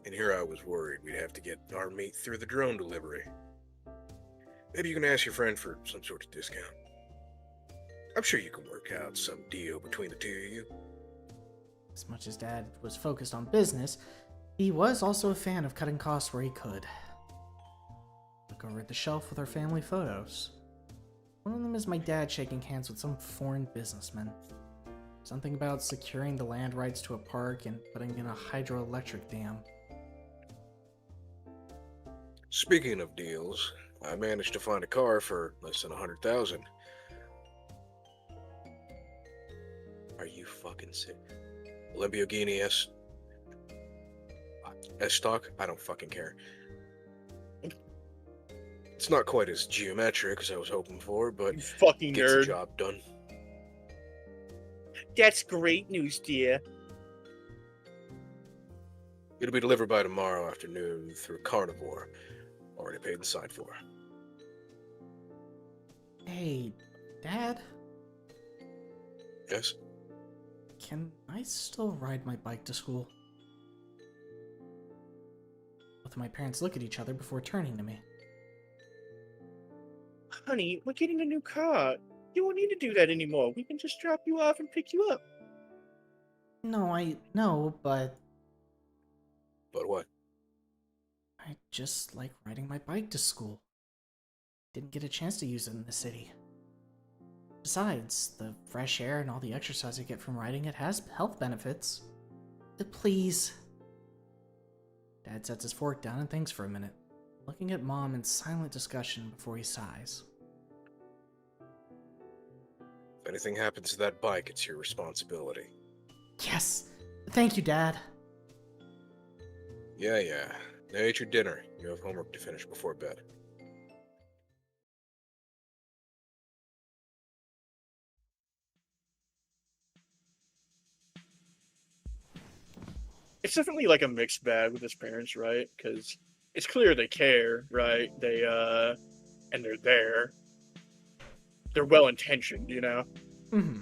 And here I was worried we'd have to get our meat through the drone delivery. Maybe you can ask your friend for some sort of discount. I'm sure you can work out some deal between the two of you. As much as Dad was focused on business, he was also a fan of cutting costs where he could. Look over at the shelf with our family photos. One of them is my dad shaking hands with some foreign businessman. Something about securing the land rights to a park and putting in a hydroelectric dam. Speaking of deals, I managed to find a car for less than 100,000. Are you fucking sick? Lamborghini S-Stock? I don't fucking care. It's not quite as geometric as I was hoping for, but You fucking gets the nerd. job done. That's great news, dear. It'll be delivered by tomorrow afternoon through Carnivore. Already paid the side for. Hey, Dad? Yes? Can I still ride my bike to school? Both of my parents look at each other before turning to me. Honey, we're getting a new car. You won't need to do that anymore. We can just drop you off and pick you up. No, I know, but But what? I just like riding my bike to school. Didn't get a chance to use it in the city. Besides, the fresh air and all the exercise I get from riding it has health benefits. Please. Dad sets his fork down and thinks for a minute, looking at Mom in silent discussion before he sighs. If anything happens to that bike, it's your responsibility. Yes! Thank you, Dad. Yeah. Now eat your dinner. You have homework to finish before bed. It's definitely like a mixed bag with his parents, right? Because it's clear they care, right? And they're there. They're well intentioned, you know? Mm-hmm.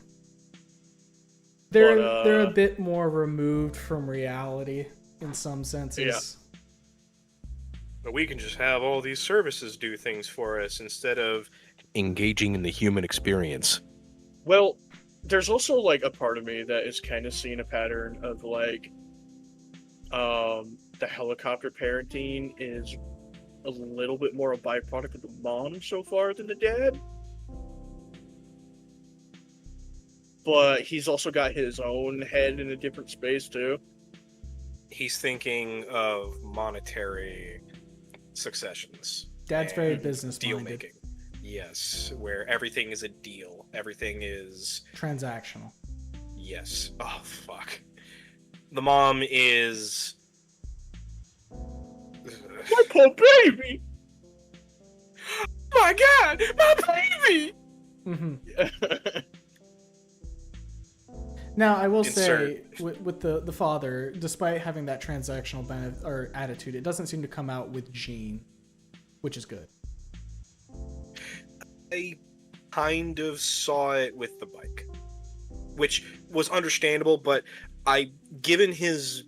They're But, a bit more removed from reality in some senses. Yeah. But we can just have all these services do things for us instead of engaging in the human experience. Well, there's also like a part of me that is kind of seeing a pattern of like, the helicopter parenting is a little bit more a byproduct of the mom so far than the dad. but he's also got his own head in a different space too. He's thinking of monetary successions. Dad's very and business deal minded. making. Yes, where everything is a deal. Everything is Transactional. yes. Oh fuck. The mom is My poor baby. my god, my baby. Hmm. Now, I will say, Insert. with the father, despite having that transactional or attitude, it doesn't seem to come out with Gene, which is good. I kind of saw it with the bike, which was understandable, but given his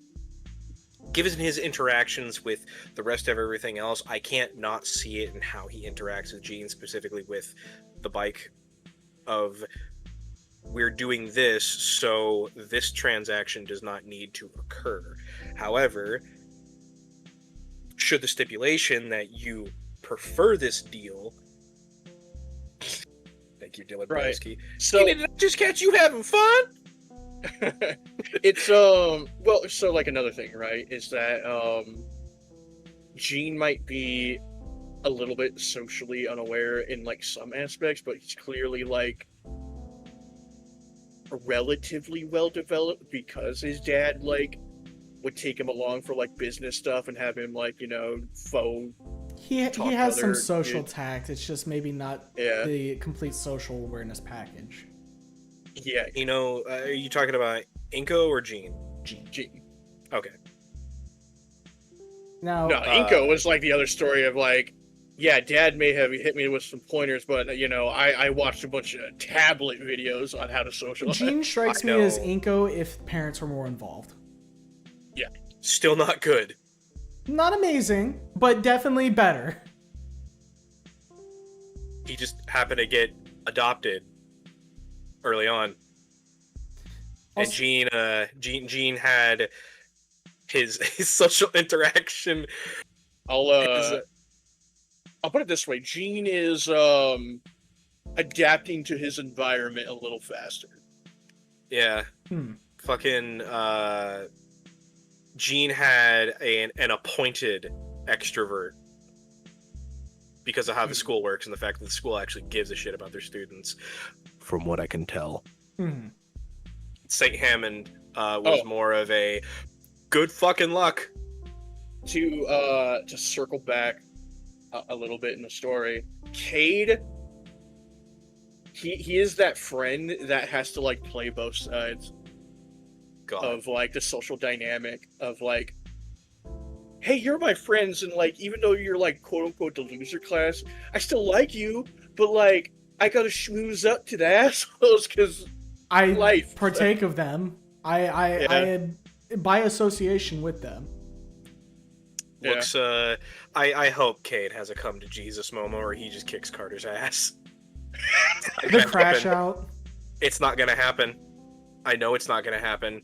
interactions with the rest of everything else, I can't not see it in how he interacts with Gene, specifically with the bike of we're doing this, so this transaction does not need to occur. However, should the stipulation that you prefer this deal, thank you, Dylan Right. Broski. So Hey, did I just catch you having fun? it's well, so like another thing, right, is that Gene might be a little bit socially unaware in like some aspects, but he's clearly like relatively well developed because his dad like would take him along for like business stuff and have him like, you know, phone. He Talk to has some other social kids. tact. It's just maybe not Yeah. the complete social awareness package. Yeah, You know, are you talking about Inko or Gene? Gene. Okay. Now, No, Inko was like the other story of like, yeah, Dad may have hit me with some pointers, but you know, I watched a bunch of tablet videos on how to socialize. Gene strikes I me as know. Inko if parents were more involved. Still not good. Not amazing, but definitely better. He just happened to get adopted early on. And Also- Gene had his social interaction. I'll put it this way: Gene is adapting to his environment a little faster. Yeah. Hmm. Fucking Gene had an appointed extrovert because of how the school works and the fact that the school actually gives a shit about their students, from what I can tell. Hmm. St. Hammond was more of a good fucking luck. To circle back a little bit in the story, Cade, he is that friend that has to like play both sides God. of like the social dynamic of like, hey, you're my friends, and like even though you're like quote unquote the loser class, I still like you, but like I gotta schmooze up to the assholes because I life. partake of them. I by association with them. Yeah. Looks I hope Cade has a come to Jesus moment where he just kicks Carter's ass. The crash out. It's not gonna happen. I know it's not gonna happen.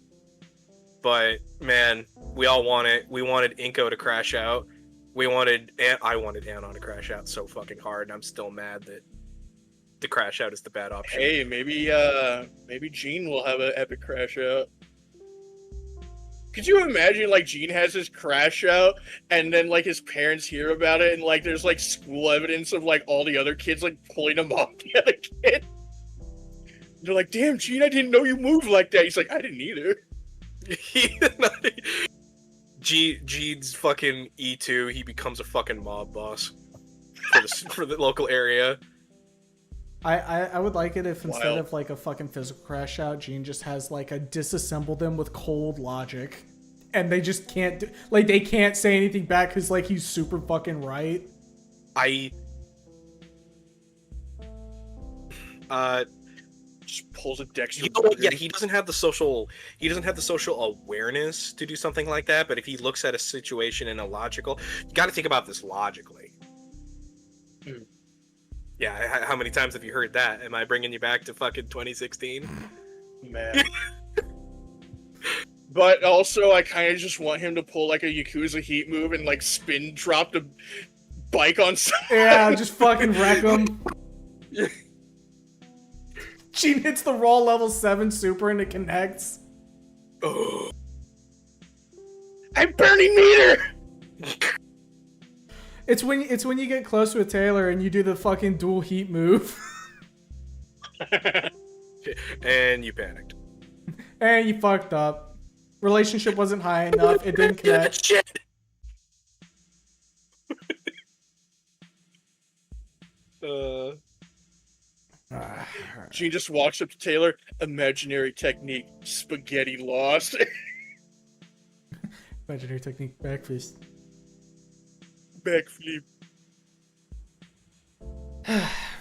But man, we all want it. We wanted Inko to crash out. I wanted Anon to crash out so fucking hard, and I'm still mad that the crash out is the bad option. Hey, maybe Gene will have an epic crash out. Could you imagine, like, Gene has his crash out, and then, like, his parents hear about it, and, like, there's, like, school evidence of, like, all the other kids, like, pulling him off the other kid? They're like, damn, Gene, I didn't know you moved like that. He's like, I didn't either. Gene's fucking E2, he becomes a fucking mob boss for the local area. I would like it if instead Wild. of like a fucking physical crash out, Gene just has like a disassemble them with cold logic, and they just can't do, like they can't say anything back because like he's super fucking right. Just pulls a Dexter. You know what? Yeah, he doesn't have the social awareness to do something like that, but if he looks at a situation in a logical, you got to think about this logically. Mm. Yeah, how many times have you heard that? Am I bringing you back to fucking 2016? Man. But also, I kind of just want him to pull like a Yakuza Heat move and like spin drop the bike on someone. Yeah, just fucking wreck him. Gene hits the raw level 7 super and it connects. Oh. I'm burning meter! It's when you get close with Taylor and you do the fucking dual heat move. And you panicked. And you fucked up. Relationship wasn't high enough. It didn't connect. Shit. Gene just walks up to Taylor. Imaginary technique. Spaghetti lost. Imaginary technique backfist. Backflip.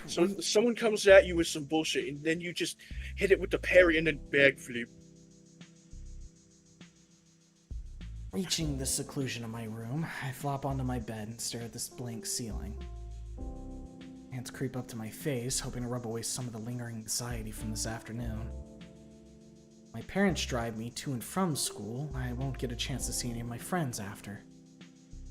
So someone comes at you with some bullshit, and then you just hit it with the parry and then backflip. Reaching the seclusion of my room, I flop onto my bed and stare at this blank ceiling. Hands creep up to my face, hoping to rub away some of the lingering anxiety from this afternoon. My parents drive me to and from school. I won't get a chance to see any of my friends after.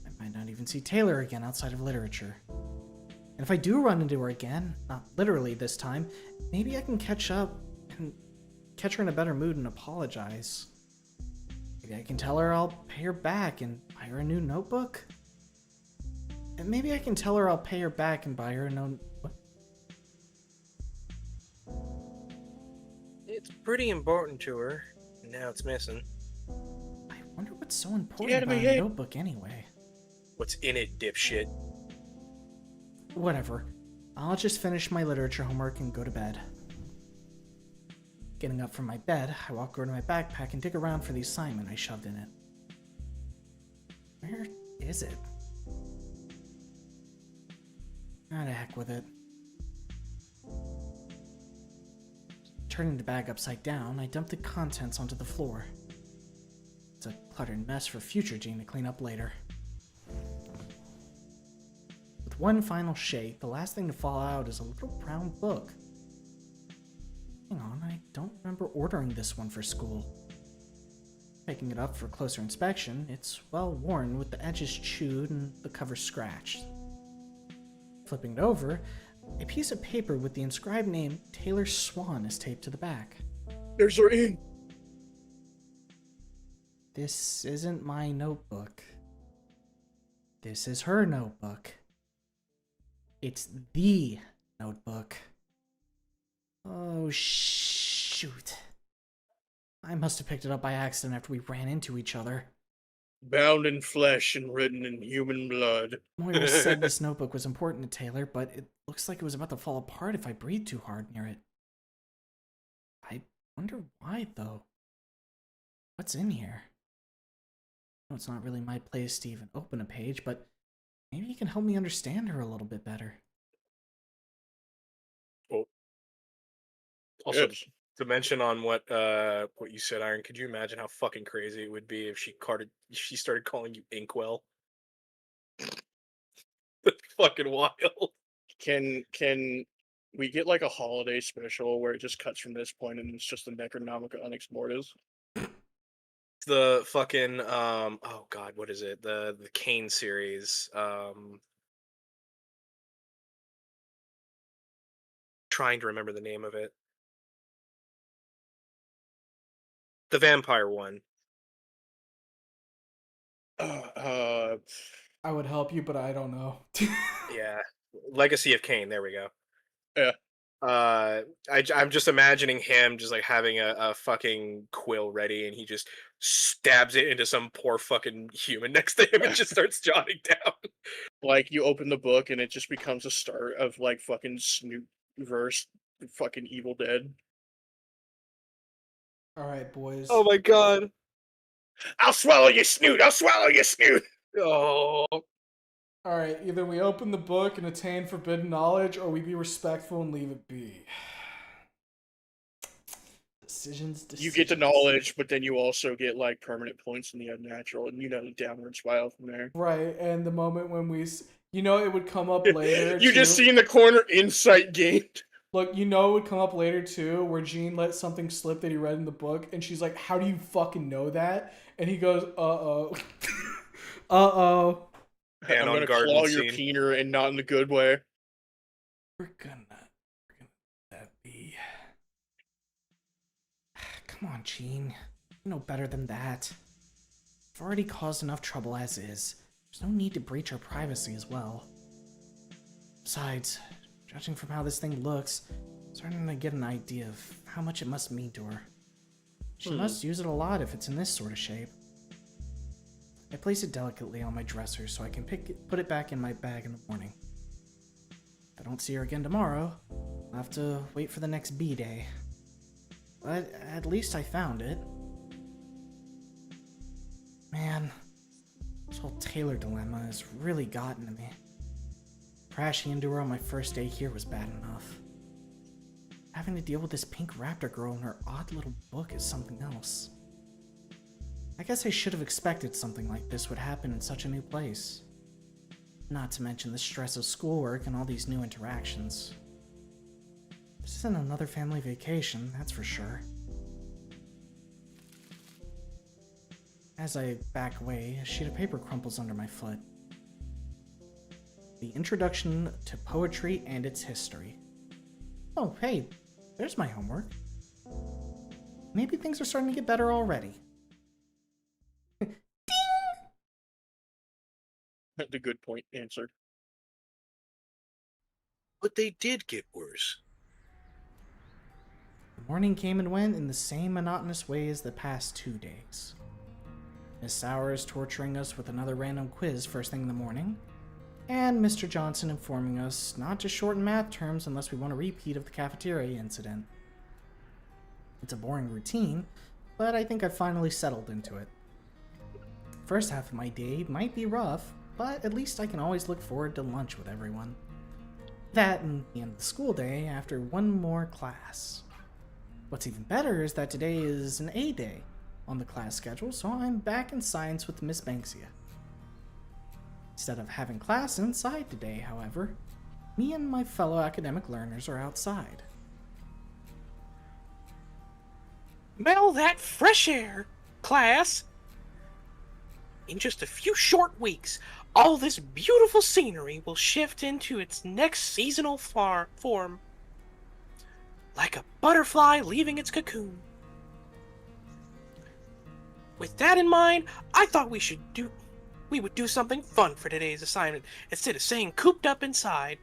I might not even see Taylor again outside of literature. And if I do run into her again, not literally this time, maybe I can catch up and catch her in a better mood and apologize. Maybe I can tell her I'll pay her back and buy her a new notebook? And maybe I can tell her I'll pay her back and buy her a what? It's pretty important to her. Now it's missing. I wonder what's so important Get out of about my a head. notebook anyway. What's in it, dipshit? Whatever. I'll just finish my literature homework and go to bed. Getting up from my bed, I walk over to my backpack and dig around for the assignment I shoved in it. Where is it? Ah, to heck with it. Turning the bag upside down, I dump the contents onto the floor. It's a cluttered mess for future Gene to clean up later. With one final shake, the last thing to fall out is a little brown book. Hang on, I don't remember ordering this one for school. Picking it up for closer inspection, it's well worn with the edges chewed and the cover scratched. Flipping it over, a piece of paper with the inscribed name Taylor Swan is taped to the back. There's her ink. This isn't my notebook. This is her notebook. It's the notebook. Oh, shoot. I must have picked it up by accident after we ran into each other. Bound in flesh and written in human blood. Moira said this notebook was important to Taylor, but it looks like it was about to fall apart if I breathed too hard near it. I wonder why, though. What's in here? No, it's not really my place to even open a page, but maybe you can help me understand her a little bit better. Also, Yes. to mention on what you said, Iron, could you imagine how fucking crazy it would be if she started calling you Inkwell? That's fucking wild. Can we get like a holiday special where it just cuts from this point and it's just the Necronomica Onyx Mortis? The fucking oh god, what is it? The Kane series. Trying to remember the name of it. The vampire one. Uh, I would help you, but I don't know. Yeah. Legacy of Kane, there we go. Yeah. I'm just imagining him just like having a fucking quill ready and he just stabs it into some poor fucking human next to him and just starts jotting down. like you open the book and it just becomes a start of like fucking Snoop verse fucking Evil Dead. All right, boys. Oh my god. I'll swallow your snoot! I'll swallow your snoot! Oh. All right, either we open the book and attain forbidden knowledge, or we be respectful and leave it be. Decisions. You get the knowledge, but then you also get like permanent points in the unnatural, and the downward spiral from there. Right, and the moment when it would come up later. You just see in the corner insight gained. Look, it would come up later too, where Gene let something slip that he read in the book, and she's like, "How do you fucking know that?" And he goes, "Uh-oh, uh-oh." And I'm on gonna garden claw your scene. peener, and not in the good way. We're gonna let that be. Come on, Gene. You know better than that. I've already caused enough trouble as is. There's no need to breach our privacy as well. Besides, judging from how this thing looks, I'm starting to get an idea of how much it must mean to her. She must use it a lot if it's in this sort of shape. I place it delicately on my dresser so I can put it back in my bag in the morning. If I don't see her again tomorrow, I'll have to wait for the next B-day. But at least I found it. Man, this whole Taylor dilemma has really gotten to me. Crashing into her on my first day here was bad enough. Having to deal with this pink raptor girl and her odd little book is something else. I guess I should have expected something like this would happen in such a new place. Not to mention the stress of schoolwork and all these new interactions. This isn't another family vacation, that's for sure. As I back away, a sheet of paper crumples under my foot. The Introduction to Poetry and Its History. Oh, hey, there's my homework. Maybe things are starting to get better already. The good point answered. But they did get worse. The morning came and went in the same monotonous way as the past 2 days. Miss Sowers torturing us with another random quiz first thing in the morning, and Mr. Johnson informing us not to shorten math terms unless we want a repeat of the cafeteria incident. It's a boring routine, but I think I've finally settled into it. First half of my day might be rough, but at least I can always look forward to lunch with everyone. That and the end of the school day after one more class. What's even better is that today is an A day on the class schedule, so I'm back in science with Miss Banksia. Instead of having class inside today, however, me and my fellow academic learners are outside. Smell that fresh air, class! In just a few short weeks, all this beautiful scenery will shift into its next seasonal form. Like a butterfly leaving its cocoon. With that in mind, I thought we would do something fun for today's assignment instead of staying cooped up inside.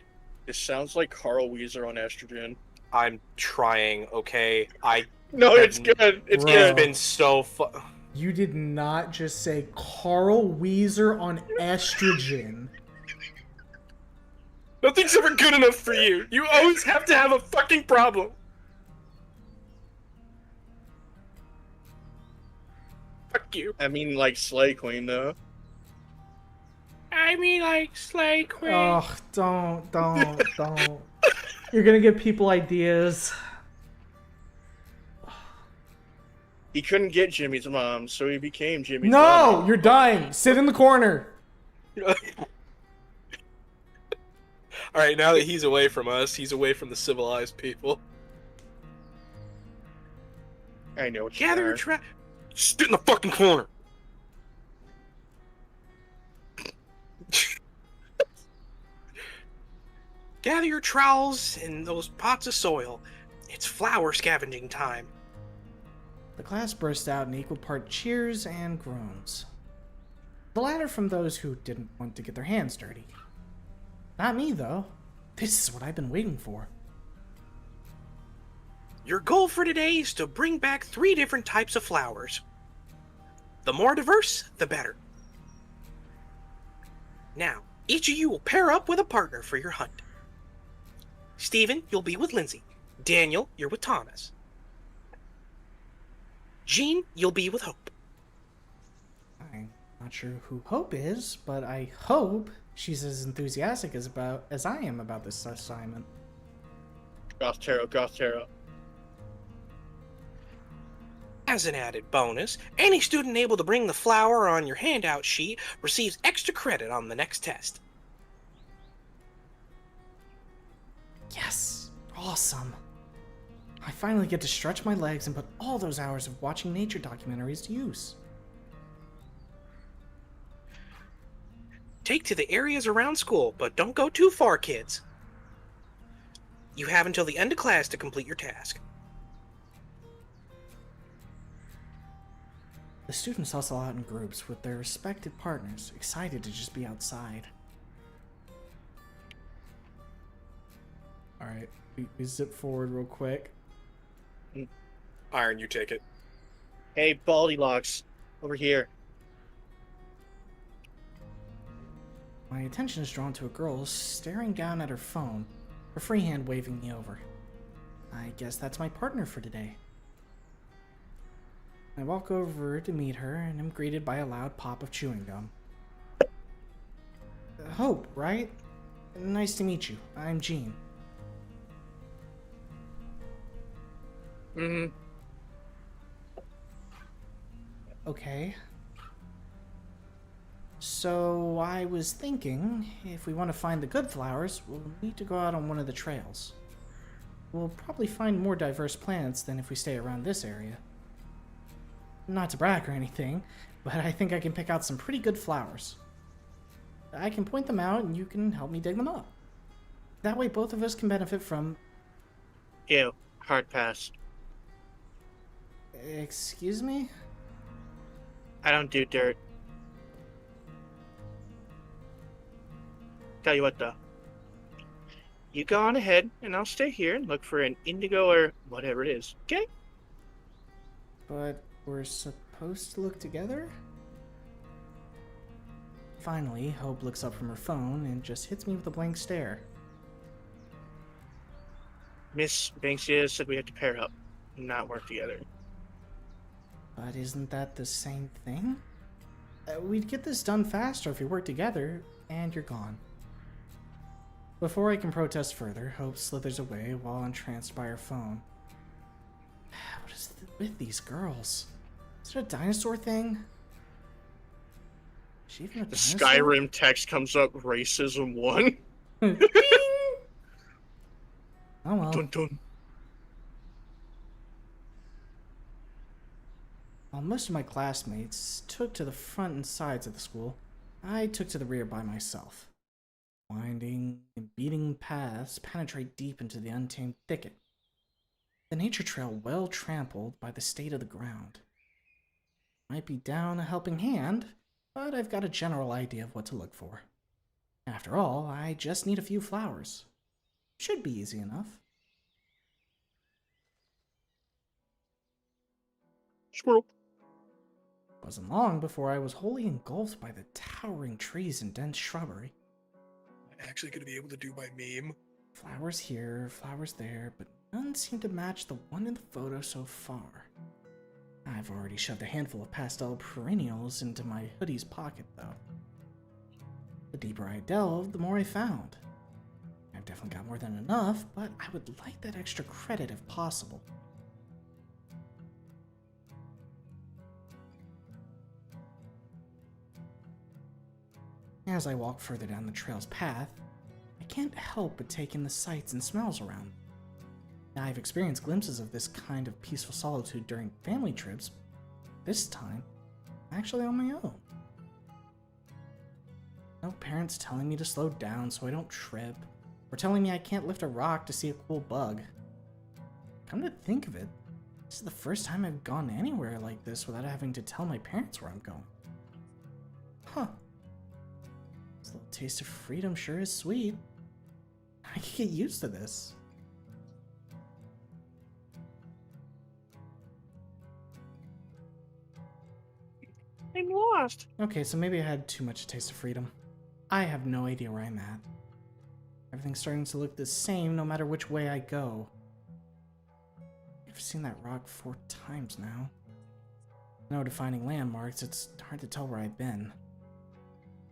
This sounds like Carl Weezer on estrogen. I'm trying, okay? No, it's good. It's Bro. It's good. been so fun. You did not just say Carl Weezer on estrogen. Nothing's ever good enough for you. You always have to have a fucking problem. Fuck you. I mean, like Slay Queen, though. I mean, like Slay Queen. Oh, don't. You're gonna give people ideas. He couldn't get Jimmy's mom, so he became Jimmy's mom. No, you're dying. Sit in the corner. Alright, now that he's away from us, he's away from the civilized people. I know what you Gather are. your trap. Sit in the fucking corner. Gather your trowels and those pots of soil. It's flower scavenging time. The class burst out in equal part cheers and groans. The latter from those who didn't want to get their hands dirty. Not me, though. This is what I've been waiting for. Your goal for today is to bring back 3 different types of flowers. The more diverse, the better. Now, each of you will pair up with a partner for your hunt. Steven, you'll be with Lindsay. Daniel, you're with Thomas. Jean, you'll be with Hope. I'm not sure who Hope is, but I hope she's as enthusiastic as I am about this assignment. Goth Tarot. As an added bonus, any student able to bring the flower on your handout sheet receives extra credit on the next test. Yes! Awesome! I finally get to stretch my legs and put all those hours of watching nature documentaries to use. Take to the areas around school, but don't go too far, kids. You have until the end of class to complete your task. The students hustle out in groups with their respective partners, excited to just be outside. Alright, we zip forward real quick. Iron, you take it. Hey, Baldylocks, over here. My attention is drawn to a girl staring down at her phone, her free hand waving me over. I guess that's my partner for today. I walk over to meet her and am greeted by a loud pop of chewing gum. Hope, right? Nice to meet you. I'm Jean. Mm-hmm. Okay. So I was thinking, if we want to find the good flowers, we'll need to go out on one of the trails. We'll probably find more diverse plants than if we stay around this area. Not to brag or anything, but I think I can pick out some pretty good flowers. I can point them out and you can help me dig them up. That way both of us can benefit from... Ew, hard pass. Excuse me? I don't do dirt. Tell you what, though. You go on ahead, and I'll stay here and look for an indigo or whatever it is, okay? But we're supposed to look together? Finally, Hope looks up from her phone and just hits me with a blank stare. Miss Banksia said we had to pair up, not work together. But isn't that the same thing? We'd get this done faster if we work together, and you're gone. Before I can protest further, Hope slithers away while entranced by her phone. What is with these girls? Is it a dinosaur thing? Is she even a The dinosaur? Skyrim text comes up, racism 1. Ding! Oh well. Dun dun. While most of my classmates took to the front and sides of the school, I took to the rear by myself. Winding and beating paths penetrate deep into the untamed thicket. The nature trail well trampled by the state of the ground. Might be down a helping hand, but I've got a general idea of what to look for. After all, I just need a few flowers. Should be easy enough. Squirrel. Wasn't long before I was wholly engulfed by the towering trees and dense shrubbery. Am I actually going to be able to do my meme? Flowers here, flowers there, but none seem to match the one in the photo so far. I've already shoved a handful of pastel perennials into my hoodie's pocket, though. The deeper I delved, the more I found. I've definitely got more than enough, but I would like that extra credit if possible. As I walk further down the trail's path, I can't help but take in the sights and smells around. I've experienced glimpses of this kind of peaceful solitude during family trips. This time, actually on my own. No parents telling me to slow down so I don't trip, or telling me I can't lift a rock to see a cool bug. Come to think of it, this is the first time I've gone anywhere like this without having to tell my parents where I'm going. Huh. This little taste of freedom sure is sweet. I can get used to this. I'm lost. Okay, so maybe I had too much taste of freedom. I have no idea where I'm at. Everything's starting to look the same no matter which way I go. I've seen that rock 4 times now. No defining landmarks, it's hard to tell where I've been.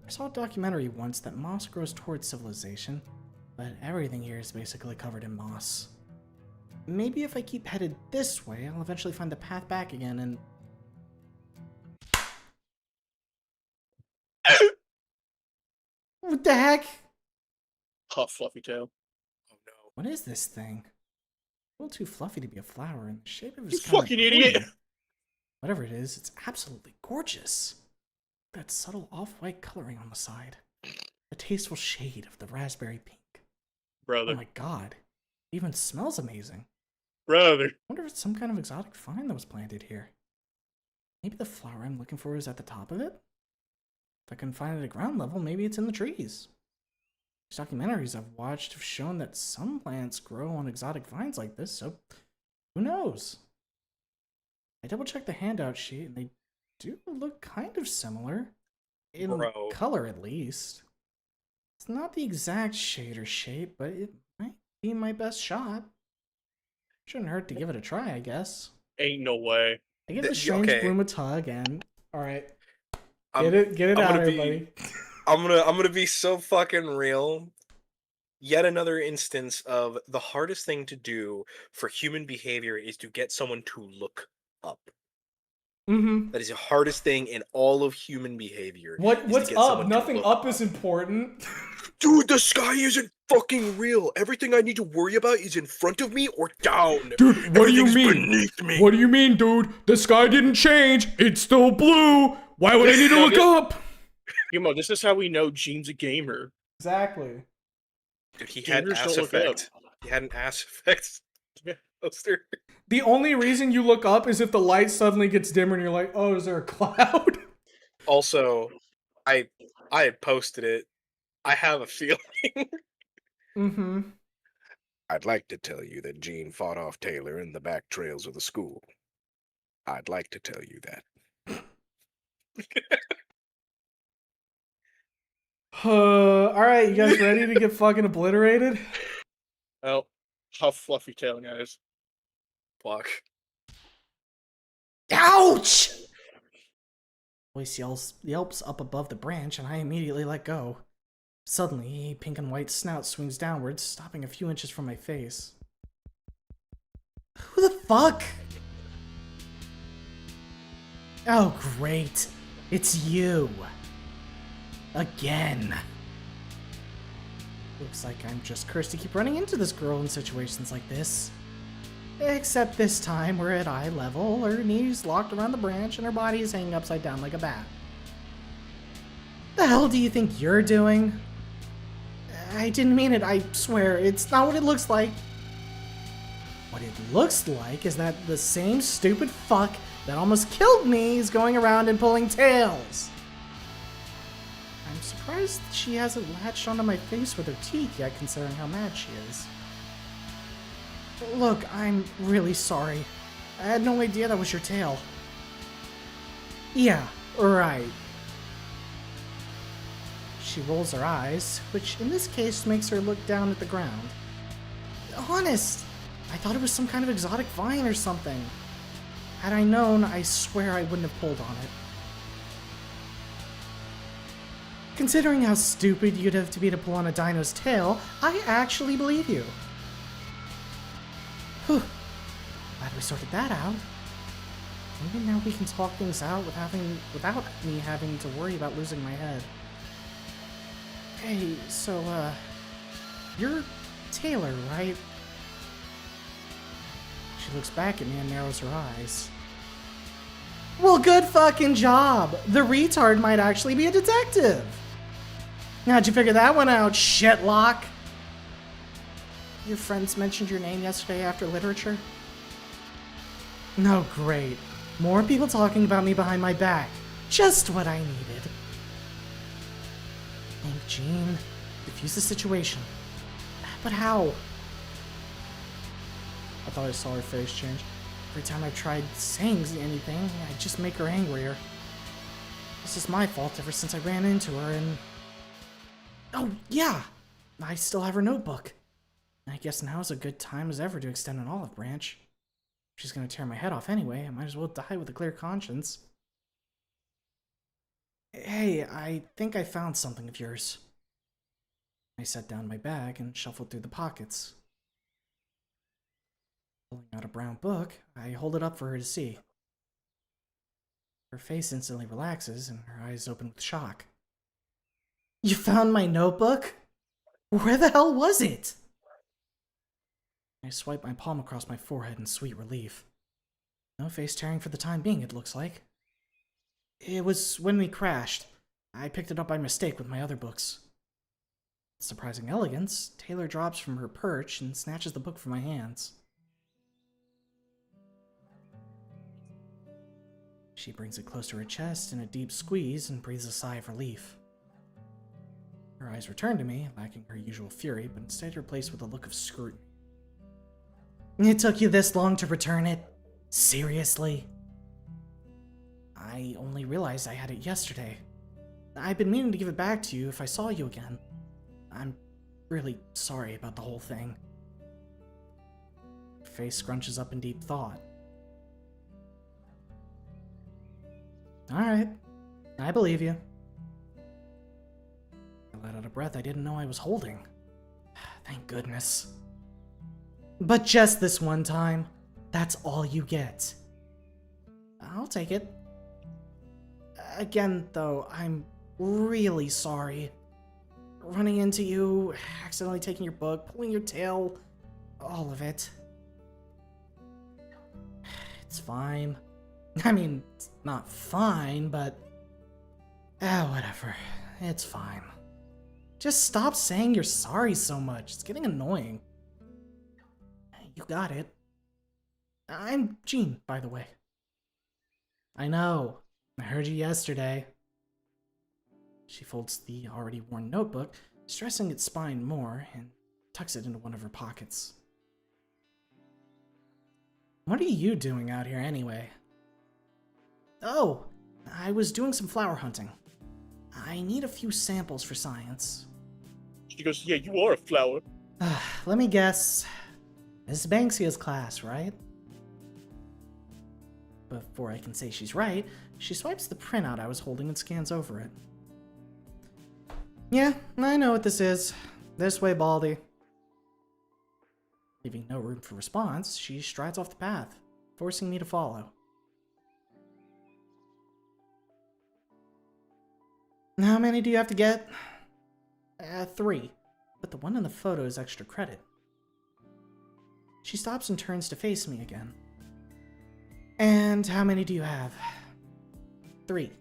I saw a documentary once that moss grows towards civilization, but everything here is basically covered in moss. Maybe if I keep headed this way, I'll eventually find the path back again and... What the heck? Huff, fluffy tail. Oh no. What is this thing? A little too fluffy to be a flower, and the shape of it You is kind of fucking idiot! Whatever it is, it's absolutely gorgeous. That subtle off-white coloring on the side. The tasteful shade of the raspberry pink. Brother. Oh my god. It even smells amazing. Brother. I wonder if it's some kind of exotic vine that was planted here. Maybe the flower I'm looking for is at the top of it? If I can find it at ground level, maybe it's in the trees. These documentaries I've watched have shown that some plants grow on exotic vines like this, so who knows? I double-checked the handout sheet, and they do look kind of similar. In Bro. color, at least. It's not the exact shade or shape, but it might be my best shot. Shouldn't hurt to give it a try, I guess. Ain't no way. I give the strange Okay. bloom a tug, and alright. I'm- Get it I'm out gonna here, be- buddy. I'm gonna be so fucking real. Yet another instance of the hardest thing to do for human behavior is to get someone to look up. Mm-hmm. That is the hardest thing in all of human behavior. is to What's get up? someone to Nothing look up is important. Dude, the sky isn't fucking real. Everything I need to worry about is in front of me or down. Dude, what do you Everything's mean? beneath me. What do you mean, dude? The sky didn't change. It's still blue. Why would I need to look up? Yumo, this is how we know Gene's a gamer. Exactly. Dude, he had Gamers ass don't look effect. He had an ass effect poster. The only reason you look up is if the light suddenly gets dimmer and you're like, oh, is there a cloud? Also, I had posted it. I have a feeling. Mm-hmm. I'd like to tell you that Gene fought off Taylor in the back trails of the school. I'd like to tell you that. Alright, you guys ready to get fucking obliterated? Well, how fluffy tail, guys. Fuck. Ouch! Voice yelps up above the branch, and I immediately let go. Suddenly, a pink and white snout swings downwards, stopping a few inches from my face. Who the fuck? Oh, great. It's you. Again. Looks like I'm just cursed to keep running into this girl in situations like this. Except this time we're at eye level, her knees locked around the branch, and her body is hanging upside down like a bat. The hell do you think you're doing? I didn't mean it, I swear. It's not what it looks like. What it looks like is that the same stupid fuck that almost killed me is going around and pulling tails. I'm surprised she hasn't latched onto my face with her teeth yet, considering how mad she is. Look, I'm really sorry. I had no idea that was your tail. Yeah, right. She rolls her eyes, which in this case makes her look down at the ground. Honest, I thought it was some kind of exotic vine or something. Had I known, I swear I wouldn't have pulled on it. Considering how stupid you'd have to be to pull on a dino's tail, I actually believe you. Whew. Glad we sorted that out. Maybe now we can talk things out without me having to worry about losing my head. Hey, so, you're Taylor, right? She looks back at me and narrows her eyes. Well, good fucking job! The retard might actually be a detective! How'd you figure that one out, shitlock? Your friends mentioned your name yesterday after literature? No, great. More people talking about me behind my back. Just what I needed. Thank Jean. Diffuse the situation. But how? I thought I saw her face change. Every time I tried saying anything, I'd just make her angrier. This is my fault ever since I ran into her and... Oh, yeah! I still have her notebook. I guess now is a good time as ever to extend an olive branch. If she's gonna tear my head off anyway, I might as well die with a clear conscience. Hey, I think I found something of yours. I set down my bag and shuffled through the pockets. Pulling out a brown book, I hold it up for her to see. Her face instantly relaxes and her eyes open with shock. You found my notebook? Where the hell was it? I swipe my palm across my forehead in sweet relief. No face tearing for the time being, it looks like. It was when we crashed. I picked it up by mistake with my other books. With surprising elegance, Taylor drops from her perch and snatches the book from my hands. She brings it close to her chest in a deep squeeze and breathes a sigh of relief. Her eyes return to me, lacking her usual fury, but instead replaced with a look of scrutiny. It took you this long to return it? Seriously? I only realized I had it yesterday. I've been meaning to give it back to you if I saw you again. I'm really sorry about the whole thing. Her face scrunches up in deep thought. Alright, I believe you. I let out a breath I didn't know I was holding. Thank goodness. But just this one time, that's all you get. I'll take it. Again, though, I'm really sorry. Running into you, accidentally taking your book, pulling your tail, all of it. It's fine. I mean, it's not fine, but... whatever. It's fine. Just stop saying you're sorry so much. It's getting annoying. You got it. I'm Jean, by the way. I know. I heard you yesterday. She folds the already worn notebook, stressing its spine more, and tucks it into one of her pockets. What are you doing out here anyway? Oh, I was doing some flower hunting. I need a few samples for science. She goes, yeah, you are a flower. Let me guess. Miss Banksia's class, right? Before I can say she's right, she swipes the printout I was holding and scans over it. Yeah, I know what this is. This way, Baldy. Leaving no room for response, she strides off the path, forcing me to follow. How many do you have to get? 3, but the one in the photo is extra credit. She stops and turns to face me again. And how many do you have? 3.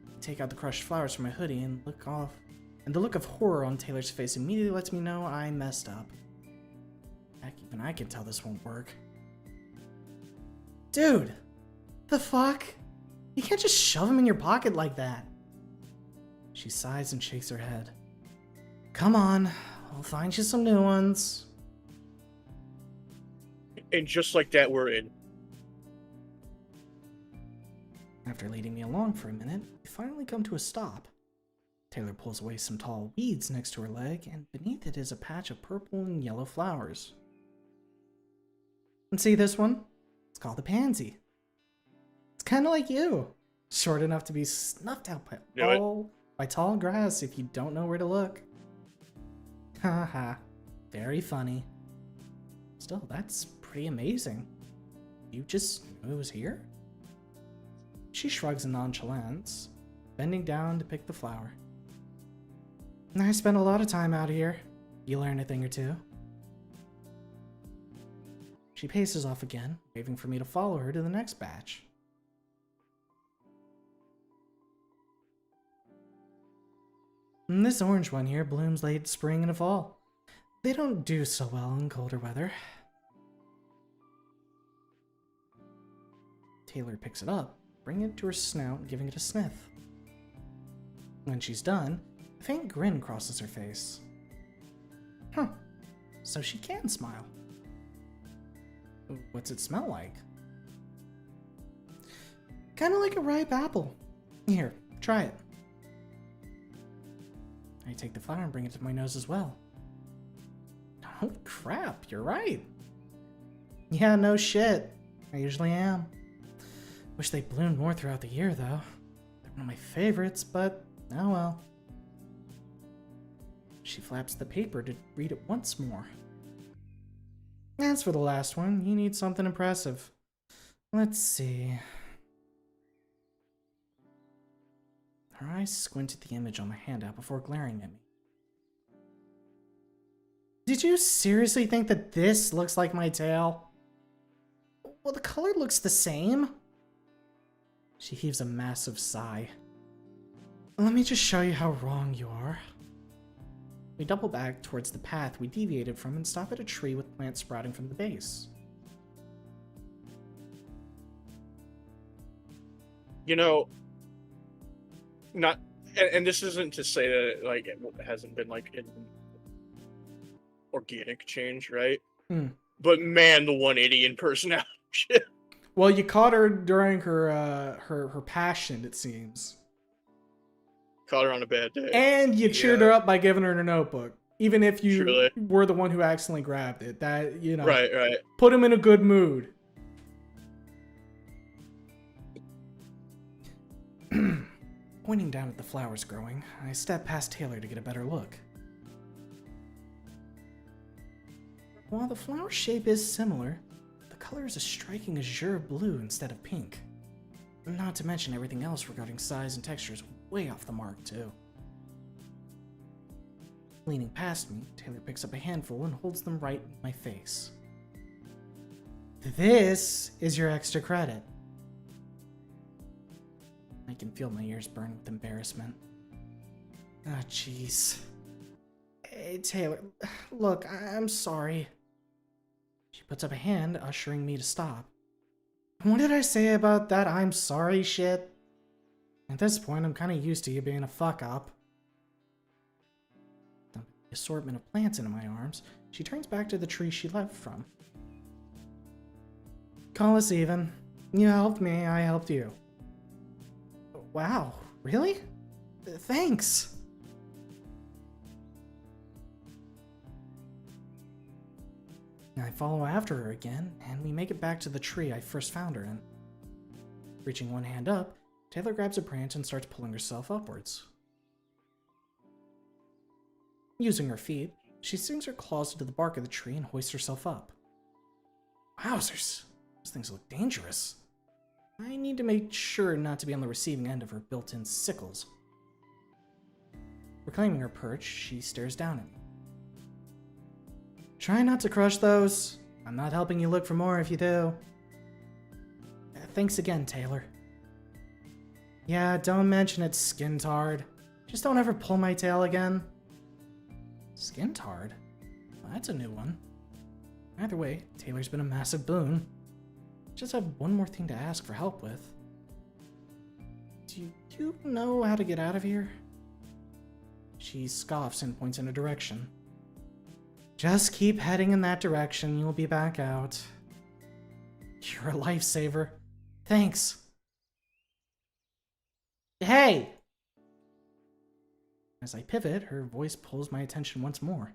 I take out the crushed flowers from my hoodie and look off, and the look of horror on Taylor's face immediately lets me know I messed up. Heck, even I can tell this won't work. Dude! The fuck? You can't just shove them in your pocket like that. She sighs and shakes her head. Come on, I'll find you some new ones. And just like that, we're in. After leading me along for a minute, we finally come to a stop. Taylor pulls away some tall weeds next to her leg, and beneath it is a patch of purple and yellow flowers. And see this one? It's called a pansy. It's kind of like you. Short enough to be snuffed out by tall grass if you don't know where to look. Haha, very funny. Still, that's pretty amazing. You just knew it was here? She shrugs in nonchalance, bending down to pick the flower. I spend a lot of time out here. You learn a thing or two. She paces off again, waving for me to follow her to the next batch. And this orange one here blooms late spring and fall. They don't do so well in colder weather. Taylor picks it up, bringing it to her snout and giving it a sniff. When she's done, a faint grin crosses her face. Huh, so she can smile. What's it smell like? Kinda like a ripe apple. Here, try it. I take the flower and bring it to my nose as well. Oh crap, you're right. Yeah, no shit. I usually am. Wish they bloomed more throughout the year, though. They're one of my favorites, but oh well. She flaps the paper to read it once more. As for the last one, you need something impressive. Let's see. Her eyes squint at the image on my handout before glaring at me. Did you seriously think that this looks like my tail? Well, the color looks the same. She heaves a massive sigh. Let me just show you how wrong you are. We double back towards the path we deviated from and stop at a tree with plants sprouting from the base. You know, not, and this isn't to say that like it hasn't been like an organic change, right? Hmm. But man, the 180 in personality. Well, you caught her during her passion, it seems. Caught her on a bad day. And you cheered Yeah. her up by giving her a notebook. Even if you Truly. were the one who accidentally grabbed it. That, Right. put him in a good mood. Pointing down at the flowers growing, I stepped past Taylor to get a better look. While the flower shape is similar, the color is a striking azure blue instead of pink. Not to mention everything else regarding size and texture is way off the mark, too. Leaning past me, Taylor picks up a handful and holds them right in my face. This is your extra credit. I can feel my ears burn with embarrassment. Ah, jeez. Hey, Taylor, look, I'm sorry. She puts up a hand, ushering me to stop. What did I say about that I'm sorry shit? At this point, I'm kind of used to you being a fuck-up. Dumping the assortment of plants into my arms, she turns back to the tree she left from. Call us even. You helped me, I helped you. Wow, really? Thanks. I follow after her again, and we make it back to the tree I first found her in. Reaching one hand up, Taylor grabs a branch and starts pulling herself upwards. Using her feet, she sinks her claws into the bark of the tree and hoists herself up. Wowzers, those things look dangerous. I need to make sure not to be on the receiving end of her built-in sickles. Reclaiming her perch, she stares down at me. Try not to crush those. I'm not helping you look for more if you do. Thanks again, Taylor. Yeah, don't mention it's skin-tarred. Just don't ever pull my tail again. Skin-tarred? Well, that's a new one. Either way, Taylor's been a massive boon. Just have one more thing to ask for help with. Do you know how to get out of here? She scoffs and points in a direction. Just keep heading in that direction, you'll be back out. You're a lifesaver. Thanks. Hey! As I pivot, her voice pulls my attention once more.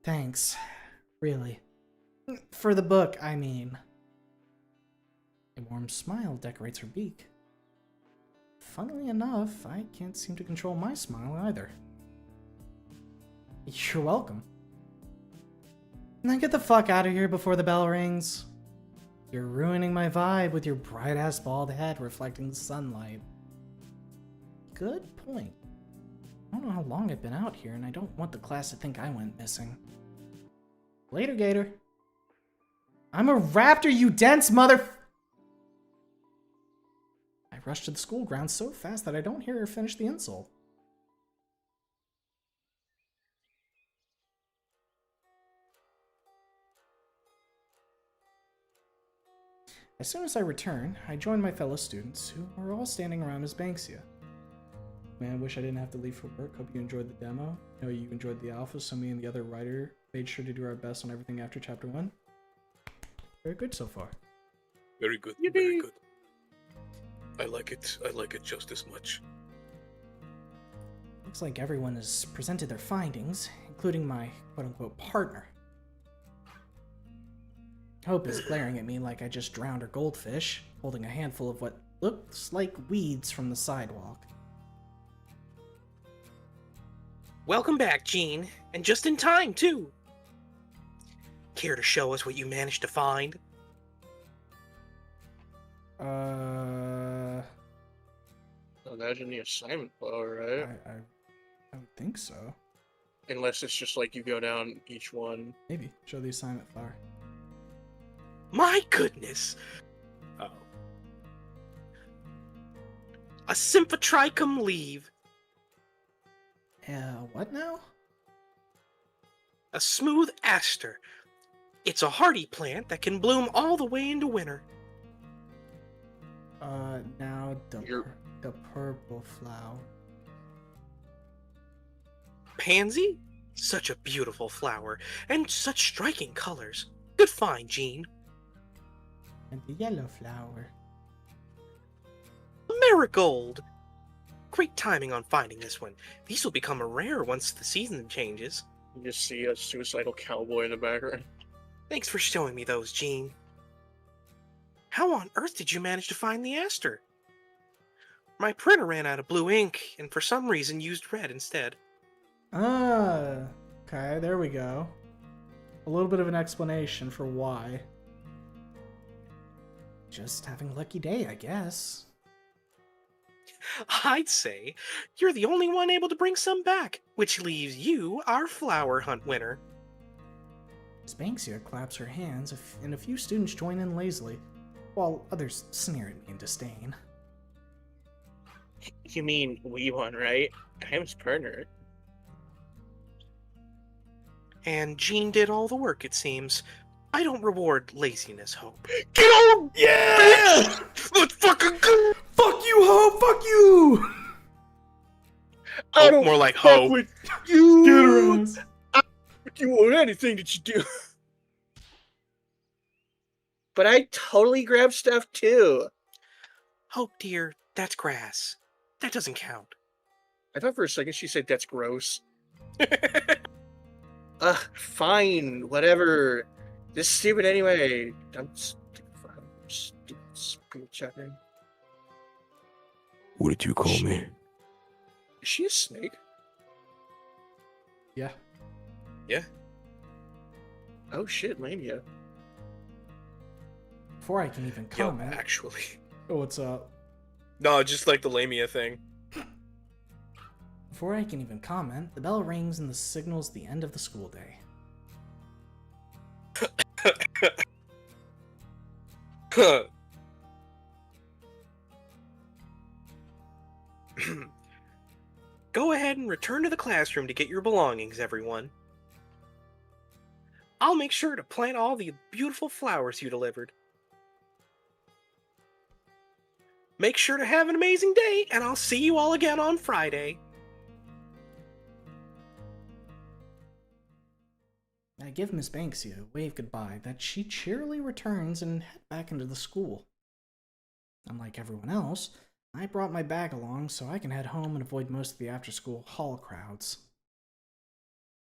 Thanks. Really. For the book, I mean. A warm smile decorates her beak. Funnily enough, I can't seem to control my smile either. You're welcome. Now get the fuck out of here before the bell rings. You're ruining my vibe with your bright-ass bald head reflecting the sunlight. Good point. I don't know how long I've been out here, and I don't want the class to think I went missing. Later, Gator. I'm a raptor, you dense mother... I rush to the school grounds so fast that I don't hear her finish the insult. As soon as I return, I join my fellow students, who are all standing around Miss Banksia. Man, I wish I didn't have to leave for work. Hope you enjoyed the demo. I know you enjoyed the alpha, so me and the other writer made sure to do our best on everything after Chapter 1. Very good so far. Very good. Yippee. Very good. I like it. I like it just as much. Looks like everyone has presented their findings, including my quote-unquote partner. Hope is glaring at me like I just drowned her goldfish, holding a handful of what looks like weeds from the sidewalk. Welcome back, Jean. And just in time, too. Care to show us what you managed to find? Imagine the assignment flow, right? I would think so. Unless it's just like you go down each one. Maybe. Show the assignment flower. My goodness! Oh. A symphotricum leaf. What now? A smooth aster. It's a hardy plant that can bloom all the way into winter. Now You're- the purple flower. Pansy? Such a beautiful flower, and such striking colors. Good find, Jean. And the yellow flower. Marigold! Great timing on finding this one. These will become a rare once the season changes. You just see a suicidal cowboy in the background. Thanks for showing me those, Jean. How on earth did you manage to find the aster? My printer ran out of blue ink, and for some reason used red instead. Ah, okay, there we go. A little bit of an explanation for why. Just having a lucky day, I guess. I'd say you're the only one able to bring some back, which leaves you our flower hunt winner. Miss Banksia claps her hands, and a few students join in lazily, while others sneer at me in disdain. You mean we won, right? I'm his partner. And Jean did all the work, it seems. I don't reward laziness, Hope. Get on! Yeah! Let's fucking go! Fuck you, Hope! Fuck you! I don't more like fuck Hope. with you! Get her ass. You on anything that you do. But I totally grabbed stuff too. Hope, dear, that's grass. That doesn't count. I thought for a second she said that's gross. Fine, whatever. This is stupid anyway. I'm stupid chatting. What did you call me? Is she a snake? Yeah. Oh shit, Mania. Before I can even Yo, comment. actually. Oh, what's up? No, just like the Lamia thing. Before I can even comment, the bell rings and the signals the end of the school day. Go ahead and return to the classroom to get your belongings, everyone. I'll make sure to plant all the beautiful flowers you delivered. Make sure to have an amazing day, and I'll see you all again on Friday. I give Miss Banksia a wave goodbye that she cheerily returns and head back into the school. Unlike everyone else, I brought my bag along so I can head home and avoid most of the after-school hall crowds.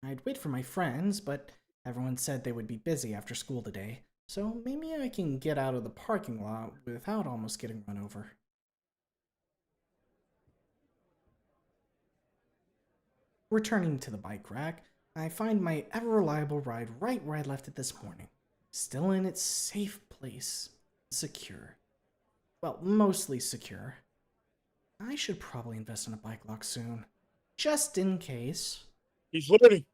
I'd wait for my friends, but everyone said they would be busy after school today, so maybe I can get out of the parking lot without almost getting run over. Returning to the bike rack, I find my ever-reliable ride right where I left it this morning, still in its safe place, secure. Well, mostly secure. I should probably invest in a bike lock soon, just in case. He's learning.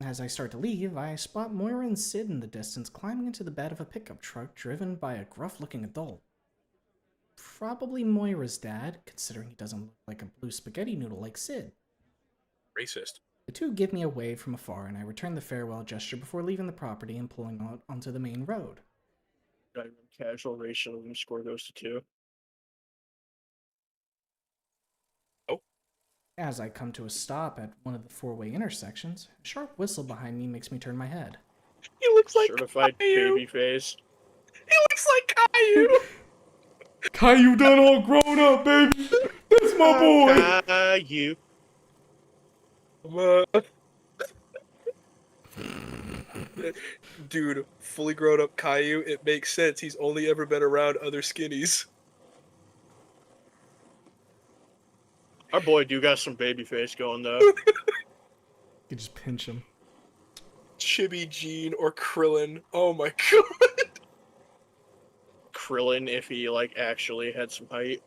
As I start to leave, I spot Moira and Sid in the distance climbing into the bed of a pickup truck driven by a gruff-looking adult. Probably Moira's dad, considering he doesn't look like a blue spaghetti noodle like Sid. Racist. The two give me a wave from afar, and I return the farewell gesture before leaving the property and pulling out onto the main road. Casual racial score goes to 2. As I come to a stop at one of the four-way intersections, a sharp whistle behind me makes me turn my head. He looks like Certified Caillou. baby face. He looks like Caillou. Caillou done all grown up, baby! That's my boy! You. Dude, fully grown up Caillou, it makes sense. He's only ever been around other skinnies. Our boy do got some baby face going though. You could just pinch him. Chibi Jean or Krillin. Oh my god. Krillin if he like actually had some height.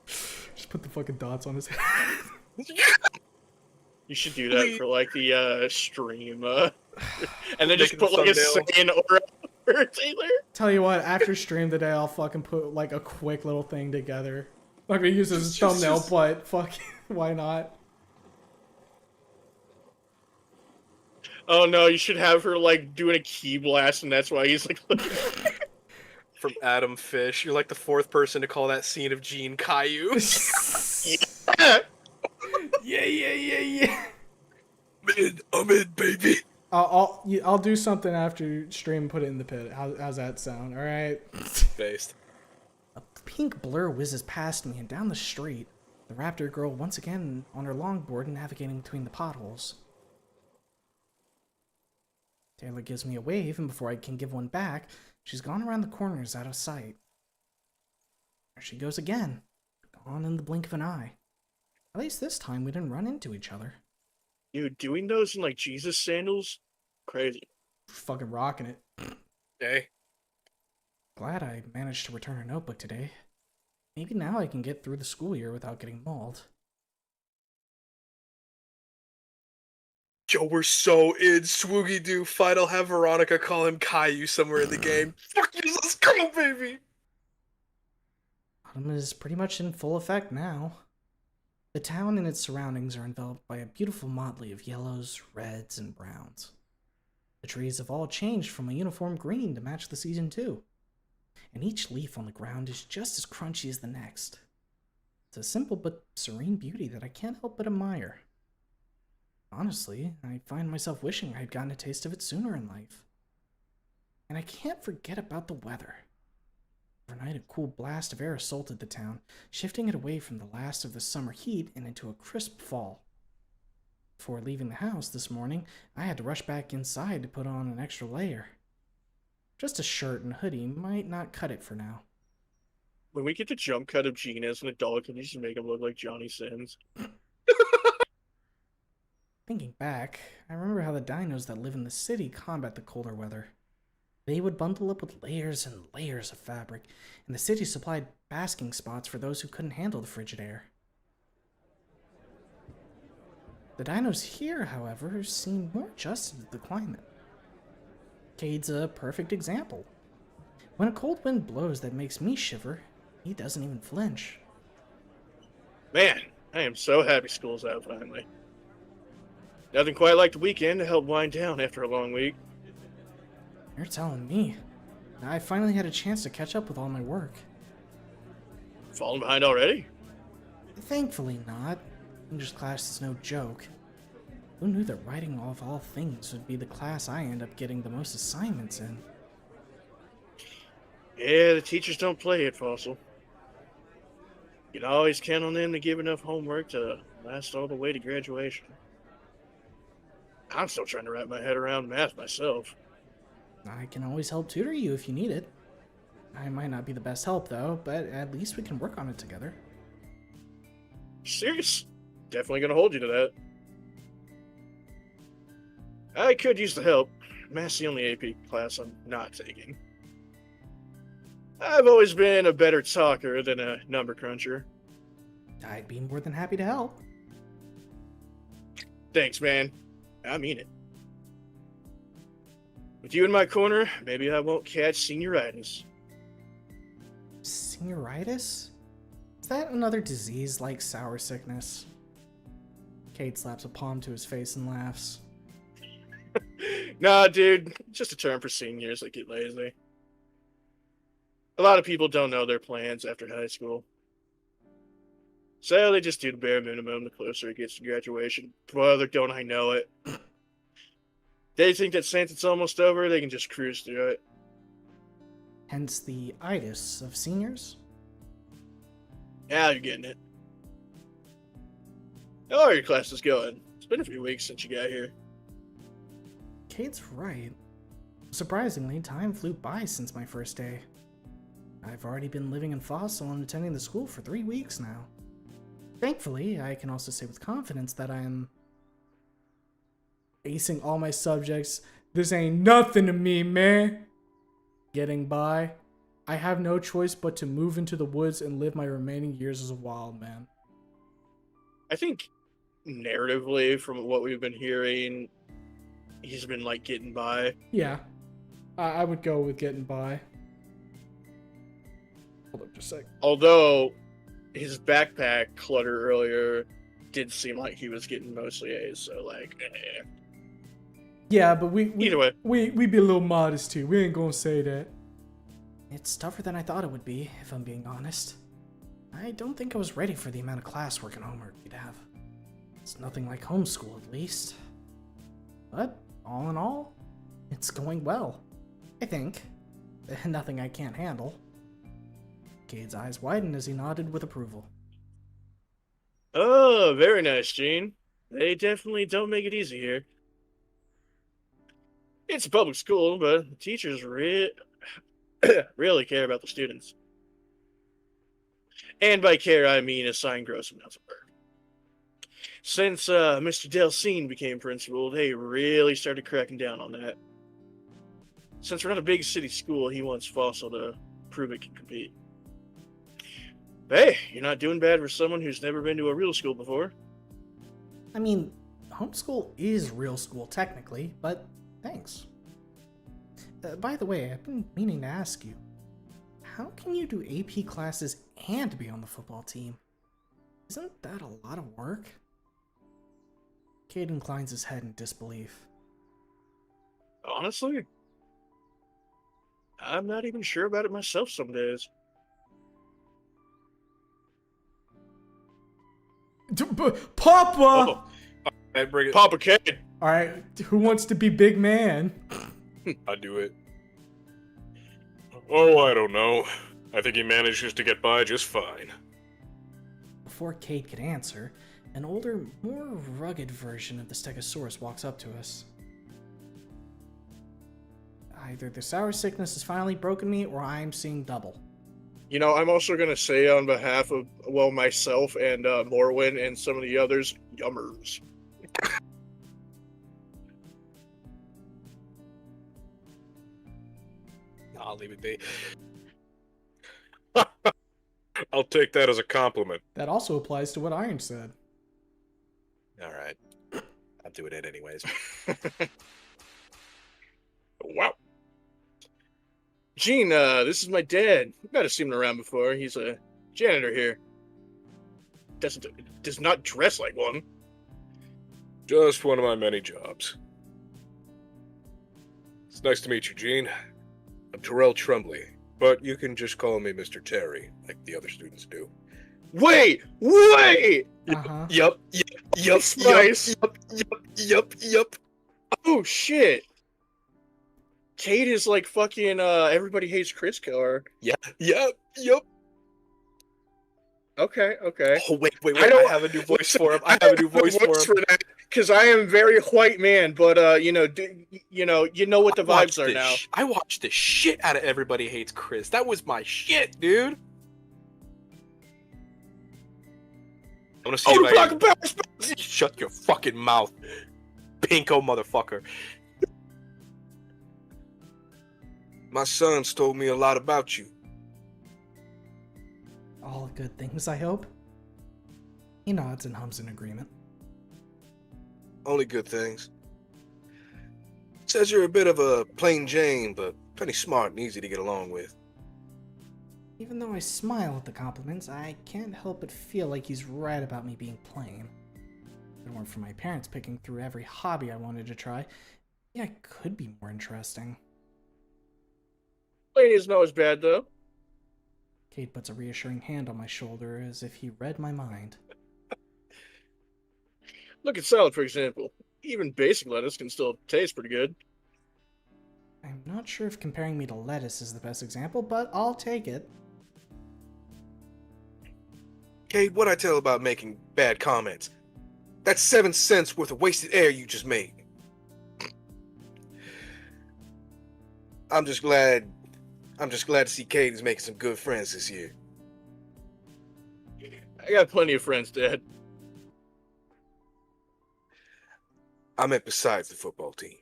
Just put the fucking dots on his head. You should do that for like the stream, and then just Making the put like a thumbnail. Saiyan aura for Taylor. Tell you what, after stream today, I'll fucking put like a quick little thing together. I'm not gonna use it as a thumbnail, but fuck, why not? Oh no, you should have her like doing a key blast, and that's why he's like. From Adam Fish. You're like the fourth person to call that scene of Gene Caillou. Yeah. Yeah. I'm in, baby. I'll do something after stream. Put it in the pit. How's that sound? All right. Based. A pink blur whizzes past me and down the street. The raptor girl once again on her longboard navigating between the potholes. Taylor gives me a wave, and before I can give one back, she's gone around the corners out of sight. There she goes again, gone in the blink of an eye. At least this time we didn't run into each other. Dude, doing those in like Jesus sandals, crazy. Fucking rocking it. Hey. Glad I managed to return her notebook today. Maybe now I can get through the school year without getting mauled. Yo, we're so in Swoogie Doo. Fight, I'll have Veronica call him Caillou somewhere in the game. Fuck you, let's go, baby! Autumn is pretty much in full effect now. The town and its surroundings are enveloped by a beautiful motley of yellows, reds, and browns. The trees have all changed from a uniform green to match the season too, and each leaf on the ground is just as crunchy as the next. It's a simple but serene beauty that I can't help but admire. Honestly, I find myself wishing I had gotten a taste of it sooner in life. And I can't forget about the weather. Overnight, a cool blast of air assaulted the town, shifting it away from the last of the summer heat and into a crisp fall. Before leaving the house this morning, I had to rush back inside to put on an extra layer. Just a shirt and hoodie might not cut it for now. When we get the jump cut of Gene as an adult, can you just make him look like Johnny Sins? Thinking back, I remember how the dinos that live in the city combat the colder weather. They would bundle up with layers and layers of fabric, and the city supplied basking spots for those who couldn't handle the frigid air. The dinos here, however, seem more adjusted to the climate. Cade's a perfect example. When a cold wind blows that makes me shiver, he doesn't even flinch. Man, I am so happy school's out finally. Nothing quite like the weekend to help wind down after a long week. You're telling me. I finally had a chance to catch up with all my work. Falling behind already? Thankfully not. English class is no joke. Who knew that writing of all things would be the class I end up getting the most assignments in? Yeah, the teachers don't play it, Fossil. You can always count on them to give enough homework to last all the way to graduation. I'm still trying to wrap my head around math myself. I can always help tutor you if you need it. I might not be the best help, though, but at least we can work on it together. Serious? Definitely gonna hold you to that. I could use the help. Math's the only AP class I'm not taking. I've always been a better talker than a number cruncher. I'd be more than happy to help. Thanks, man. I mean it. With you in my corner, maybe I won't catch senioritis. Senioritis? Is that another disease like sour sickness? Kate slaps a palm to his face and laughs. Nah, dude. Just a term for seniors that get lazy. A lot of people don't know their plans after high school. So they just do the bare minimum the closer it gets to graduation. Brother, don't I know it. They think that since it's almost over, they can just cruise through it. Hence the itis of seniors? Now you're getting it. How are your classes going? It's been a few weeks since you got here. Kate's right. Surprisingly, time flew by since my first day. I've already been living in Fossil and attending the school for 3 weeks now. Thankfully, I can also say with confidence that I'm acing all my subjects. This ain't nothing to me, man. Getting by. I have no choice but to move into the woods and live my remaining years as a wild man. I think narratively, from what we've been hearing, he's been like getting by. Yeah, I would go with getting by. Hold up just a sec. Although his backpack clutter earlier did seem like he was getting mostly A's, so like, Yeah, but we Either way. we be a little modest too. We ain't gonna say that. It's tougher than I thought it would be, if I'm being honest. I don't think I was ready for the amount of classwork and homework we'd have. It's nothing like homeschool, at least. But, all in all, it's going well. I think. Nothing I can't handle. Cade's eyes widened as he nodded with approval. Oh, very nice, Gene. They definitely don't make it easy here. It's a public school, but the teachers really care about the students. And by care, I mean assign gross amounts of work. Since Mr. Delcine became principal, they really started cracking down on that. Since we're not a big city school, he wants Fossil to prove it can compete. Hey, you're not doing bad for someone who's never been to a real school before. I mean, homeschool is real school technically, but thanks. By the way, I've been meaning to ask you, how can you do AP classes and be on the football team? Isn't that a lot of work? Cade inclines his head in disbelief. Honestly, I'm not even sure about it myself some days. Papa! I bring it. Papa Cade! Alright, who wants to be big man? I do it. Oh, I don't know. I think he manages to get by just fine. Before Cade could answer, an older, more rugged version of the Stegosaurus walks up to us. Either the sour sickness has finally broken me, or I'm seeing double. You know, I'm also going to say on behalf of, well, myself and Morwin and some of the others, yummers. I'll leave it be. I'll take that as a compliment. That also applies to what Iron said. Alright. I'm doing it anyways. Wow. Gene, this is my dad. You might have seen him around before. He's a janitor here. Does not dress like one. Just one of my many jobs. It's nice to meet you, Gene. I'm Terrell Trumbley, but you can just call me Mr. Terry, like the other students do. Wait! Uh-huh. Yup. Nice. Yup. Oh, shit. Kate is like fucking, Everybody Hates Chris car. Yup. Okay. Oh, wait. I I have a new voice for him. I have a new voice for him. Because I am very white man, but, you know what the vibes are now. I watched the shit out of Everybody Hates Chris. That was my shit, dude. I want to see Oh, the if Black I... and Power Shut your fucking mouth, pinko motherfucker. My sons told me a lot about you. All good things, I hope. He nods and hums in agreement. Only good things. Says you're a bit of a plain Jane, but plenty smart and easy to get along with. Even though I smile at the compliments, I can't help but feel like he's right about me being plain. If it weren't for my parents picking through every hobby I wanted to try, yeah, it could be more interesting. Plain isn't always bad, though. Kate puts a reassuring hand on my shoulder as if he read my mind. Look at salad, for example. Even basic lettuce can still taste pretty good. I'm not sure if comparing me to lettuce is the best example, but I'll take it. Kate, what'd I tell about making bad comments? That's 7 cents worth of wasted air you just made. I'm just glad to see Kate is making some good friends this year. I got plenty of friends, Dad. I meant besides the football team.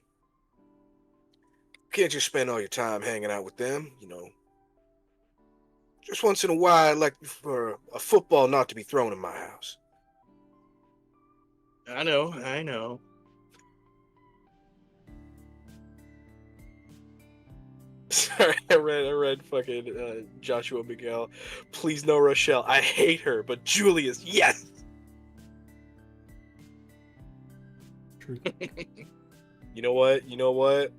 You can't just spend all your time hanging out with them, you know. Just once in a while, I'd like for a football not to be thrown in my house. I know. Sorry, I read fucking Joshua Miguel. Please no Rochelle. I hate her, but Julius, yes. Truth. You know what? You know what?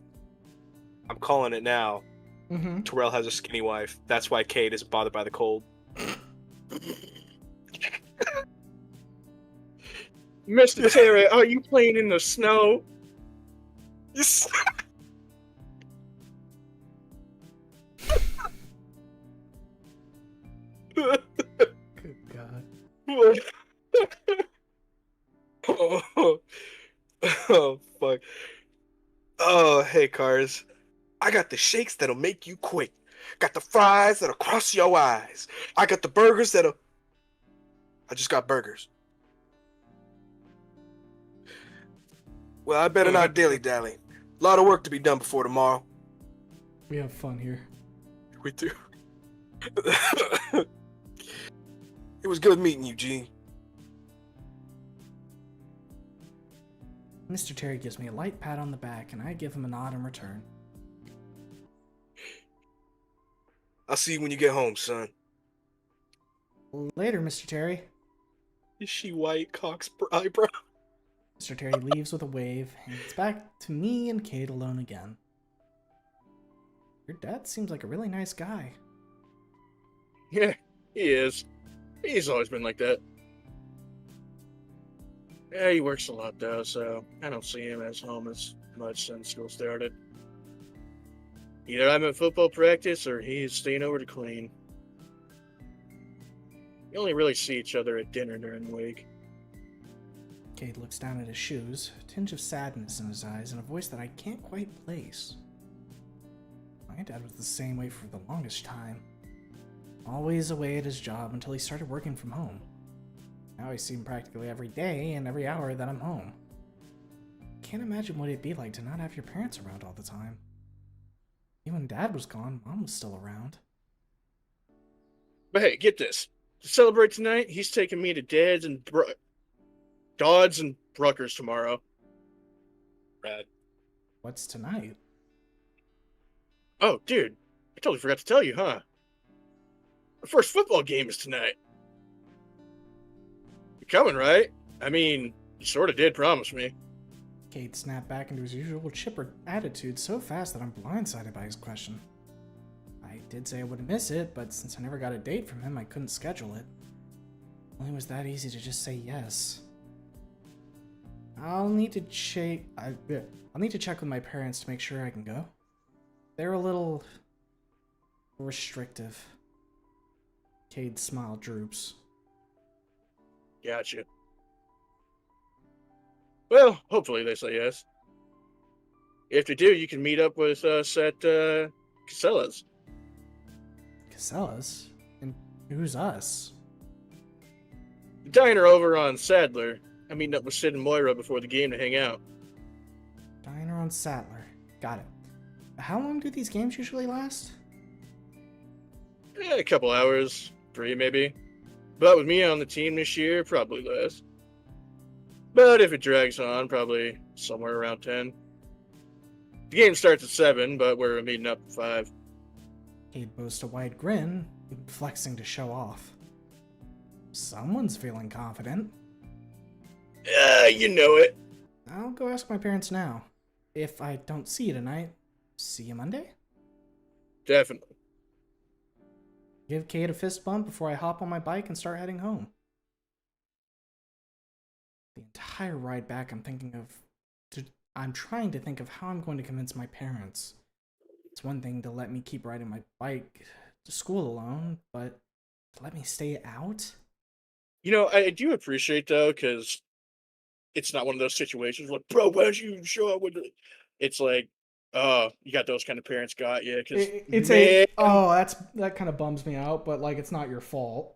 I'm calling it now. Mm-hmm. Terrell has a skinny wife. That's why Cade isn't bothered by the cold. Mr. Terry, are you playing in the snow? Yes. Good God. Oh, oh, fuck. Oh, hey, Cars. I got the shakes that'll make you quake. Got the fries that'll cross your eyes. I got the burgers that'll... I just got burgers. Well, I better not dilly-dally. A lot of work to be done before tomorrow. We have fun here. We do. It was good meeting you, G. Mr. Terry gives me a light pat on the back, and I give him a nod in return. I'll see you when you get home, son. Later, Mr. Terry. Is she white, Cock's eyebrow? Mr. Terry leaves with a wave, and it's back to me and Kate alone again. Your dad seems like a really nice guy. Yeah, he is. He's always been like that. Yeah, he works a lot though, so I don't see him as home as much since school started. Either I'm at football practice or he's staying over to clean. We only really see each other at dinner during the week. Cade looks down at his shoes, a tinge of sadness in his eyes, and a voice that I can't quite place. My dad was the same way for the longest time. Always away at his job until he started working from home. Now I see him practically every day and every hour that I'm home. Can't imagine what it'd be like to not have your parents around all the time. Even when Dad was gone, Mom was still around. But hey, get this. To celebrate tonight, he's taking me to Dodds and Bruckers tomorrow. Rad. What's tonight? Oh, dude. I totally forgot to tell you, huh? Our first football game is tonight. You're coming, right? I mean, you sort of did promise me. Cade snapped back into his usual chipper attitude so fast that I'm blindsided by his question. I did say I wouldn't miss it, but since I never got a date from him, I couldn't schedule it. Only was that easy to just say yes. I'll need to check with my parents to make sure I can go. They're a little restrictive. Cade's smile droops. Gotcha. Well, hopefully they say yes. If they do, you can meet up with us at Casella's. Casella's? And who's us? The diner over on Sadler. I'm meeting up with Sid and Moira before the game to hang out. Diner on Sattler. Got it. How long do these games usually last? A couple hours. 3 maybe. But with me on the team this year, probably less. But if it drags on, probably somewhere around 10. The game starts at 7, but we're meeting up at 5. Cade boasts a wide grin, flexing to show off. Someone's feeling confident. You know it. I'll go ask my parents now. If I don't see you tonight, see you Monday? Definitely. Give Cade a fist bump before I hop on my bike and start heading home. The entire ride back, I'm trying to think of how I'm going to convince my parents. It's one thing to let me keep riding my bike to school alone, but to let me stay out? You know, I do appreciate, though, because it's not one of those situations like, bro, why don't you show up with it? It's like, you got those kind of parents got you. That kind of bums me out, but like, it's not your fault.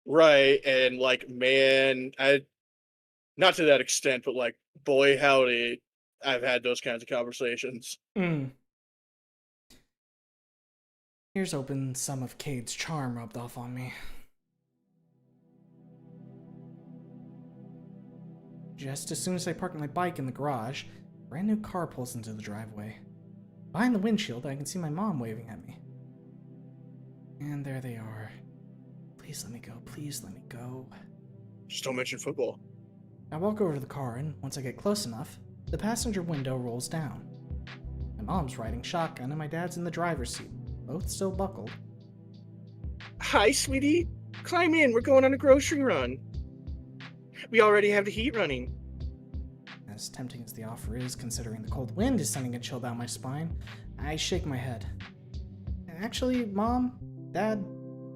Right, and like, man, not to that extent, but like, boy, howdy, I've had those kinds of conversations. Here's hoping some of Cade's charm rubbed off on me. Just as soon as I park my bike in the garage, a brand new car pulls into the driveway. Behind the windshield, I can see my mom waving at me. And there they are. Please let me go, please let me go. Just don't mention football. I walk over to the car, and once I get close enough, The passenger window rolls down. My mom's riding shotgun and my dad's in the driver's seat, both still buckled. Hi, sweetie. Climb in. We're going on a grocery run. We already have the heat running. As tempting as the offer is, considering the cold wind is sending a chill down my spine, I shake my head. Actually, Mom, Dad,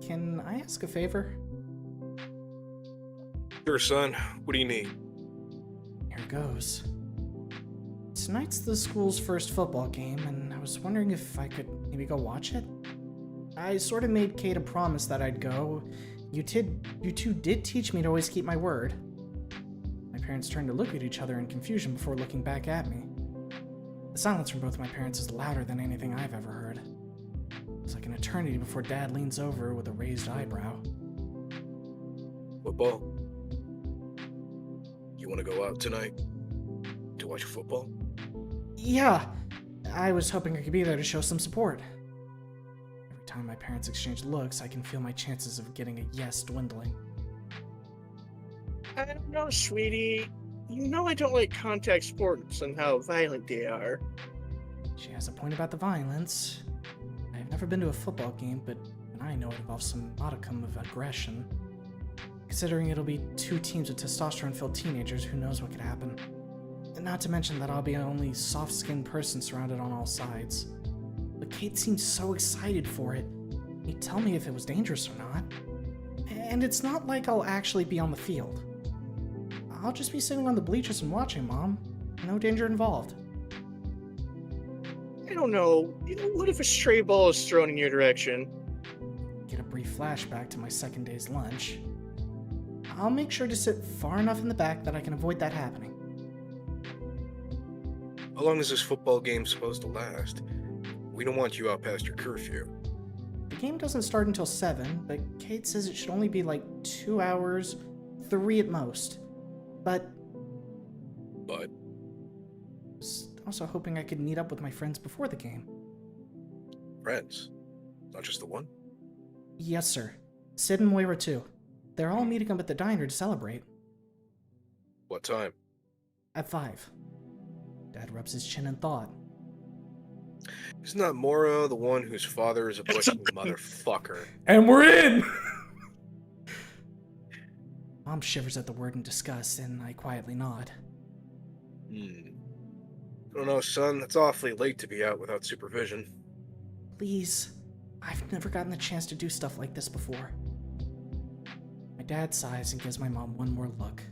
can I ask a favor? Sure, son. What do you need? Here goes. Tonight's the school's first football game, and I was wondering if I could maybe go watch it? I sort of made Kate a promise that I'd go. You two did teach me to always keep my word. My parents turned to look at each other in confusion before looking back at me. The silence from both my parents is louder than anything I've ever heard. It's like an eternity before Dad leans over with a raised eyebrow. Football? You want to go out tonight to watch football? Yeah, I was hoping I could be there to show some support. Every time my parents exchange looks, I can feel my chances of getting a yes dwindling. I don't know, sweetie. You know I don't like contact sports and how violent they are. She has a point about the violence. I've never been to a football game, but I know it involves some modicum of aggression. Considering it'll be two teams of testosterone-filled teenagers, who knows what could happen. And not to mention that I'll be the only soft-skinned person surrounded on all sides. But Kate seemed so excited for it. He'd tell me if it was dangerous or not. And it's not like I'll actually be on the field. I'll just be sitting on the bleachers and watching, Mom. No danger involved. I don't know. What if a stray ball is thrown in your direction? Get a brief flashback to my second day's lunch. I'll make sure to sit far enough in the back that I can avoid that happening. How long is this football game supposed to last? We don't want you out past your curfew. The game doesn't start until 7, but Kate says it should only be like 2 hours, 3 at most. But But I was also hoping I could meet up with my friends before the game. friends, not just the one. Yes, sir. Sid and Moira too. They're all meeting up at the diner to celebrate. What time? At 5. Dad rubs his chin in thought. Isn't that Mora the one whose father is a butch motherfucker? And we're in! Mom shivers at the word in disgust, and I quietly nod. I don't know, son. That's awfully late to be out without supervision. Please. I've never gotten the chance to do stuff like this before. My dad sighs and gives my mom one more look.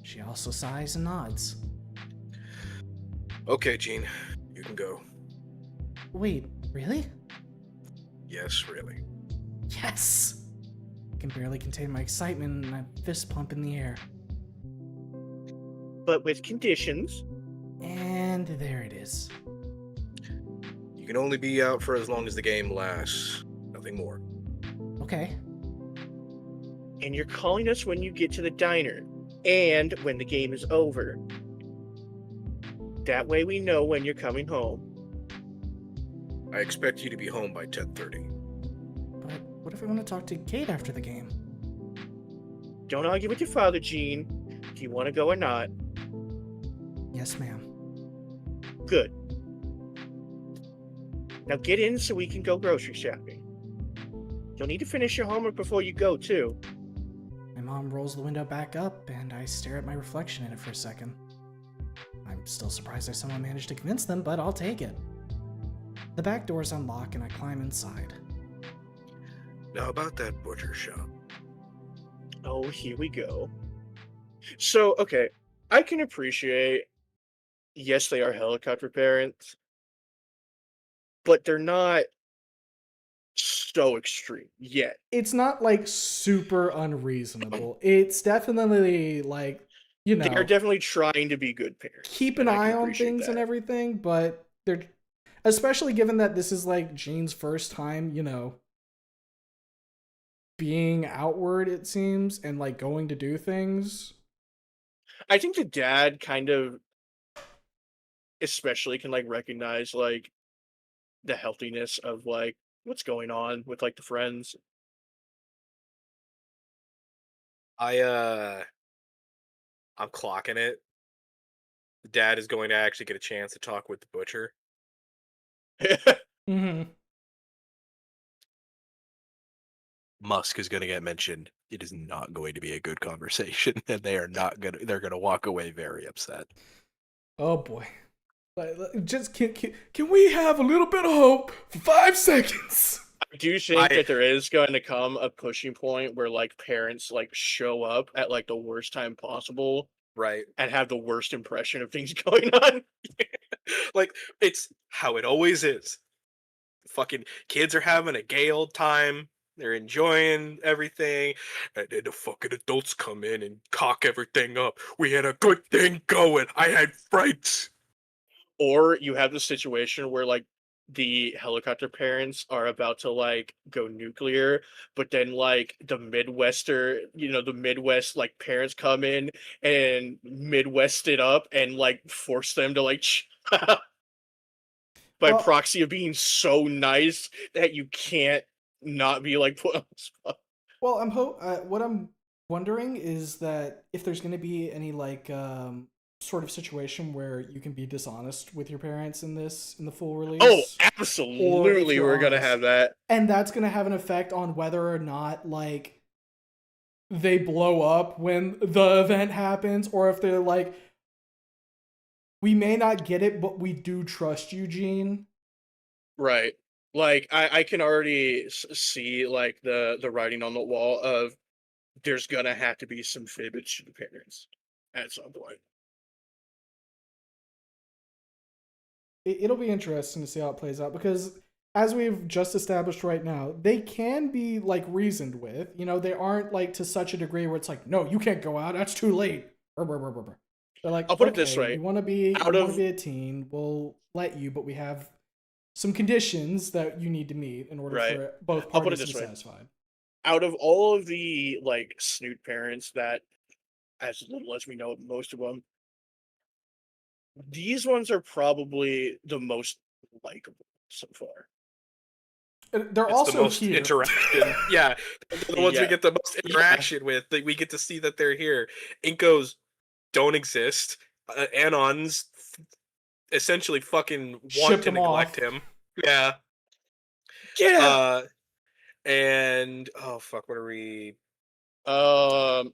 She also sighs and nods. Okay, Gene. You can go. Wait, really? Yes, really. Yes! I can barely contain my excitement and I fist pump in the air. But with conditions. And there it is. You can only be out for as long as the game lasts. Nothing more. Okay. And you're calling us when you get to the diner. And when the game is over. That way we know when you're coming home. I expect you to be home by 10:30. But what if I want to talk to Kate after the game? Don't argue with your father, Gene. Do you want to go or not? Yes, ma'am. Good. Now get in so we can go grocery shopping. You'll need to finish your homework before you go, too. My mom rolls the window back up, and I stare at my reflection in it for a second. I'm still surprised I somehow managed to convince them, but I'll take it. The back doors unlock, and I climb inside. Now about that butcher shop. Oh, here we go. So, okay, I can appreciate, yes, they are helicopter parents, but they're not so extreme yet. It's not like super unreasonable. It's definitely like, you know, They're definitely trying to be good parents. keep an and I eye can on appreciate things and that. everything, but they're, especially given that this is like Jean's first time, you know, being outward, it seems, and like going to do things. I think the dad kind of especially can like recognize like the healthiness of like what's going on with like the friends. I'm clocking it. the dad is going to actually get a chance to talk with the butcher. Mm-hmm. Musk is going to get mentioned. It is not going to be a good conversation, and they are not going to. They're going to walk away very upset. Oh boy. Just can we have a little bit of hope for 5 seconds? Do you think I- that there is going to come a pushing point where like parents like show up at like the worst time possible Right. and have the worst impression of things going on? Like, it's how it always is. Fucking kids are having a gay old time. They're enjoying everything. And then the fucking adults come in and cock everything up. We had a good thing going. I had frights. Or you have the situation where like the helicopter parents are about to like go nuclear, but then like the Midwest like parents come in and Midwest it up and like force them to like by Well- proxy of being so nice that you can't not be like put on the spot. Well, what I'm wondering is that if there's going to be any like sort of situation where you can be dishonest with your parents in the full release. Oh, absolutely, you're we're gonna honest. have that. And that's going to have an effect on whether or not like they blow up when the event happens, or if they're like, we may not get it, but we do trust you, Gene. Right. Like I can already see like the writing on the wall of there's gonna have to be some fibbage to the parents at some point. It'll be interesting to see how it plays out, because as we've just established right now, they can be like reasoned with. You know, they aren't like to such a degree where it's like, no, you can't go out. That's too late. They're like, I'll put it this way, you want to be out of- a teen, we'll let you, but we have some conditions that you need to meet in order Right. for both I'll put parties it to this be way. satisfied. Out of all of the like snoot parents that, as little as we know, most of them, these ones are probably the most likable so far. They're It's also the most here. interaction. Yeah. They're the ones we Yeah. get the most interaction with. That we get to see that they're here. Inkos don't exist. Anons essentially fucking want Shipped to him neglect off. him. Yeah. Yeah. And oh fuck, what are we? Nua's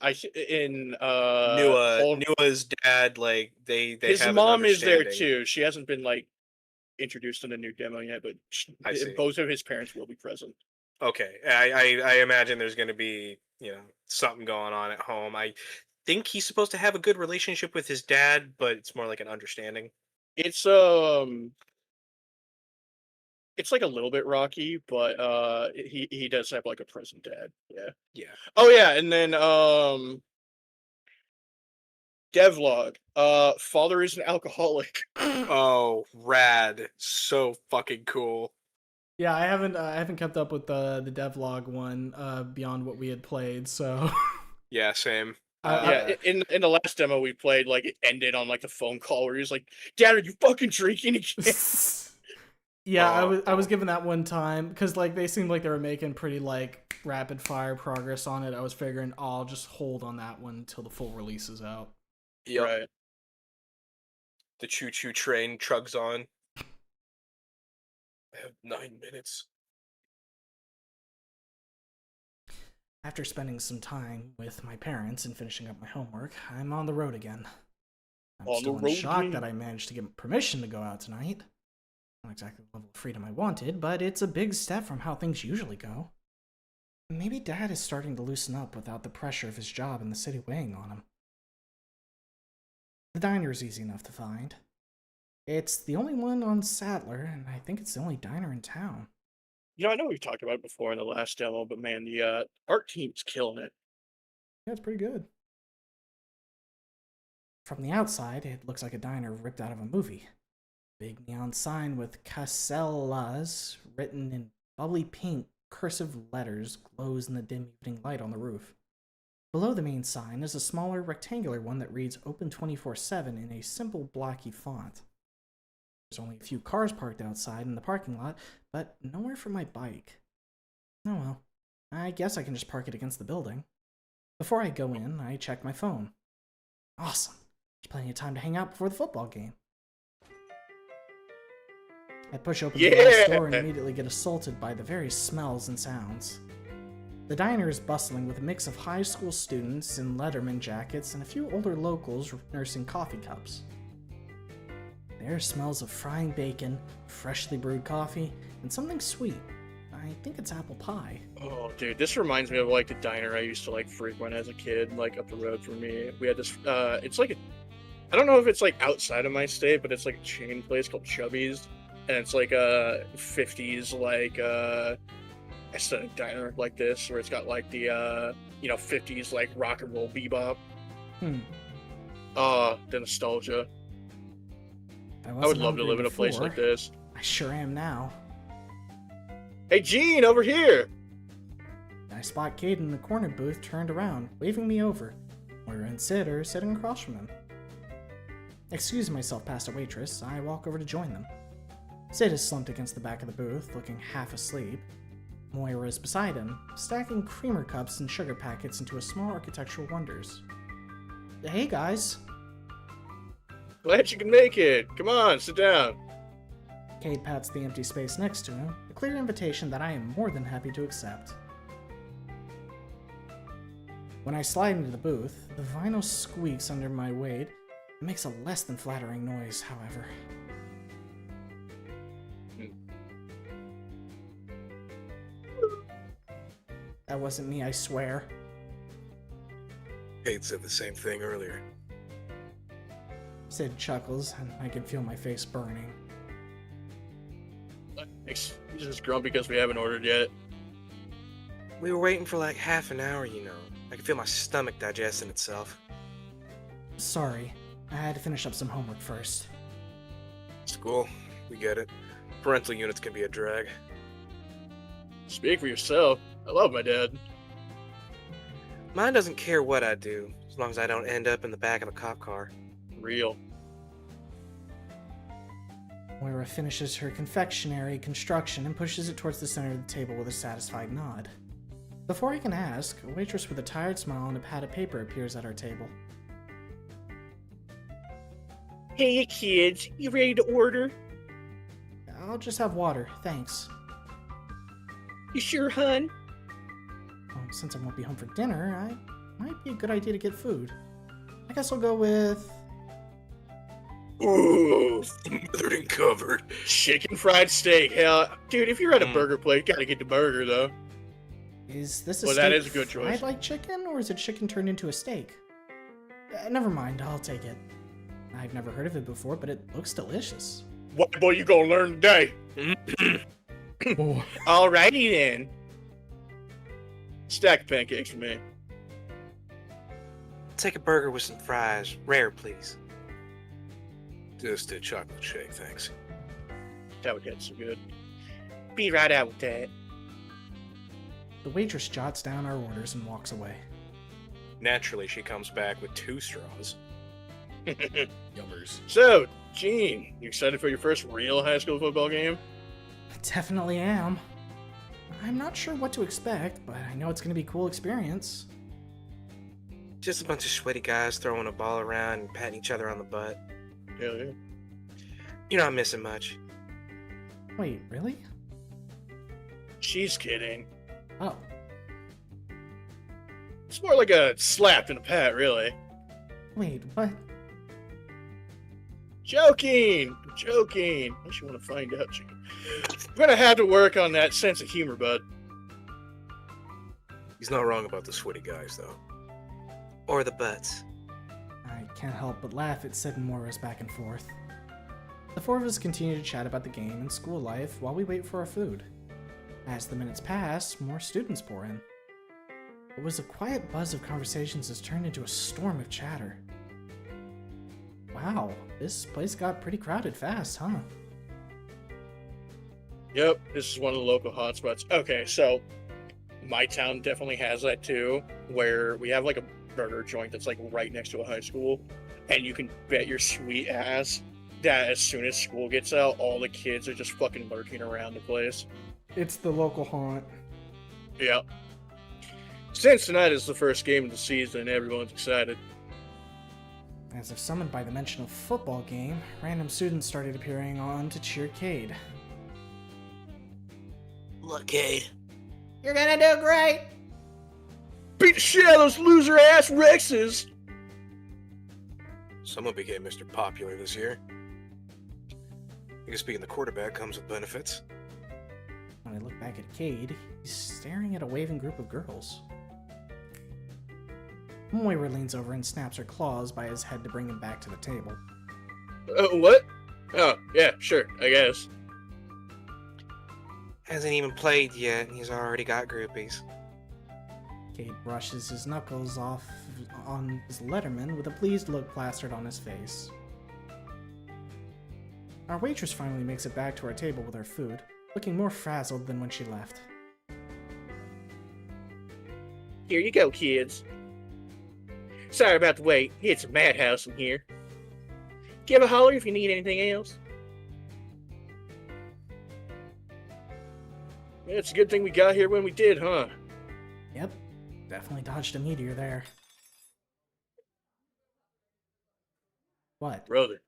dad, like they his have mom an is there understanding. too. She hasn't been like introduced in the new demo yet, but I see. both of his parents will be present. Okay, I imagine there's going to be something going on at home. I think he's supposed to have a good relationship with his dad, but it's more like an understanding. It's like a little bit rocky, but he does have like a present dad. Yeah. Yeah. Oh yeah, and then devlog. Father is an alcoholic. Oh, rad! So fucking cool. Yeah, I haven't kept up with the devlog one beyond what we had played, so Yeah, same. Yeah, in the last demo we played, like it ended on like a phone call where he was like, "Dad, are you fucking drinking again?" yeah, I was given that one time because like they seemed like they were making pretty like rapid fire progress on it. I was figuring I'll just hold on that one until the full release is out. Yep. Right. The choo-choo train chugs on. I have 9 minutes. After spending some time with my parents and finishing up my homework, I'm on the road again. I'm On still the road in shock again. that I managed to get permission to go out tonight. Not exactly the level of freedom I wanted, but it's a big step from how things usually go. Maybe Dad is starting to loosen up without the pressure of his job in the city weighing on him. The diner is easy enough to find. It's the only one on Sattler, and I think it's the only diner in town. I know we've talked about it before in the last demo, but man, the art team's killing it. Yeah, it's pretty good. From the outside, it looks like a diner ripped out of a movie. Big neon sign with Casellas written in bubbly pink cursive letters glows in the dim evening light on the roof. Below the main sign is a smaller rectangular one that reads Open 24/7 in a simple blocky font. There's only a few cars parked outside in the parking lot, but nowhere for my bike. Oh well, I guess I can just park it against the building. Before I go in, I check my phone. Awesome. There's plenty of time to hang out before the football game. I push open Yeah! the glass door and immediately get assaulted by the various smells and sounds. The diner is bustling with a mix of high school students in Letterman jackets and a few older locals nursing coffee cups. There are smells of frying bacon, freshly brewed coffee, and something sweet. I think it's apple pie. Oh, dude, this reminds me of like the diner I used to like frequent as a kid, like up the road from me. We had this. It's like I don't know if it's like outside of my state, but it's like a chain place called Chubby's, and it's like a 50s like aesthetic diner like this, where it's got like the 50s like rock and roll bebop. The nostalgia. I would love to live in a place like this. I sure am now. Hey, Gene, over here! I spot Cade in the corner booth turned around, waving me over. Moira and Sid are sitting across from him. Excusing myself past a waitress, I walk over to join them. Sid is slumped against the back of the booth, looking half asleep. Moira is beside him, stacking creamer cups and sugar packets into a small architectural wonders. Hey guys! Glad you can make it. Come on, sit down. Cade pats the empty space next to him, a clear invitation that I am more than happy to accept. When I slide into the booth, the vinyl squeaks under my weight. It makes a less than flattering noise, however. That wasn't me, I swear. Kate said the same thing earlier. Sid chuckles, and I can feel my face burning. He's just grumpy because we haven't ordered yet. We were waiting for like half an hour, I could feel my stomach digesting itself. Sorry, I had to finish up some homework first. School, we get it. Parental units can be a drag. Speak for yourself. I love my dad. Mine doesn't care what I do, as long as I don't end up in the back of a cop car. Real. Moira finishes her confectionery construction and pushes it towards the center of the table with a satisfied nod. Before I can ask, a waitress with a tired smile and a pad of paper appears at our table. Hey, kids. You ready to order? I'll just have water, thanks. You sure, hun? Well, since I won't be home for dinner, I might be a good idea to get food. I guess I'll go with... Ooh, smothered and covered. Chicken fried steak. Hell, dude, if you're at a burger place, you gotta get the burger, though. Is this a Well, steak that is a good choice. fried like chicken, or is it chicken turned into a steak? Never mind, I'll take it. I've never heard of it before, but it looks delicious. What boy you gonna learn today? Oh. Alrighty then. Stack of pancakes for me. Take a burger with some fries. Rare, please. Just a chocolate shake, thanks. That would get so good. Be right out with that. The waitress jots down our orders and walks away. Naturally, she comes back with 2 straws. Yummers. So, Gene, you excited for your first real high school football game? I definitely am. I'm not sure what to expect, but I know it's going to be a cool experience. Just a bunch of sweaty guys throwing a ball around and patting each other on the butt. Hell yeah. You're not missing much. Wait, really? She's kidding. Oh, It's more like a slap than a pat, really. wait, what? Joking! Joking! Unless you want to find out, chicken. We're gonna have to work on that sense of humor, bud. He's not wrong about the sweaty guys, though. Or the butts. I can't help but laugh at Sid and Moira's back and forth. The 4 of us continue to chat about the game and school life while we wait for our food. As the minutes pass, more students pour in. What was a quiet buzz of conversations has turned into a storm of chatter. Wow, this place got pretty crowded fast, huh? Yep, this is one of the local hotspots. Okay, so my town definitely has that too, where we have like a burger joint that's like right next to a high school, and you can bet your sweet ass that as soon as school gets out, all the kids are just fucking lurking around the place. It's the local haunt. Yep. Since tonight is the first game of the season, everyone's excited. As if summoned by the mention of football game, random students started appearing on to cheer Cade. Look, Cade. You're gonna do great! Beat the shit out of those loser ass Rexes! Someone became Mr. Popular this year. I guess being the quarterback comes with benefits. When I look back at Cade, he's staring at a waving group of girls. Moira leans over and snaps her claws by his head to bring him back to the table. What? Oh, yeah, sure, I guess. Hasn't even played yet, and he's already got groupies. Cade brushes his knuckles off on his letterman with a pleased look plastered on his face. Our waitress finally makes it back to our table with our food, looking more frazzled than when she left. Here you go, kids. Sorry about the wait. It's a madhouse in here. Give a holler if you need anything else. It's a good thing we got here when we did, huh? Yep, definitely dodged a meteor there. What? Brother.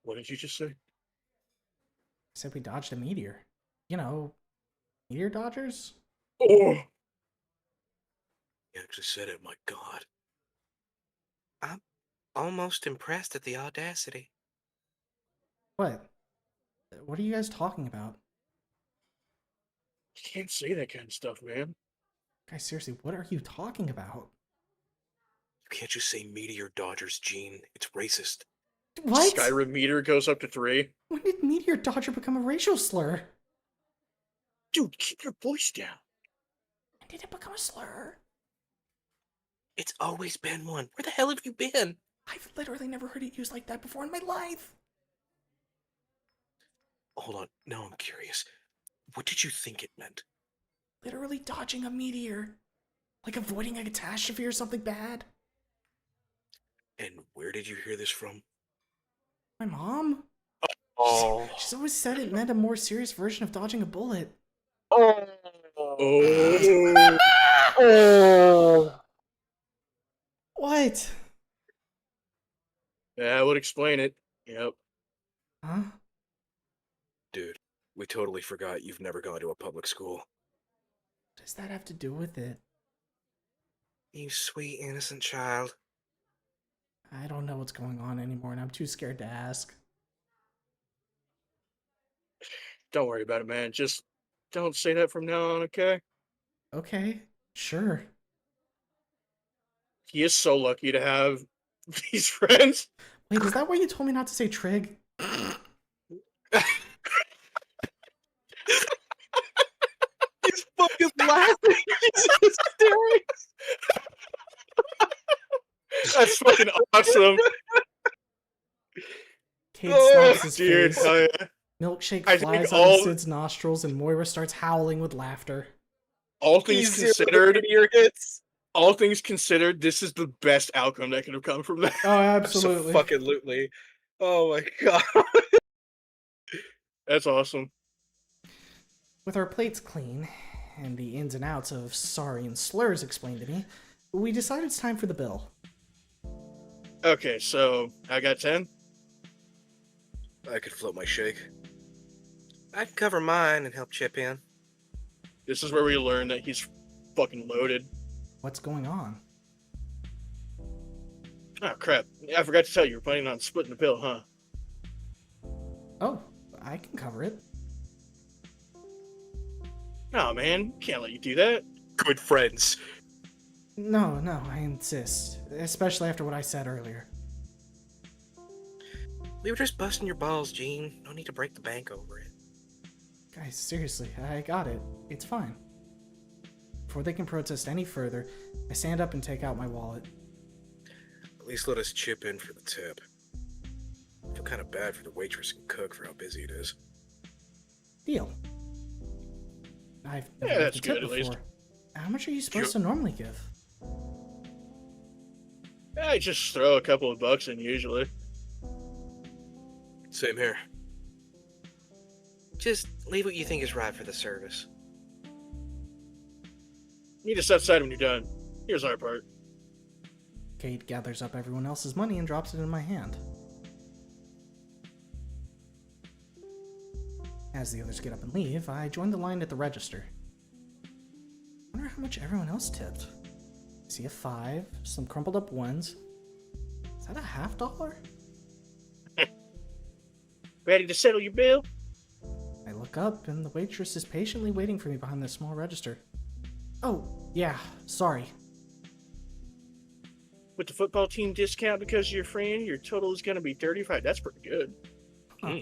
What did you just say? I said we dodged a meteor. You know, meteor dodgers? Oh! You actually said it, my god. I'm almost impressed at the audacity. What? What are you guys talking about? You can't say that kind of stuff, man. Guys, seriously, what are you talking about? You can't just say Meteor Dodgers, Gene. It's racist. What? Skyrim meter goes up to 3. When did meteor dodger become a racial slur? Dude, keep your voice down. When did it become a slur? It's always been one. Where the hell have you been? I've literally never heard it used like that before in my life. Hold on, now I'm curious. What did you think it meant? Literally dodging a meteor. Like avoiding a catastrophe or something bad. And where did you hear this from? My mom? Oh. She's always said it meant a more serious version of dodging a bullet. Oh. Oh. What? That would explain it. Yep. Huh? Dude, we totally forgot you've never gone to a public school. What does that have to do with it? You sweet, innocent child. I don't know what's going on anymore, and I'm too scared to ask. Don't worry about it, man. Just don't say that from now on, okay? Okay, sure. He is so lucky to have these friends. Wait, is that why you told me not to say trig? He's fucking laughing. He's hysterical. That's fucking awesome. Cade slaps his Dude, face. hell yeah. Milkshake I flies think out of all- Sid's nostrils, and Moira starts howling with laughter. All things Easier with the considered, meteor hits. all things considered, this is the best outcome that could have come from that. Oh, absolutely. Absolutely. Oh my god. That's awesome. With our plates clean, and the ins and outs of sorry and slurs explained to me, we decided it's time for the bill. Okay, so I got 10. I could float my shake. I can cover mine and help chip in. This is where we learn that he's fucking loaded. What's going on? Oh crap! I forgot to tell you, we're planning on splitting the bill, huh? Oh, I can cover it. No, man, can't let you do that. Good friends. No, I insist. Especially after what I said earlier. We were just busting your balls, Gene. No need to break the bank over it. Guys, seriously, I got it. It's fine. Before they can protest any further, I stand up and take out my wallet. At least let us chip in for the tip. I feel kind of bad for the waitress and cook for how busy it is. Deal. I've Yeah, never that's given a good, tip at least. before. How much are you supposed to normally give? I just throw a couple of bucks in usually. Same here. Just leave what you think is right for the service. Meet us outside when you're done. Here's our part. Kate gathers up everyone else's money and drops it in my hand. As the others get up and leave, I join the line at the register. I wonder how much everyone else tipped. I see a 5, some crumpled up ones. Is that a $50? Ready to settle your bill? I look up, and the waitress is patiently waiting for me behind the small register. Oh, yeah, sorry. With the football team discount because of your friend, your total is going to be $35. That's pretty good. Huh.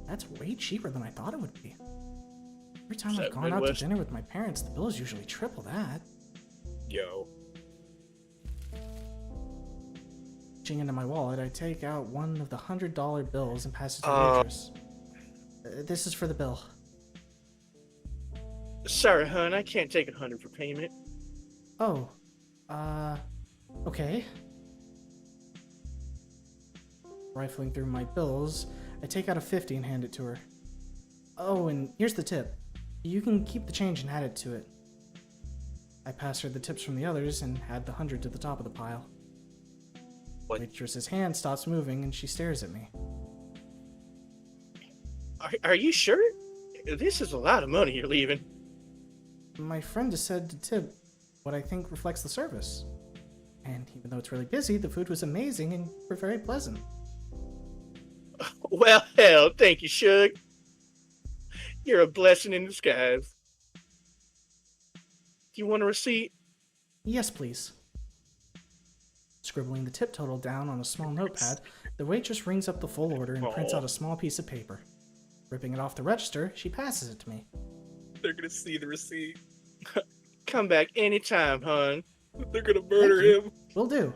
That's way cheaper than I thought it would be. Every time Is I've that gone out to Midwest? dinner with my parents, the bill is usually triple that. Yo. Reaching into my wallet, I take out one of the $100 bills and pass it to the waitress. This is for the bill. Sorry, hon, I can't take 100 for payment. Oh, okay. Rifling through my bills, I take out a 50 and hand it to her. Oh, and here's the tip. You can keep the change and add it to it. I pass her the tips from the others and add the 100 to the top of the pile. What? Waitress's hand stops moving and she stares at me. Are you sure? This is a lot of money you're leaving. My friend has said to tip what I think reflects the service. And even though it's really busy, the food was amazing and we're very pleasant. Well, hell, thank you, Shug. You're a blessing in disguise. Do you want a receipt? Yes, please. Scribbling the tip total down on a small notepad, the waitress rings up the full order and prints out a small piece of paper. Ripping it off the register, she passes it to me. They're gonna see the receipt. Come back anytime, hon. They're gonna murder Thank you. him. Will do.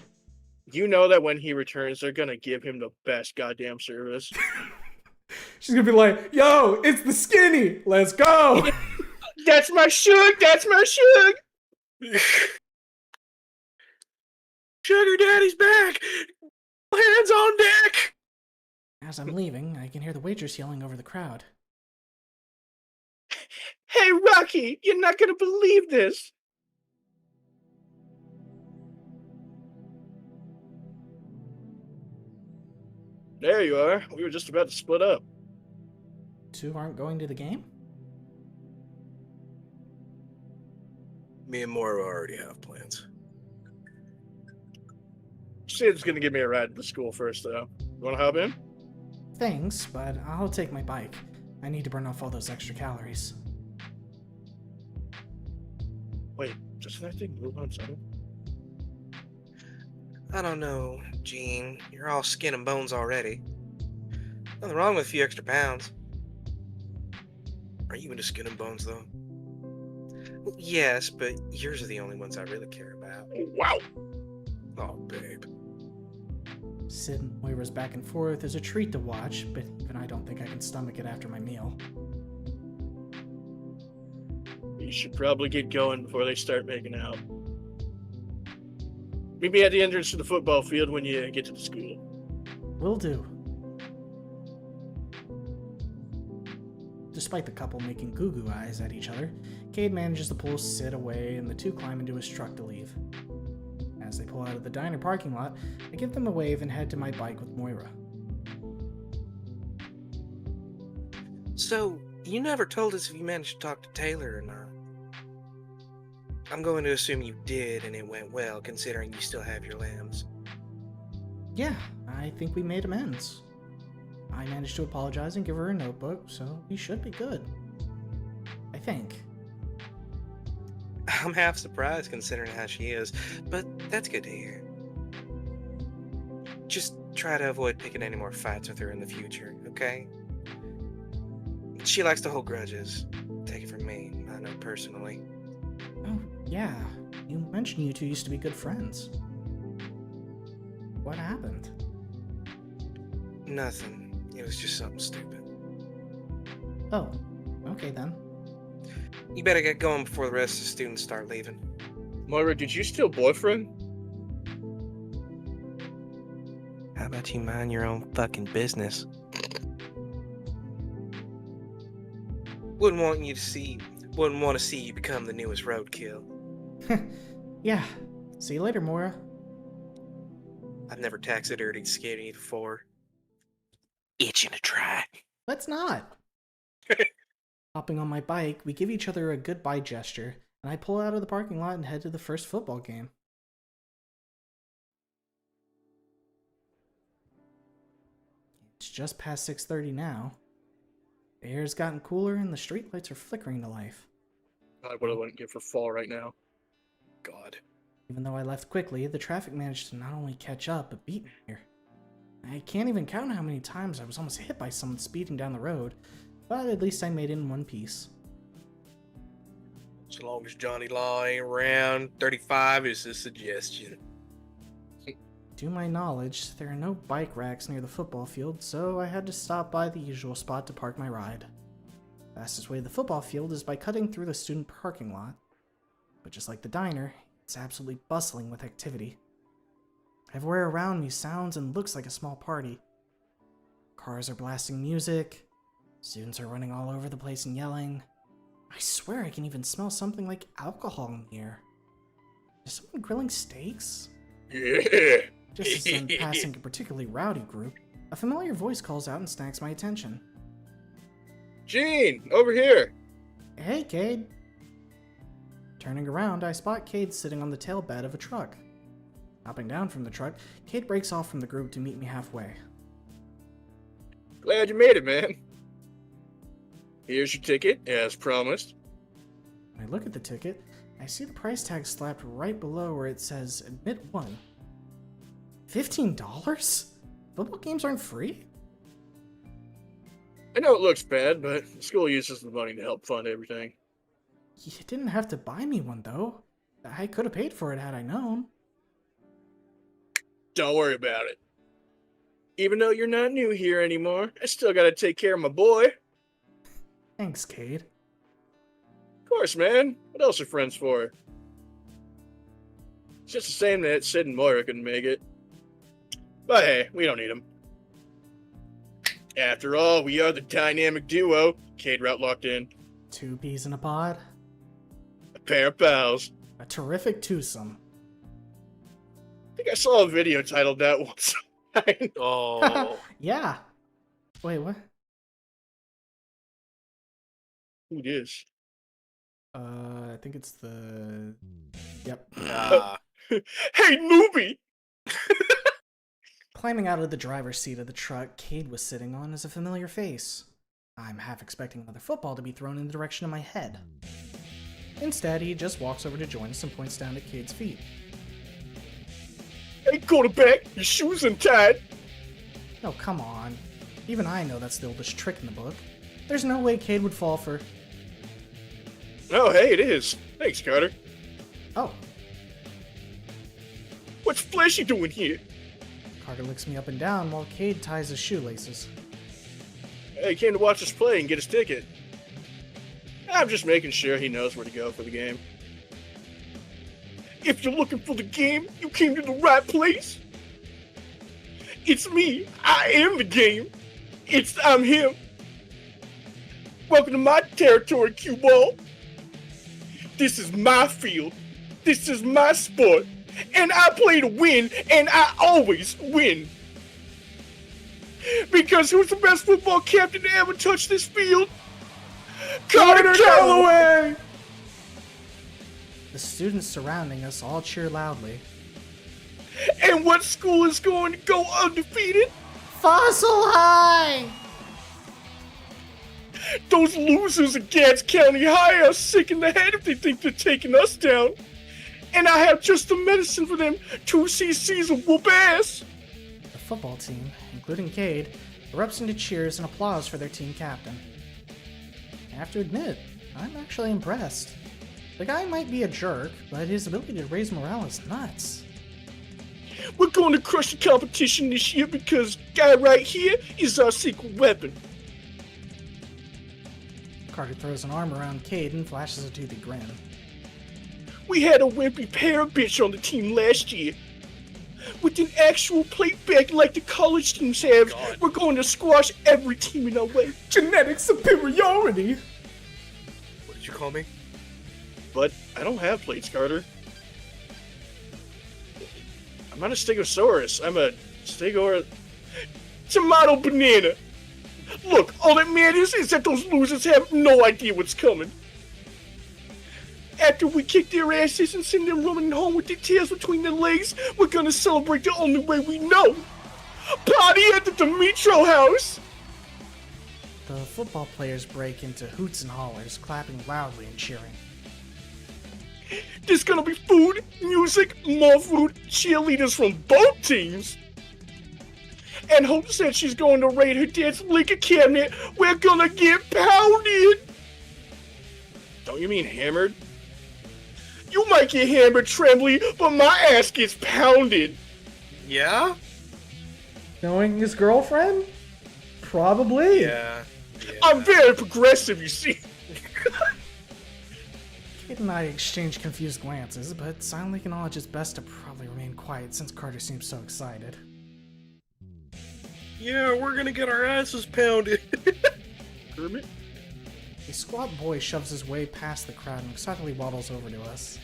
You know that when he returns, they're gonna give him the best goddamn service. She's gonna be like, yo, it's the skinny! Let's go! That's my Shug! That's my Shug! Sugar Daddy's back! Hands on deck! As I'm leaving, I can hear the waitress yelling over the crowd. Hey, Rocky, you're not gonna believe this. There you are. We were just about to split up. Two aren't going to the game? Me and Moira already have plans. Sid's gonna give me a ride to school first, though. You wanna hop in? Thanks, but I'll take my bike. I need to burn off all those extra calories. Wait, doesn't that thing move on its own? I don't know, Gene. You're all skin and bones already. Nothing wrong with a few extra pounds. Are you into skin and bones, though? Well, yes, but yours are the only ones I really care about. Wow! Oh, babe. Sid and Moira's back and forth is a treat to watch, but even I don't think I can stomach it after my meal. You should probably get going before they start making out. Meet me at the entrance to the football field when you get to the school. Will do. Despite the couple making goo-goo eyes at each other, Cade manages to pull Sid away and the two climb into his truck to leave. As they pull out of the diner parking lot, I give them a wave and head to my bike with Moira. So, you never told us if you managed to talk to Taylor or not. I'm going to assume you did and it went well, considering you still have your lambs. Yeah, I think we made amends. I managed to apologize and give her a notebook, so we should be good. I think. I'm half surprised considering how she is, but that's good to hear. Just try to avoid picking any more fights with her in the future, okay? She likes to hold grudges. Take it from me, I know personally. Oh, yeah. You mentioned you two used to be good friends. What happened? Nothing. It was just something stupid. Oh, okay then. You better get going before the rest of the students start leaving. Moira, did you steal boyfriend? How about you mind your own fucking business? Wouldn't want to see you become the newest roadkill. Yeah. See you later, Moira. I've never taxidermied skinny before. Itching to try. Let's not. Hopping on my bike, we give each other a goodbye gesture, and I pull out of the parking lot and head to the first football game. It's just past 6:30 now. The air's gotten cooler and the streetlights are flickering to life. God, what I wouldn't give for fall right now. God. Even though I left quickly, the traffic managed to not only catch up, but beat me here. I can't even count how many times I was almost hit by someone speeding down the road, but at least I made it in one piece. So long as Johnny Law ain't around, 35 is a suggestion. To my knowledge, there are no bike racks near the football field, so I had to stop by the usual spot to park my ride. Fastest way to the football field is by cutting through the student parking lot. But just like the diner, it's absolutely bustling with activity. Everywhere around me sounds and looks like a small party. Cars are blasting music, students are running all over the place and yelling. I swear I can even smell something like alcohol in the air. Is someone grilling steaks? Yeah. Just as I'm passing a particularly rowdy group, a familiar voice calls out and snacks my attention. Gene, over here. Hey, Cade. Turning around, I spot Cade sitting on the tailbed of a truck. Hopping down from the truck, Cade breaks off from the group to meet me halfway. Glad you made it, man. Here's your ticket, as promised. When I look at the ticket, I see the price tag slapped right below where it says Admit 1. $15? Football games aren't free? I know it looks bad, but the school uses the money to help fund everything. You didn't have to buy me one, though. I could have paid for it had I known. Don't worry about it. Even though you're not new here anymore, I still gotta take care of my boy. Thanks, Cade. Of course, man. What else are friends for? It's just the same that Sid and Moira couldn't make it. But hey, we don't need them. After all, we are the dynamic duo. Cade route locked in. 2 peas in a pod? A pair of pals. A terrific twosome. I think I saw a video titled that once. Oh. Yeah. Wait, what? Who dis? I think it's the... Yep. Hey, newbie! Climbing out of the driver's seat of the truck Cade was sitting on is a familiar face. I'm half expecting another football to be thrown in the direction of my head. Instead, he just walks over to join us and points down at Cade's feet. Hey, quarterback, your shoes untied. Oh, come on. Even I know that's the oldest trick in the book. There's no way Cade would fall for... Oh, hey, it is. Thanks, Carter. Oh. What's Fleshy doing here? Carter looks me up and down while Cade ties his shoelaces. Hey, he came to watch us play and get his ticket. I'm just making sure he knows where to go for the game. If you're looking for the game, you came to the right place. It's me. I am the game. I'm him. Welcome to my territory, cue ball. This is my field. This is my sport. And I play to win, and I always win. Because who's the best football captain to ever touch this field? Carter Calloway! The students surrounding us all cheer loudly. And what school is going to go undefeated? Fossil High! Those losers at Gads County High are sick in the head if they think they're taking us down. And I have just the medicine for them. 2 CCs of whoop ass. The football team, including Cade, erupts into cheers and applause for their team captain. I have to admit, I'm actually impressed. The guy might be a jerk, but his ability to raise morale is nuts. We're going to crush the competition this year because guy right here is our secret weapon. Carter throws an arm around Cade and flashes a toothy grin. We had a wimpy pair of bitch on the team last year. With an actual plate bag like the college teams have, God. we're going to squash every team in our way. Genetic superiority! What did you call me? But I don't have plates, Carter. I'm not a Stegosaurus. I'm a Stegor... Tomato banana! Look, all that matters is that those losers have no idea what's coming. After we kick their asses and send them running home with their tails between their legs, we're gonna celebrate the only way we know. Party at the Dimitro house! The football players break into hoots and hollers, clapping loudly and cheering. There's gonna be food, music, more food, cheerleaders from both teams. And Hope said she's going to raid her dad's liquor cabinet. We're gonna get pounded! Don't you mean hammered? You might get hammered, Trembly, but my ass gets pounded. Yeah? Knowing his girlfriend? Probably. Yeah. I'm very progressive, you see. Kate and I exchange confused glances, but silently acknowledge it's best to probably remain quiet since Carter seems so excited. Yeah, we're gonna get our asses pounded. Kermit? A squat boy shoves his way past the crowd and excitedly waddles over to us.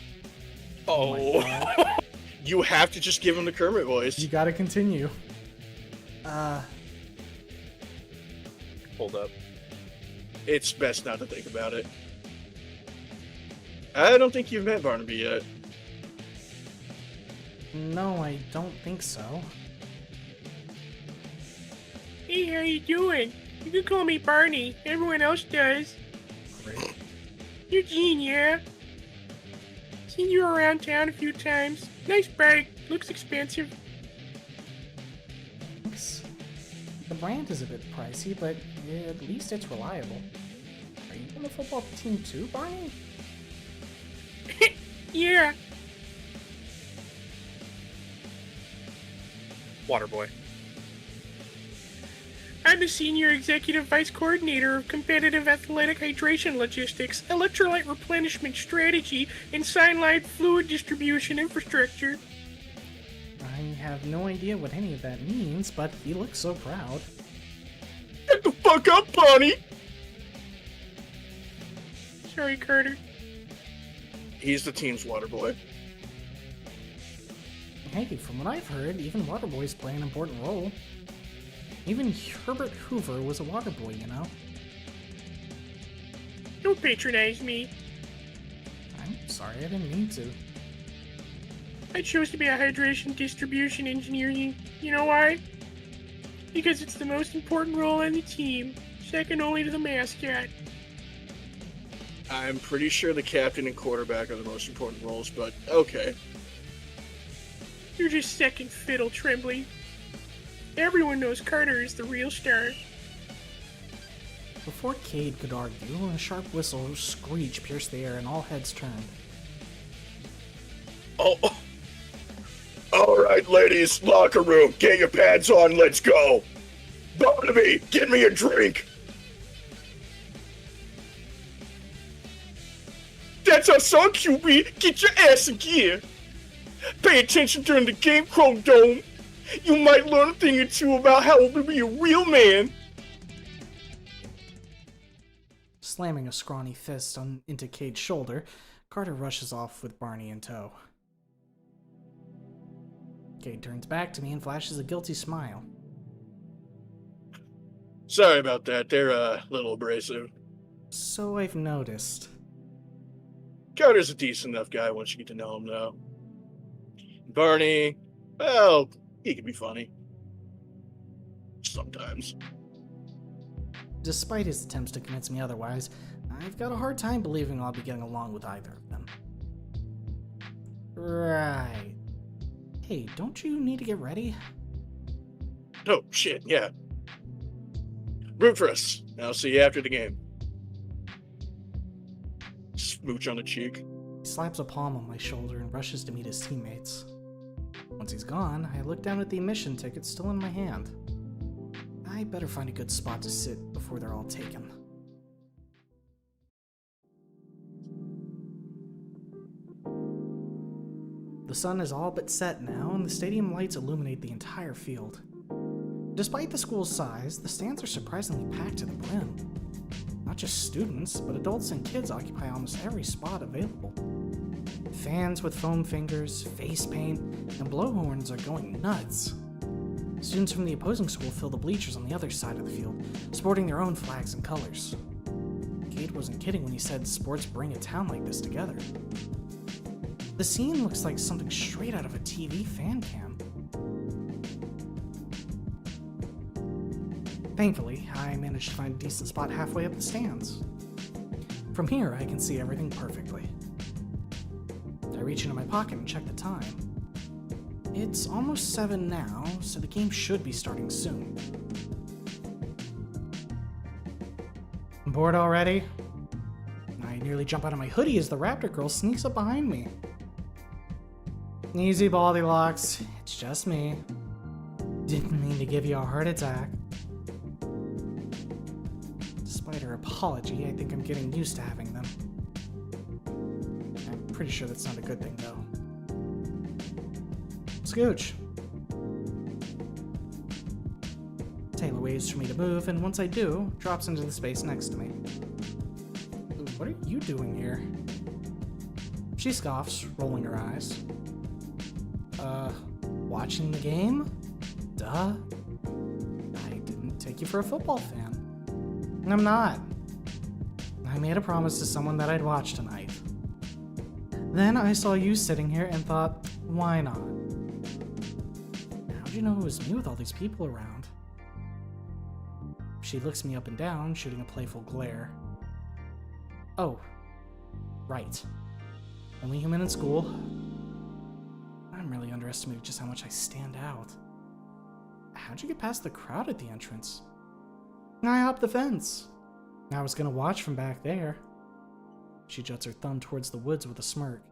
Oh. My God. You have to just give him the Kermit voice. You gotta continue. Hold up. It's best not to think about it. I don't think you've met Barnaby yet. No, I don't think so. Hey, how you doing? You can call me Barney. Everyone else does. Great. Eugene, yeah? Seen you around town a few times. Nice bike. Looks expensive. Thanks. The brand is a bit pricey, but at least it's reliable. Are you on the football team too, Barney? Yeah. Waterboy. I'm the Senior Executive Vice Coordinator of Competitive Athletic Hydration Logistics, Electrolyte Replenishment Strategy, and Sunlight Fluid Distribution Infrastructure. I have no idea what any of that means, but he looks so proud. Get the fuck up, Bonnie! Sorry, Carter. He's the team's water boy. Hey, from what I've heard, even water boys play an important role. Even Herbert Hoover was a water boy, you know? Don't patronize me. I'm sorry, I didn't mean to. I chose to be a hydration distribution engineer. You know why? Because it's the most important role on the team, second only to the mascot. I'm pretty sure the captain and quarterback are the most important roles, but okay. You're just second fiddle, Trembly. Everyone knows Carter is the real star. Before Cade could argue, a sharp whistle screech pierced the air and all heads turned. Oh. Alright, ladies, locker room, get your pads on, let's go! Barnaby, get me a drink! That's our song, QB! Get your ass in gear! Pay attention during the game, Crow Dome! You might learn a thing or two about how to be a real man! Slamming a scrawny fist into Cade's shoulder, Carter rushes off with Barney in tow. Cade turns back to me and flashes a guilty smile. Sorry about that, they're a little abrasive. So I've noticed. Carter's a decent enough guy once you get to know him, though. Barney, well, he can be funny. Sometimes. Despite his attempts to convince me otherwise, I've got a hard time believing I'll be getting along with either of them. Right. Hey, don't you need to get ready? Oh, shit, yeah. Root for us. I'll see you after the game. Smooch on the cheek. He slaps a palm on my shoulder and rushes to meet his teammates. Once he's gone, I look down at the admission ticket still in my hand. I better find a good spot to sit before they're all taken. The sun is all but set now, and the stadium lights illuminate the entire field. Despite the school's size, the stands are surprisingly packed to the brim. Not just students, but adults and kids occupy almost every spot available. Fans with foam fingers, face paint, and blowhorns are going nuts. Students from the opposing school fill the bleachers on the other side of the field, sporting their own flags and colors. Cade wasn't kidding when he said sports bring a town like this together. The scene looks like something straight out of a TV fan cam. Thankfully, I managed to find a decent spot halfway up the stands. From here, I can see everything perfectly. I reach into my pocket and check the time. It's almost 7 now, so the game should be starting soon. Bored already? I nearly jump out of my hoodie as the Raptor girl sneaks up behind me. Easy, Baldylocks. It's just me. Didn't mean to give you a heart attack. Despite her apology, I think I'm getting used to having them. I'm pretty sure that's not a good thing, though. Scooch. Taylor waits for me to move, and once I do, drops into the space next to me. What are you doing here? She scoffs, rolling her eyes. Watching the game? Duh. I didn't take you for a football fan. I'm not. I made a promise to someone that I'd watch tonight. Then I saw you sitting here and thought, why not? How'd you know it was me with all these people around? She looks me up and down, shooting a playful glare. Oh, right. Only human in school. I'm really underestimating just how much I stand out. How'd you get past the crowd at the entrance? I hopped the fence. I was gonna watch from back there. She juts her thumb towards the woods with a smirk.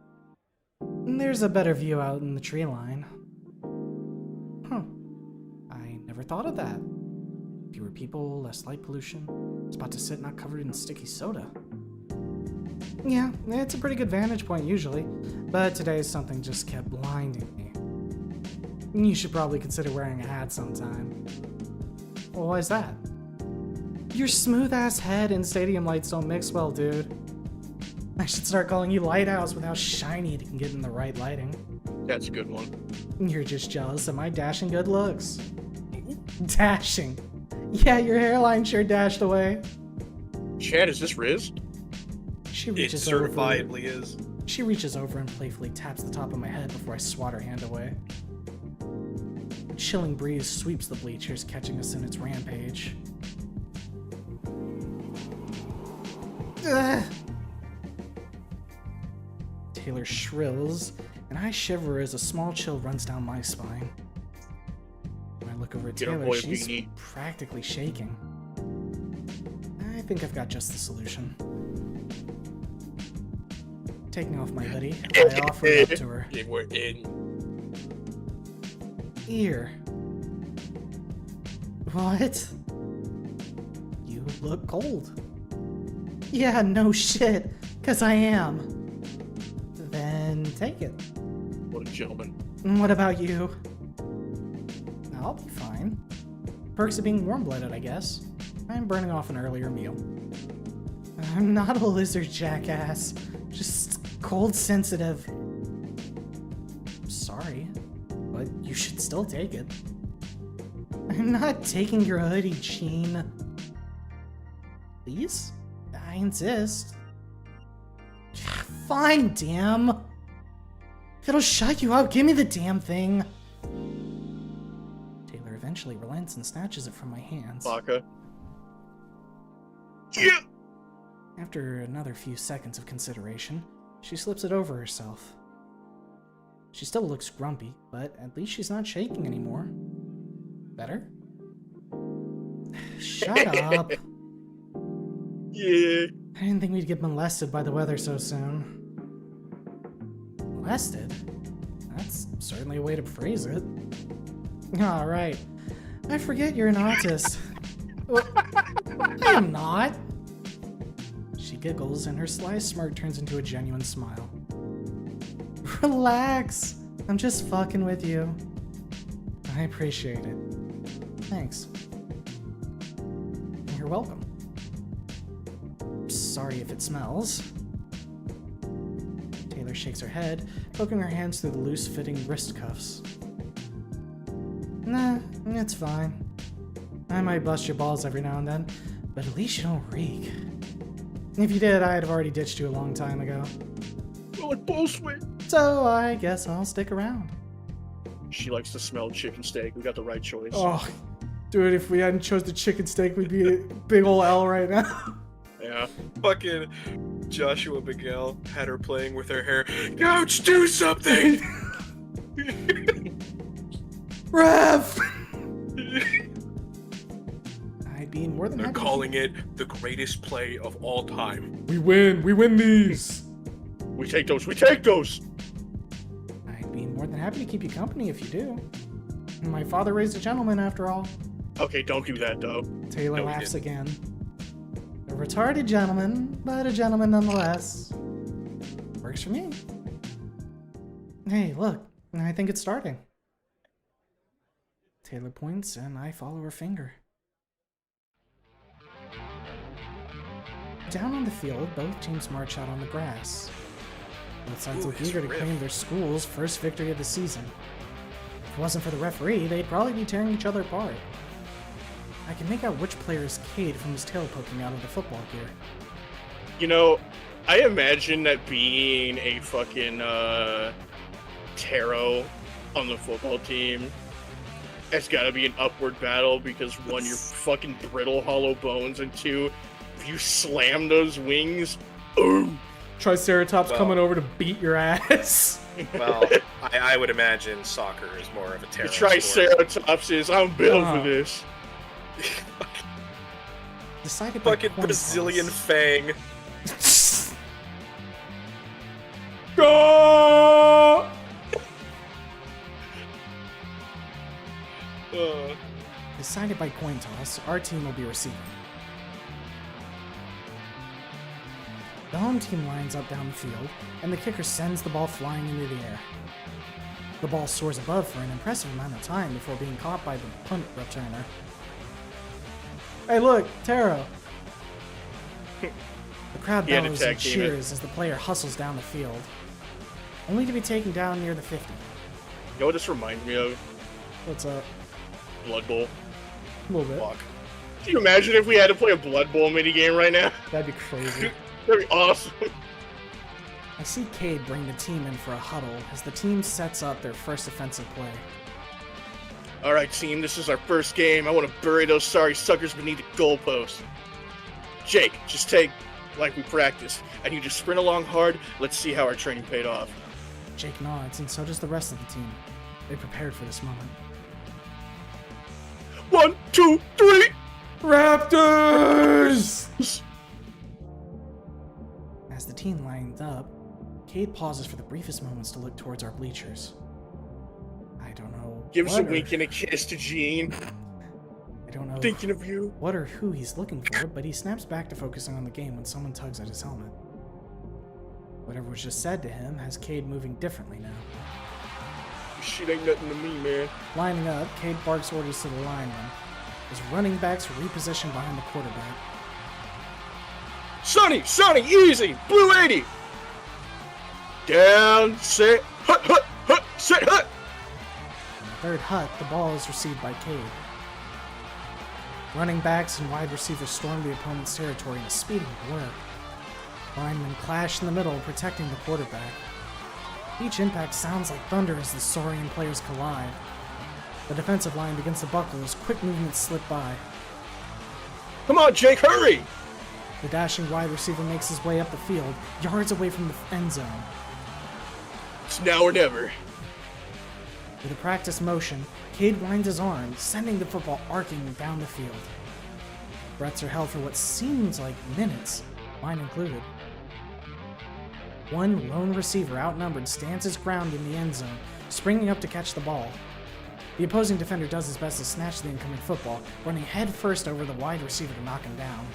There's a better view out in the tree line. Huh. I never thought of that. Fewer people, less light pollution. Spot to sit not covered in sticky soda. Yeah, it's a pretty good vantage point usually, but today something just kept blinding me. You should probably consider wearing a hat sometime. Well, why is that? Your smooth-ass head and stadium lights don't mix well, dude. I should start calling you Lighthouse with how shiny it can get in the right lighting. That's a good one. You're just jealous of my dashing good looks. Dashing. Yeah, your hairline sure dashed away. Chad, is this Riz? She It reaches over. certifiably is. She reaches over and playfully taps the top of my head before I swat her hand away. A chilling breeze sweeps the bleachers, catching us in its rampage. Ugh. Taylor shrills, and I shiver as a small chill runs down my spine. When I look over at Get our Taylor, boy she's Beanie. practically shaking. I think I've got just the solution. Taking off my hoodie, I offer it up to her. Yeah, we're in. Here. What? You look cold. Yeah, no shit, 'cause I am. Then take it. What a gentleman. What about you? I'll be fine. Perks of being warm-blooded, I guess. I'm burning off an earlier meal. I'm not a lizard, jackass. Just cold sensitive. Sorry, but you should still take it. I'm not taking your hoodie, Gene. Please? I insist. Fine, damn. If it'll shut you up, give me the damn thing. Taylor eventually relents and snatches it from my hands. Baka. Yeah. After another few seconds of consideration, she slips it over herself. She still looks grumpy, but at least she's not shaking anymore. Better? Shut up. Yeah. I didn't think we'd get molested by the weather so soon. Molested? That's certainly a way to phrase it. Alright. I forget you're an autist. Well, I am not. She giggles and her sly smirk turns into a genuine smile. Relax. I'm just fucking with you. I appreciate it. Thanks. You're welcome. Sorry if it smells. Taylor Taylor shakes her head, poking her hands through the loose-fitting wrist cuffs. Nah, it's fine. I might bust your balls every now and then, but at least you don't reek. If you did, I'd have already ditched you a long time ago. Oh, like bullshit. So I guess I'll stick around. She likes to smell chicken steak. We got the right choice. Oh, dude, if we hadn't chose the chicken steak, we'd be a big ol' L right now. Yeah. Fucking Joshua Miguel had her playing with her hair. Coach, do something! Ref! I'd be more than They're happy. calling it the greatest play of all time. We win these. We take those. We take those. I'd be more than happy to keep you company if you do. My father raised a gentleman, after all. Okay, don't do that though. Taylor No, he laughs didn't. again. A retarded gentleman, but a gentleman nonetheless. Works for me. Hey, look, I think it's starting. Taylor points, and I follow her finger. Down on the field, both teams march out on the grass. Both sides Ooh, look his eager to riff. claim their school's first victory of the season. If it wasn't for the referee, they'd probably be tearing each other apart. I can make out which player is Cade from his tail poking out of the football gear. You know, I imagine that being a fucking Taro on the football team, it's gotta be an upward battle because one, you're fucking brittle, hollow bones, and two, if you slam those wings, ooh. Triceratops Well- coming over to beat your ass. Well, I would imagine soccer is more of a The terror sport. Triceratops is, I'm built Uh-huh. for this. Decided by Fucking coin Brazilian toss. fang. Go! Decided by coin toss, our team will be receiving. The home team lines up down the field, and the kicker sends the ball flying into the air. The ball soars above for an impressive amount of time before being caught by the punt returner. Hey look, Taro! The crowd He had to bellows and tag team it. cheers as the player hustles down the field, only to be taken down near the 50. You know what this reminds me of? What's up? Blood Bowl. A little bit. Fuck. Can you imagine if we had to play a Blood Bowl minigame right now? That'd be crazy. That'd be awesome. I see Cade bring the team in for a huddle as the team sets up their first offensive play. Alright, team, this is our first game. I want to bury those sorry suckers beneath the goalpost. Jake, just take like we practiced. I need you to sprint along hard. Let's see how our training paid off. Jake nods, and so does the rest of the team. They prepared for this moment. 1, 2, 3! Raptors! As the team lines up, Cade pauses for the briefest moments to look towards our bleachers. I don't know. Give us a what or- wink and a kiss to Gene. I don't know Thinking of you. what or who he's looking for, but he snaps back to focusing on the game when someone tugs at his helmet. Whatever was just said to him has Cade moving differently now. Shit ain't nothing to me, man. Lining up, Cade barks orders to the linemen. His running backs reposition behind the quarterback. Sonny, easy! Blue 80! Down, set, hut, hut, hut, set, hut! In the third hut, the ball is received by Cade. Running backs and wide receivers storm the opponent's territory in a speeding blur. Linemen clash in the middle, protecting the quarterback. Each impact sounds like thunder as the Saurian players collide. The defensive line begins to buckle as quick movements slip by. Come on, Jake, hurry! The dashing wide receiver makes his way up the field, yards away from the end zone. It's now or never. With a practice motion, Cade winds his arm, sending the football arcing down the field. Breaths are held for what seems like minutes, mine included. One lone receiver outnumbered stands his ground in the end zone, springing up to catch the ball. The opposing defender does his best to snatch the incoming football, running headfirst over the wide receiver to knock him down.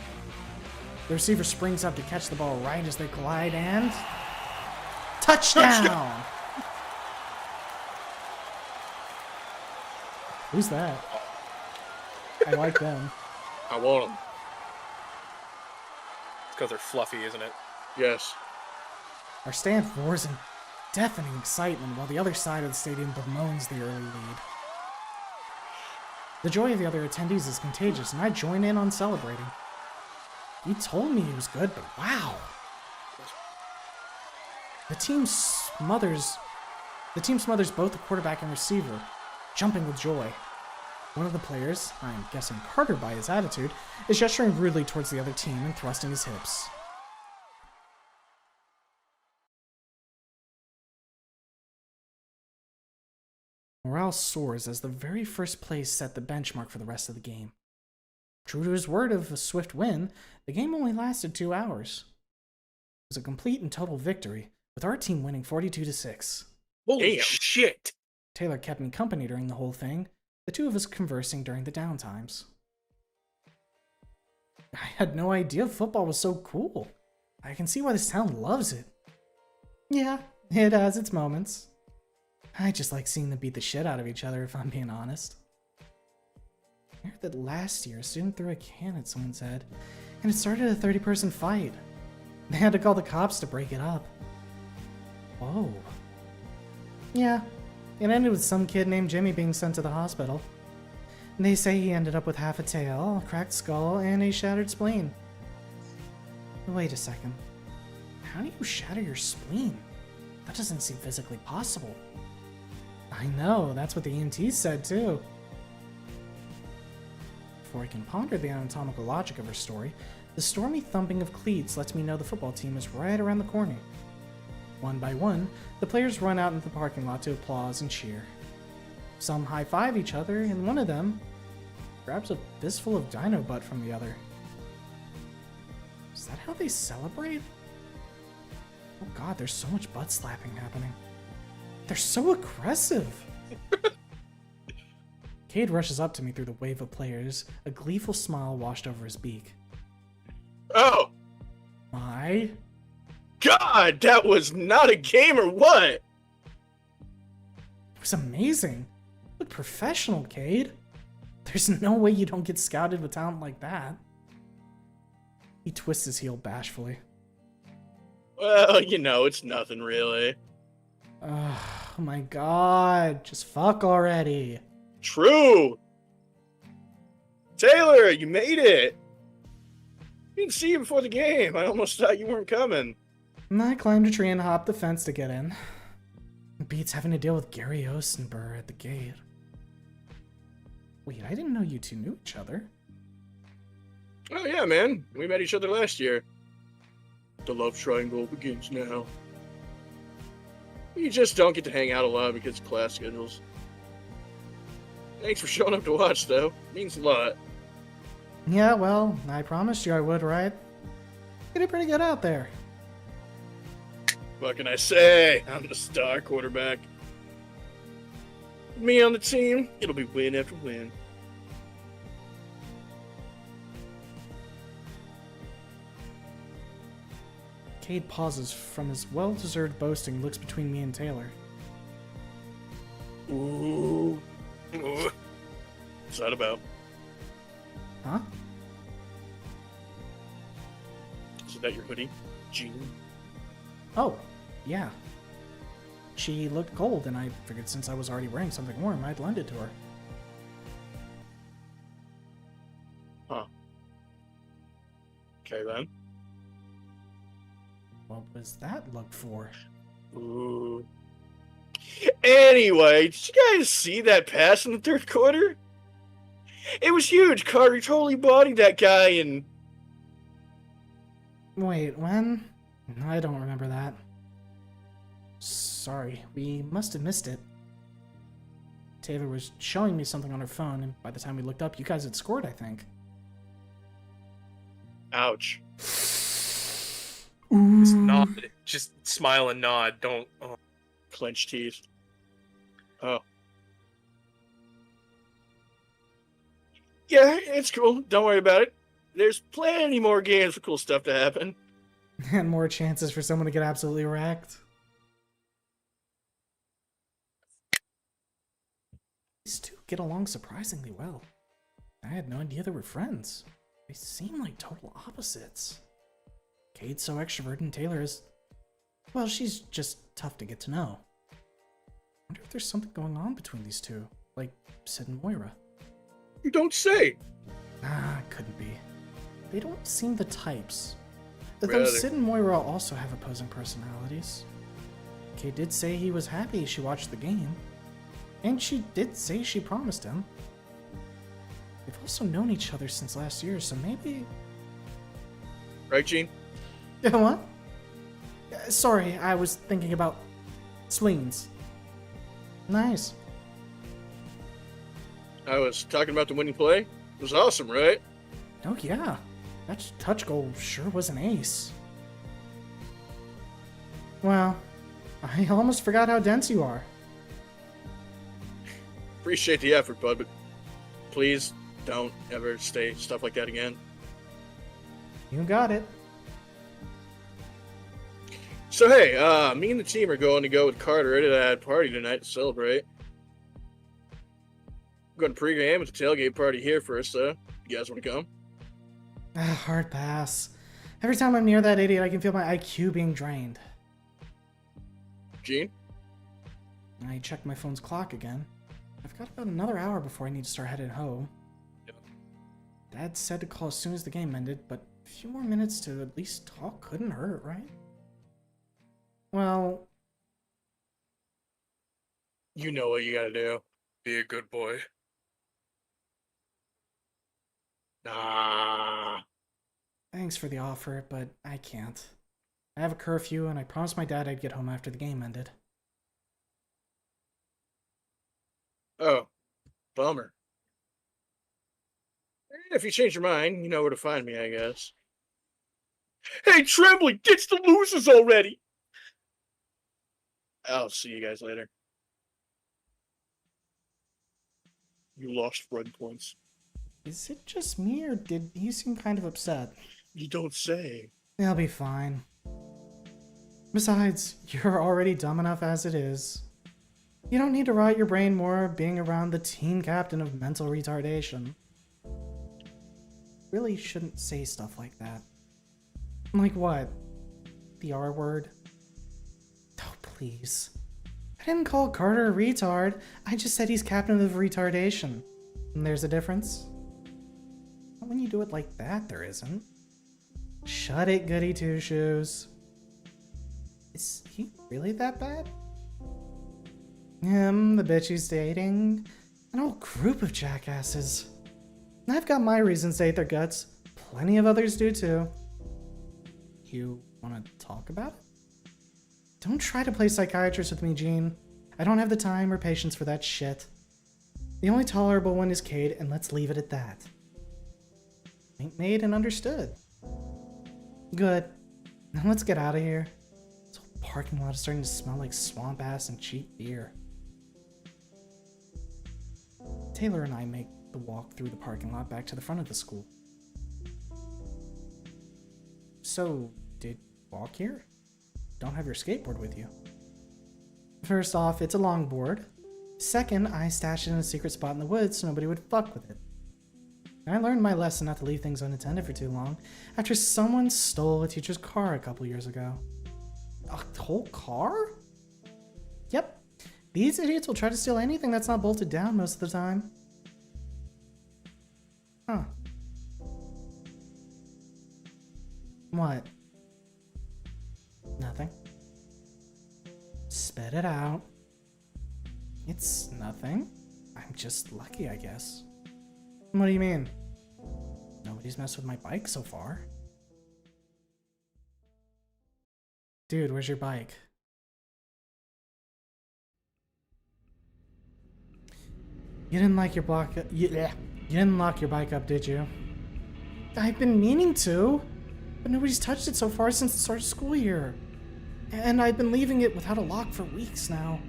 The receiver springs up to catch the ball right as they collide and... Touchdown! Who's that? I like them. I want him. It's because they're fluffy, isn't it? Yes. Our stand roars in deafening excitement while the other side of the stadium bemoans the early lead. The joy of the other attendees is contagious, and I join in on celebrating. He told me he was good, but wow. The team smothers both the quarterback and receiver, jumping with joy. One of the players, I'm guessing Carter by his attitude, is gesturing rudely towards the other team and thrusting his hips. Morale soars as the very first play set the benchmark for the rest of the game. True to his word of a swift win, the game only lasted 2 hours. It was a complete and total victory, with our team winning 42-6. Holy Damn. shit! Taylor kept me company during the whole thing, the two of us conversing during the downtimes. I had no idea football was so cool. I can see why this town loves it. Yeah, it has its moments. I just like seeing them beat the shit out of each other, if I'm being honest. I heard that last year a student threw a can at someone's head, and it started a 30-person fight. They had to call the cops to break it up. Whoa. Yeah, it ended with some kid named Jimmy being sent to the hospital. They say he ended up with half a tail, a cracked skull, and a shattered spleen. Wait a second. How do you shatter your spleen? That doesn't seem physically possible. I know, that's what the EMTs said too. Before I can ponder the anatomical logic of her story, the stormy thumping of cleats lets me know the football team is right around the corner. One by one, the players run out into the parking lot to applause and cheer. Some high-five each other, and one of them grabs a fistful of dino butt from the other. Is that how they celebrate? Oh god, there's so much butt slapping happening. They're so aggressive! Cade rushes up to me through the wave of players, a gleeful smile washed over his beak. Oh, My? God, that was not a game or what? It was amazing. Look professional, Cade. There's no way you don't get scouted with talent like that. He twists his heel bashfully. Well, it's nothing really. Oh my god, just fuck already. True. Taylor, you made it. Didn't see you before the game. I almost thought you weren't coming. And I climbed a tree and hopped the fence to get in. It beats having to deal with Gary Ostenberg at the gate. Wait, I didn't know you two knew each other. Oh yeah, man. We met each other last year. The love triangle begins now. You just don't get to hang out a lot because of class schedules. Thanks for showing up to watch, though. Means a lot. Yeah, well, I promised you I would, right? You did pretty good out there. What can I say? I'm the star quarterback. Me on the team, it'll be win after win. Cade pauses from his well-deserved boasting, looks between me and Taylor. Ooh. What's that about? Huh? Is that your hoodie, Jean? Oh, yeah. She looked cold, and I figured since I was already wearing something warm, I'd lend it to her. Huh. Okay then. What was that look for? Ooh. Anyway, did you guys see that pass in the third quarter? It was huge. Carter totally bodied that guy and... Wait, when? I don't remember that. Sorry, we must have missed it. Taylor was showing me something on her phone, and by the time we looked up, you guys had scored, I think. Ouch. Just nod. Just smile and nod. Don't. Oh. Clenched teeth. Oh. Yeah, it's cool. Don't worry about it. There's plenty more games for cool stuff to happen. And more chances for someone to get absolutely wrecked. These two get along surprisingly well. I had no idea they were friends. They seem like total opposites. Cade's so extroverted and Taylor is Well, she's just tough to get to know. Wonder if there's something going on between these two, like Sid and Moira. You don't say. Couldn't be. They don't seem the types. Though Really? Sid and Moira also have opposing personalities. Kay did say he was happy she watched the game. And she did say she promised him. They've also known each other since last year, so maybe... Right, Gene? Yeah, what? Sorry, I was thinking about swings. Nice. I was talking about the winning play. It was awesome, right? Oh yeah, that touch goal sure was an ace. Well, I almost forgot how dense you are. Appreciate the effort, bud, but please don't ever say stuff like that again. You got it. So hey, me and the team are going to go with Carter to that party tonight to celebrate. I'm going to pregame at the tailgate party here first, you guys want to come? Hard pass. Every time I'm near that idiot, I can feel my IQ being drained. Gene? I checked my phone's clock again. I've got about another hour before I need to start heading home. Yep. Dad said to call as soon as the game ended, but a few more minutes to at least talk couldn't hurt, right? Well... You know what you gotta do. Be a good boy. Nah. Thanks for the offer, but I can't. I have a curfew, and I promised my dad I'd get home after the game ended. Oh, bummer. If you change your mind, you know where to find me, I guess. Hey, Trembling, ditch the losers already! I'll see you guys later. You lost run points. Is it just me, or did he seem kind of upset? You don't say. They'll be fine. Besides, you're already dumb enough as it is. You don't need to rot your brain more being around the team captain of mental retardation. Really shouldn't say stuff like that. Like what? The R word? Oh, please. I didn't call Carter a retard. I just said he's captain of retardation. And there's a difference? Not when you do it like that, there isn't. Shut it, goody two-shoes. Is he really that bad? Him, the bitch he's dating, an whole group of jackasses. I've got my reasons to hate their guts. Plenty of others do too. You want to talk about it? Don't try to play psychiatrist with me, Gene. I don't have the time or patience for that shit. The only tolerable one is Cade, and let's leave it at that. Ain't made and understood. Good. Now let's get out of here. This whole parking lot is starting to smell like swamp ass and cheap beer. Taylor and I make the walk through the parking lot back to the front of the school. So, did you walk here? Don't have your skateboard with you. First off, it's a longboard. Second, I stashed it in a secret spot in the woods so nobody would fuck with it. I learned my lesson not to leave things unattended for too long after someone stole a teacher's car a couple years ago. A whole car? Yep. These idiots will try to steal anything that's not bolted down most of the time. Huh. What? Nothing. Spit it out. It's nothing. I'm just lucky, I guess. What do you mean? Nobody's messed with my bike so far. Dude, where's your bike? You didn't like your block. You didn't lock your bike up, did you? I've been meaning to, but nobody's touched it so far since the start of school year. And I've been leaving it without a lock for weeks now.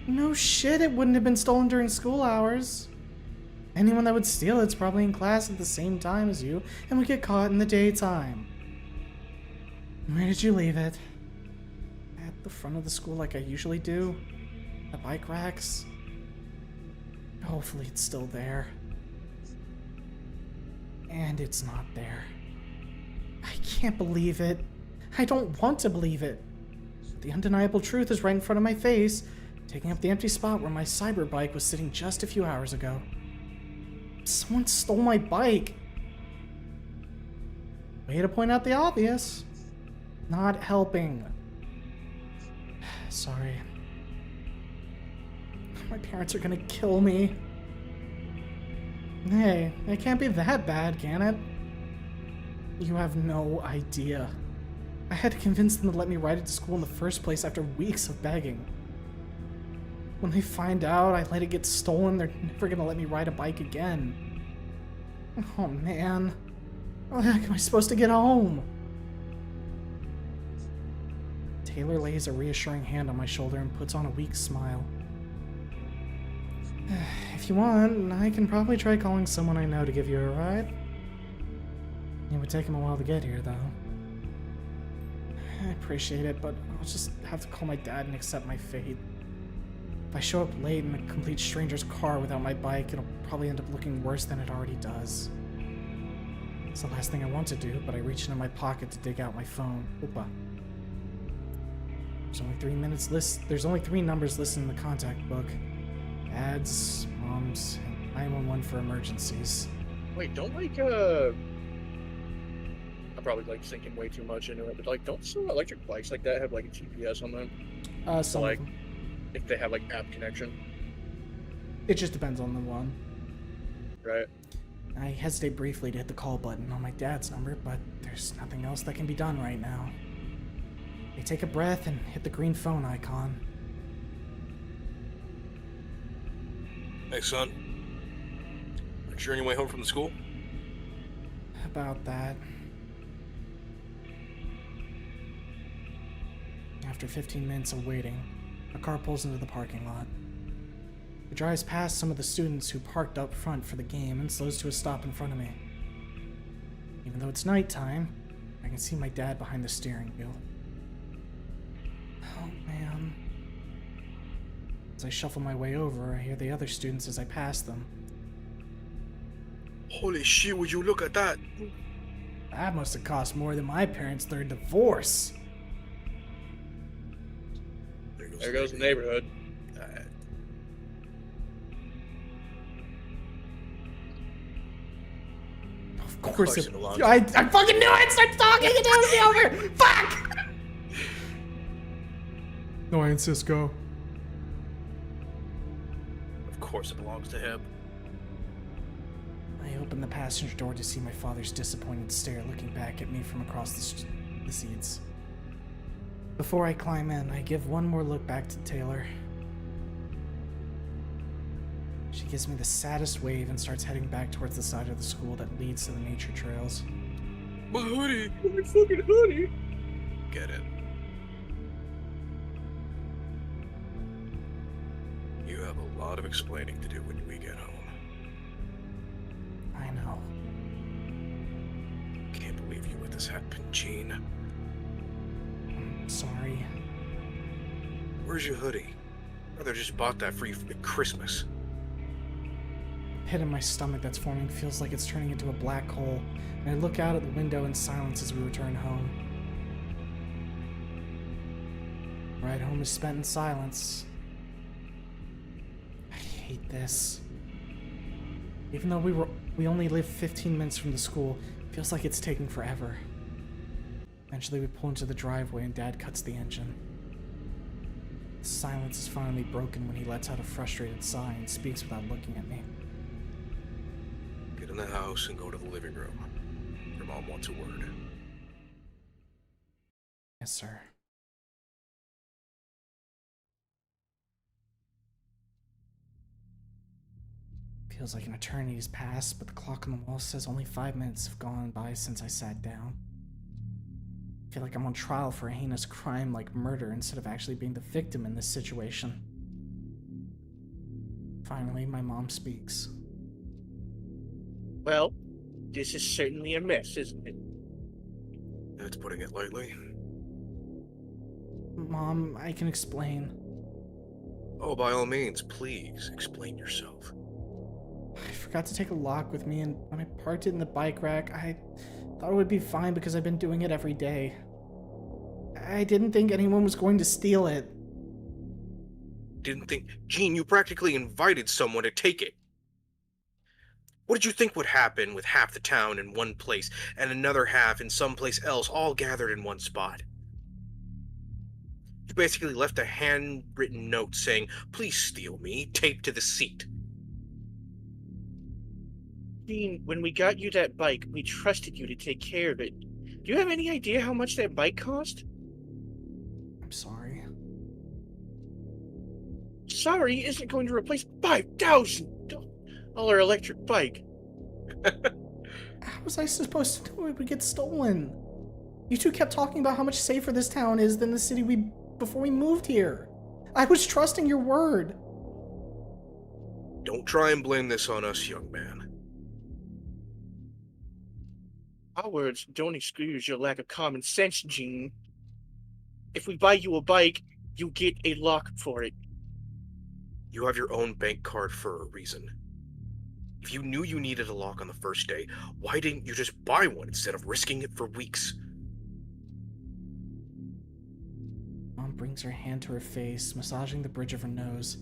No shit, it wouldn't have been stolen during school hours. Anyone that would steal it's probably in class at the same time as you and would get caught in the daytime. Where did you leave it? At the front of the school like I usually do. The bike racks. Hopefully it's still there. And it's not there. I can't believe it. I don't want to believe it. The undeniable truth is right in front of my face, taking up the empty spot where my cyber bike was sitting just a few hours ago. Someone stole my bike. Way to point out the obvious. Not helping. Sorry. My parents are gonna kill me. Hey, it can't be that bad, can it? You have no idea. I had to convince them to let me ride it to school in the first place after weeks of begging. When they find out I let it get stolen, they're never gonna let me ride a bike again. Oh man. How the heck am I supposed to get home? Taylor lays a reassuring hand on my shoulder and puts on a weak smile. If you want, I can probably try calling someone I know to give you a ride. It would take him a while to get here, though. I appreciate it, but I'll just have to call my dad and accept my fate. If I show up late in a complete stranger's car without my bike, it'll probably end up looking worse than it already does. It's the last thing I want to do, but I reach into my pocket to dig out my phone. Oopa. There's only 3 numbers listed in the contact book. Dad's, Mom's, and 911 for emergencies. Wait, don't I'm probably thinking way too much into it, but don't some electric bikes like that have a GPS on them? Some of them. If they have app connection. It just depends on the one. Right. I hesitate briefly to hit the call button on my dad's number, but there's nothing else that can be done right now. I take a breath and hit the green phone icon. Hey, son. Aren't you on your way home from the school? About that. After 15 minutes of waiting, a car pulls into the parking lot. It drives past some of the students who parked up front for the game and slows to a stop in front of me. Even though it's nighttime, I can see my dad behind the steering wheel. Oh man. As I shuffle my way over, I hear the other students as I pass them. Holy shit, would you look at that? That must have cost more than my parents' third divorce. There goes the neighborhood. Of course it belongs. I fucking knew it! Start talking and it was over! Fuck! No, I insist, go. Of course it belongs to him. I open the passenger door to see my father's disappointed stare looking back at me from across the seats. Before I climb in, I give one more look back to Taylor. She gives me the saddest wave and starts heading back towards the side of the school that leads to the nature trails. My hoodie! My fucking hoodie! Get it. You have a lot of explaining to do when we get home. I know. Can't believe you let this happen, Gene. I'm sorry. Where's your hoodie? Brother just bought that for you for Christmas. The pit in my stomach that's forming feels like it's turning into a black hole, and I look out at the window in silence as we return home. The ride home is spent in silence. I hate this. Even though we only live 15 minutes from the school, it feels like it's taking forever. Eventually we pull into the driveway and Dad cuts the engine. The silence is finally broken when he lets out a frustrated sigh and speaks without looking at me. Get in the house and go to the living room. Your mom wants a word. Yes, sir. Feels like an eternity has passed, but the clock on the wall says only 5 minutes have gone by since I sat down. I feel like I'm on trial for a heinous crime like murder instead of actually being the victim in this situation. Finally, my mom speaks. Well, this is certainly a mess, isn't it? That's putting it lightly. Mom, I can explain. Oh, by all means, please explain yourself. I forgot to take a lock with me, and when I parked it in the bike rack, I thought it would be fine because I've been doing it every day. I didn't think anyone was going to steal it. Didn't think. Gene, you practically invited someone to take it. What did you think would happen with half the town in one place and another half in someplace else, all gathered in one spot? You basically left a handwritten note saying, "Please steal me," taped to the seat. Dean, when we got you that bike, we trusted you to take care of it. Do you have any idea how much that bike cost? I'm sorry. Sorry isn't going to replace $5,000 electric bike. How was I supposed to know it would get stolen? You two kept talking about how much safer this town is than the city before we moved here. I was trusting your word. Don't try and blame this on us, young man. Our words don't excuse your lack of common sense, Gene. If we buy you a bike, you get a lock for it. You have your own bank card for a reason. If you knew you needed a lock on the first day, why didn't you just buy one instead of risking it for weeks? Mom brings her hand to her face, massaging the bridge of her nose.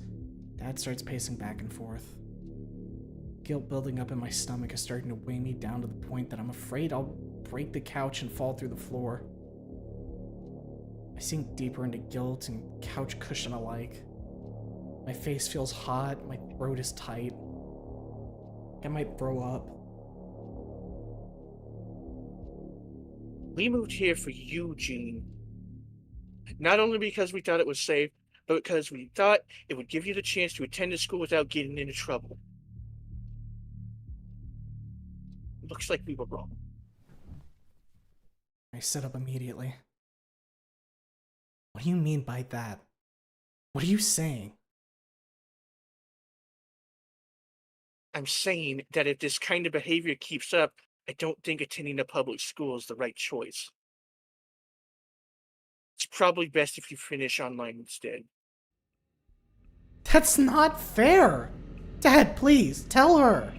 Dad starts pacing back and forth. Guilt building up in my stomach is starting to weigh me down to the point that I'm afraid I'll break the couch and fall through the floor. I sink deeper into guilt and couch cushion alike. My face feels hot, my throat is tight. I might throw up. We moved here for you, Gene. Not only because we thought it was safe, but because we thought it would give you the chance to attend a school without getting into trouble. Looks like we were wrong. I sit up immediately. What do you mean by that? What are you saying? I'm saying that if this kind of behavior keeps up, I don't think attending a public school is the right choice. It's probably best if you finish online instead. That's not fair! Dad, please, tell her!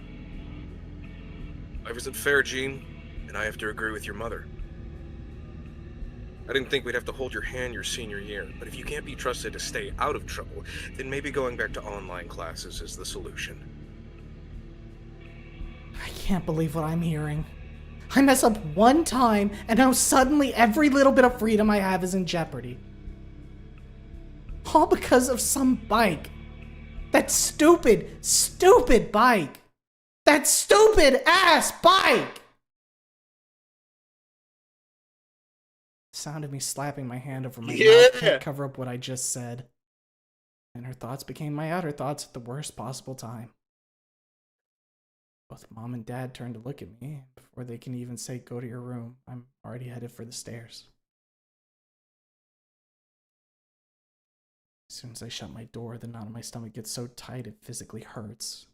Life isn't fair, Gene, and I have to agree with your mother. I didn't think we'd have to hold your hand your senior year, but if you can't be trusted to stay out of trouble, then maybe going back to online classes is the solution. I can't believe what I'm hearing. I mess up one time, and now suddenly every little bit of freedom I have is in jeopardy. All because of some bike. That stupid, stupid bike. That stupid ass bike! The sound of me slapping my hand over my mouth can't cover up what I just said. And her thoughts became my outer thoughts at the worst possible time. Both Mom and Dad turn to look at me. Before they can even say, "Go to your room," I'm already headed for the stairs. As soon as I shut my door, the knot in my stomach gets so tight it physically hurts.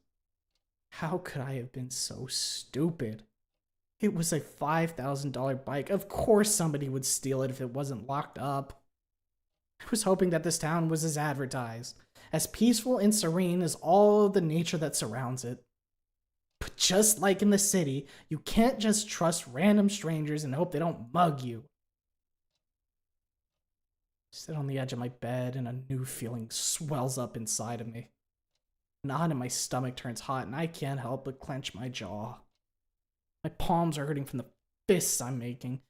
How could I have been so stupid? It was a $5,000 bike. Of course somebody would steal it if it wasn't locked up. I was hoping that this town was as advertised, as peaceful and serene as all the nature that surrounds it. But just like in the city, you can't just trust random strangers and hope they don't mug you. I sit on the edge of my bed and a new feeling swells up inside of me. The knot in my stomach turns hot and I can't help but clench my jaw. My palms are hurting from the fists I'm making,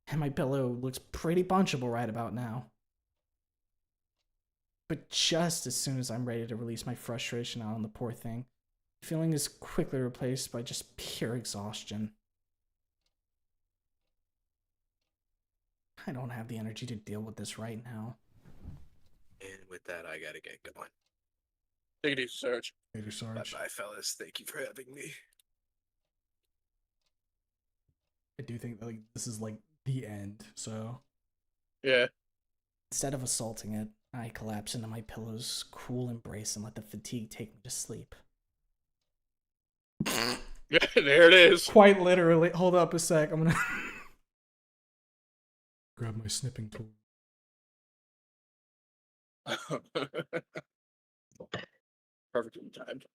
and my pillow looks pretty punchable right about now. But just as soon as I'm ready to release my frustration out on the poor thing, the feeling is quickly replaced by just pure exhaustion. I don't have the energy to deal with this right now. And with that, I gotta get going. Take it easy, Sarge. Later, Sarge. Bye-bye, fellas. Thank you for having me. I do think that, this is the end, so Yeah. instead of assaulting it, I collapse into my pillow's cool embrace and let the fatigue take me to sleep. Yeah, there it is. Quite literally. Hold up a sec. I'm gonna grab my snipping tool. Perfectly timed.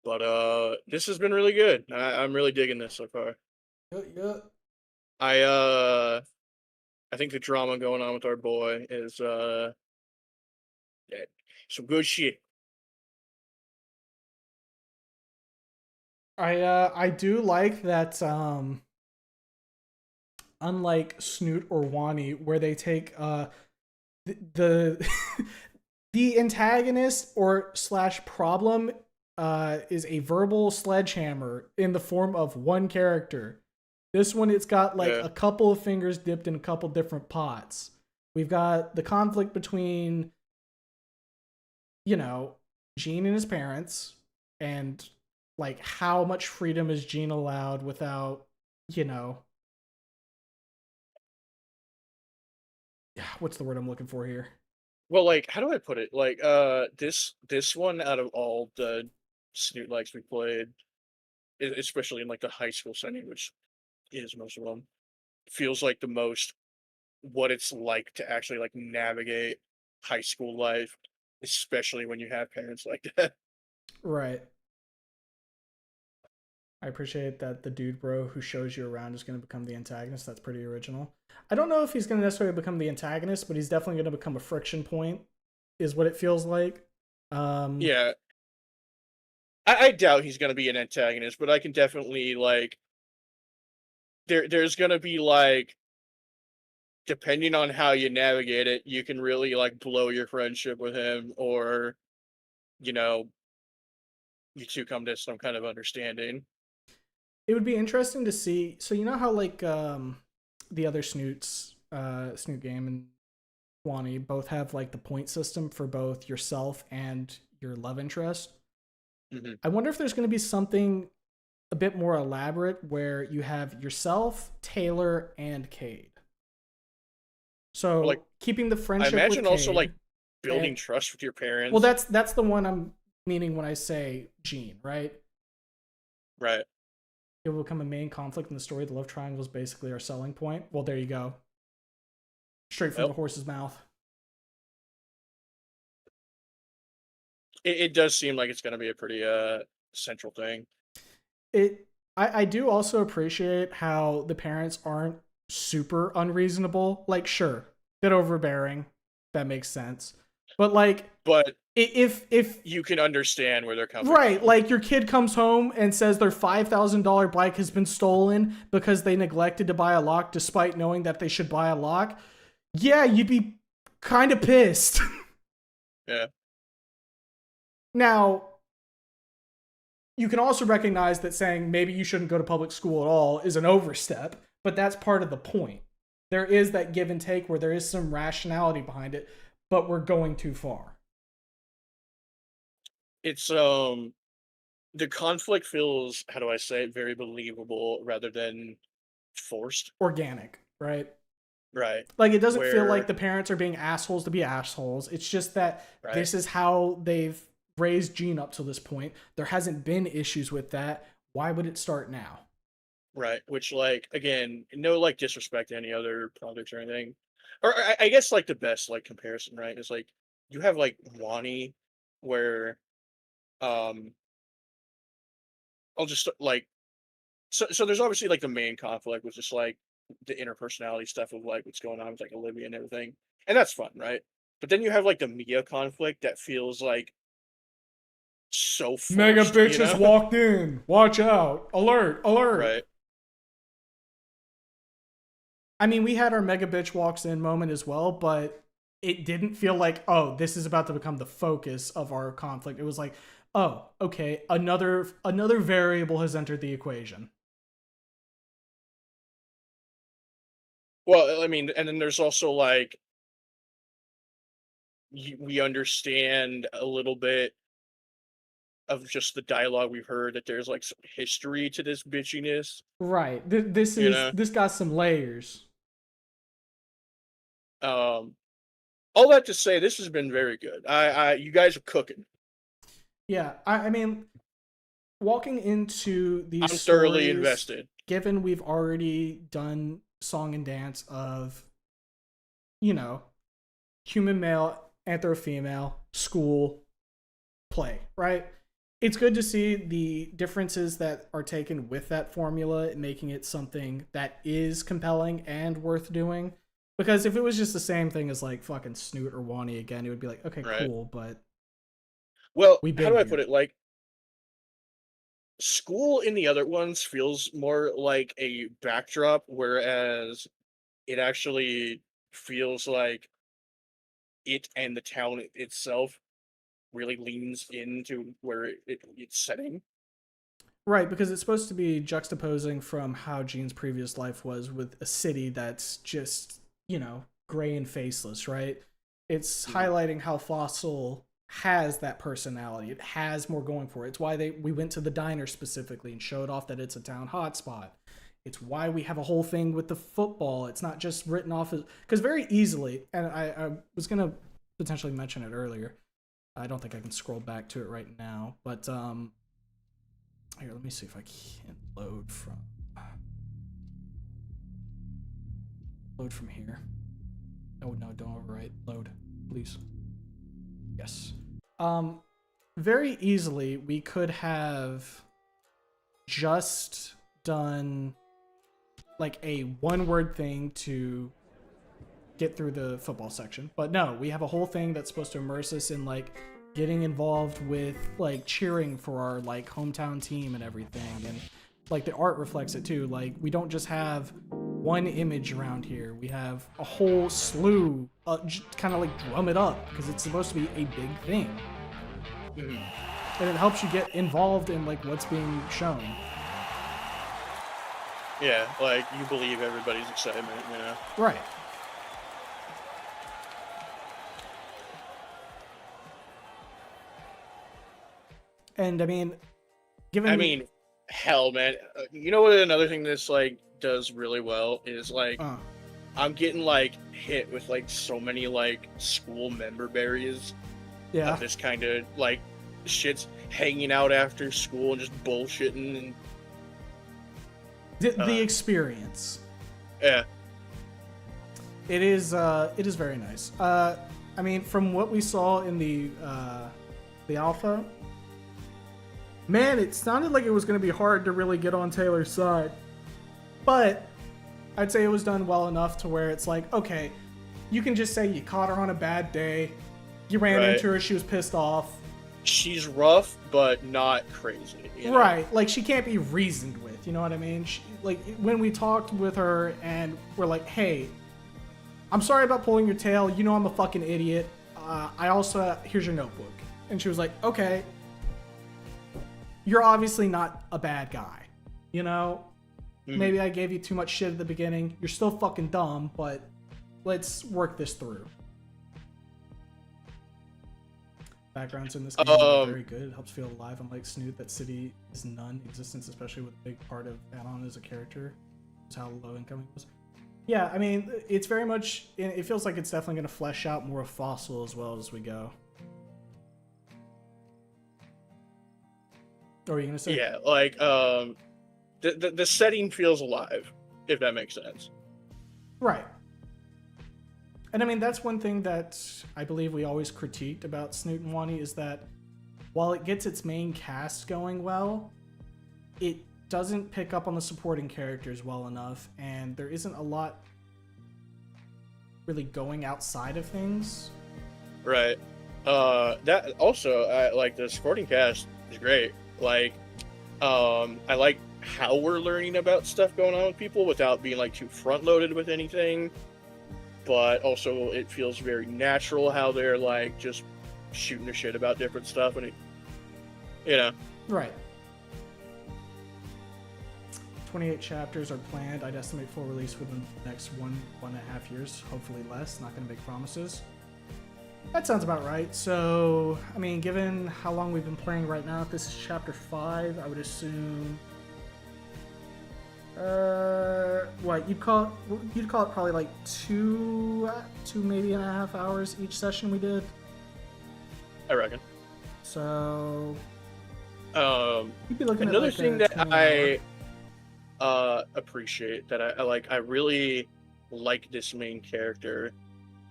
But this has been really good. I'm really digging this so far. Yeah. I think the drama going on with our boy is yeah, some good shit. I do like that unlike Snoot or Wani, where they take the the antagonist or slash problem is a verbal sledgehammer in the form of one character. This one, it's got like Yeah. a couple of fingers dipped in a couple different pots. We've got the conflict between, Gene and his parents, and like how much freedom is Gene allowed without, you know, what's the word I'm looking for here? Well, like, how do I put it? Like, this one out of all the Snoot likes we played, especially in like the high school setting, which is most of them, feels like the most what it's like to actually like navigate high school life, especially when you have parents like that. Right. I appreciate that the dude bro who shows you around is going to become the antagonist. That's pretty original. I don't know if he's going to necessarily become the antagonist, but he's definitely going to become a friction point, is what it feels like. Yeah, I doubt he's gonna be an antagonist, but I can definitely like there's gonna be like depending on how you navigate it, you can really like blow your friendship with him, or you know, you two come to some kind of understanding. It would be interesting to see. So you know how like the other Snoot game and Wani both have like the point system for both yourself and your love interest. Hmm. I wonder if there's going to be something a bit more elaborate where you have yourself, Taylor, and Cade. So Like, keeping the I friendship imagine with also Cade, like building and- trust with your parents. well, that's the one I'm meaning when I say Gene, right? right. It will become a main conflict in the story. The love triangle is basically our selling point. Well, there you go. Straight from Well, the horse's mouth. it does seem like it's gonna be a pretty central thing. I do also appreciate how the parents aren't super unreasonable. Like, sure, bit overbearing. That makes sense. But like, But if you can understand where they're coming right, from. like your kid comes home and says their $5,000 bike has been stolen because they neglected to buy a lock despite knowing that they should buy a lock, yeah, you'd be kind of pissed. Yeah. Now, you can also recognize that saying maybe you shouldn't go to public school at all is an overstep, but that's part of the point. There is that give and take where there is some rationality behind it, but we're going too far. It's the conflict feels, how do I say it, very believable rather than forced. Organic, right? Right. Like, it doesn't feel like Where the parents are being assholes to be assholes. It's just that right. this is how they've raised Gene up to this point. There hasn't been issues with that. Why would it start now? Right. Which like again, no like disrespect to any other projects or anything. Or I guess like the best like comparison, right, is like you have like Wani where um I'll just like so there's obviously like the main conflict with just like the interpersonality stuff of like what's going on with like Olivia and everything. And that's fun, right? But then you have like the Mia conflict that feels like so Mega forced, bitch you know? has walked in. Watch out. Alert, alert. Right. I mean, we had our mega bitch walks in moment as well, but it didn't feel like, oh, this is about to become the focus of our conflict. It was like, oh, okay, another variable has entered the equation. Well, I mean, and then there's also like we understand a little bit of just the dialogue we've heard that there's like some history to this bitchiness, Right. you know. This got some layers. Um, all that to say, this has been very good. You guys are cooking. Yeah, I mean, walking into these I'm thoroughly stories, invested. given we've already done song and dance of, human male, anthro female, school, play, right? it's good to see the differences that are taken with that formula and making it something that is compelling and worth doing. Because if it was just the same thing as like fucking Snoot or Wani again, it would be like, okay, Right. cool, but Well, we how been do I here. put it? Like, school in the other ones feels more like a backdrop, whereas it actually feels like it and the town itself really leans into where it's setting. Right, because it's supposed to be juxtaposing from how Gene's previous life was with a city that's just, gray and faceless, right? It's highlighting how Fossil has that personality. It has more going for it. It's why we went to the diner specifically and showed off that it's a town hotspot. It's why we have a whole thing with the football. It's not just written off as, because very easily, and I was gonna potentially mention it earlier. I don't think I can scroll back to it right now, but here, let me see if I can load from here. Oh no, don't overwrite. Load, please. Yes. Very easily we could have just done like a one-word thing to get through the football section. But no, we have a whole thing that's supposed to immerse us in like getting involved with like cheering for our like hometown team and everything. And like the art reflects it too. Like we don't just have one image around here. We have a whole slew, kind of like drum it up because it's supposed to be a big thing. And it helps you get involved in like what's being shown. Yeah, like you believe everybody's excitement, you know? Right. And I mean, hell, man. You know what? Another thing this like does really well is like I'm getting like hit with like so many like school member berries. Yeah. Of this kind of like shits hanging out after school and just bullshitting and the experience. Yeah. It is very nice. I mean, from what we saw in the alpha, man, it sounded like it was going to be hard to really get on Taylor's side. But I'd say it was done well enough to where it's like, okay, you can just say you caught her on a bad day, you ran into her, she was pissed off. She's rough, but not crazy. You know? Right, like she can't be reasoned with, you know what I mean? Like when we talked with her and we're like, hey, I'm sorry about pulling your tail, you know I'm a fucking idiot. I also, here's your notebook. And she was like, okay, you're obviously not a bad guy, you know? Maybe I gave you too much shit at the beginning. You're still fucking dumb, but let's work this through. Backgrounds in this game are very good. It helps feel alive. Unlike Snoot, that city is non-existence, especially with a big part of Anon as a character. Is how low income he was. Yeah, I mean, it's very much. It feels like it's definitely going to flesh out more of Fossil as well as we go. What are you going to say? Yeah, like the setting feels alive, if that makes sense. Right. And I mean, that's one thing that I believe we always critiqued about Snoot and Wani is that while it gets its main cast going well, it doesn't pick up on the supporting characters well enough, and there isn't a lot really going outside of things. Right. That also, like the supporting cast is great. Like, I like how we're learning about stuff going on with people without being like too front loaded with anything. But also, it feels very natural how they're like just shooting their shit about different stuff, and it, you know. Right. 28 chapters are planned. I'd estimate full release within the next 1.5 years, hopefully less. Not going to make promises. That sounds about right. So, I mean, given how long we've been playing right now, if this is chapter 5, I would assume. What you'd call it probably like two maybe and a half hours each session we did. I reckon. So. You'd be looking another at like thing that I appreciate that I like. I really like this main character,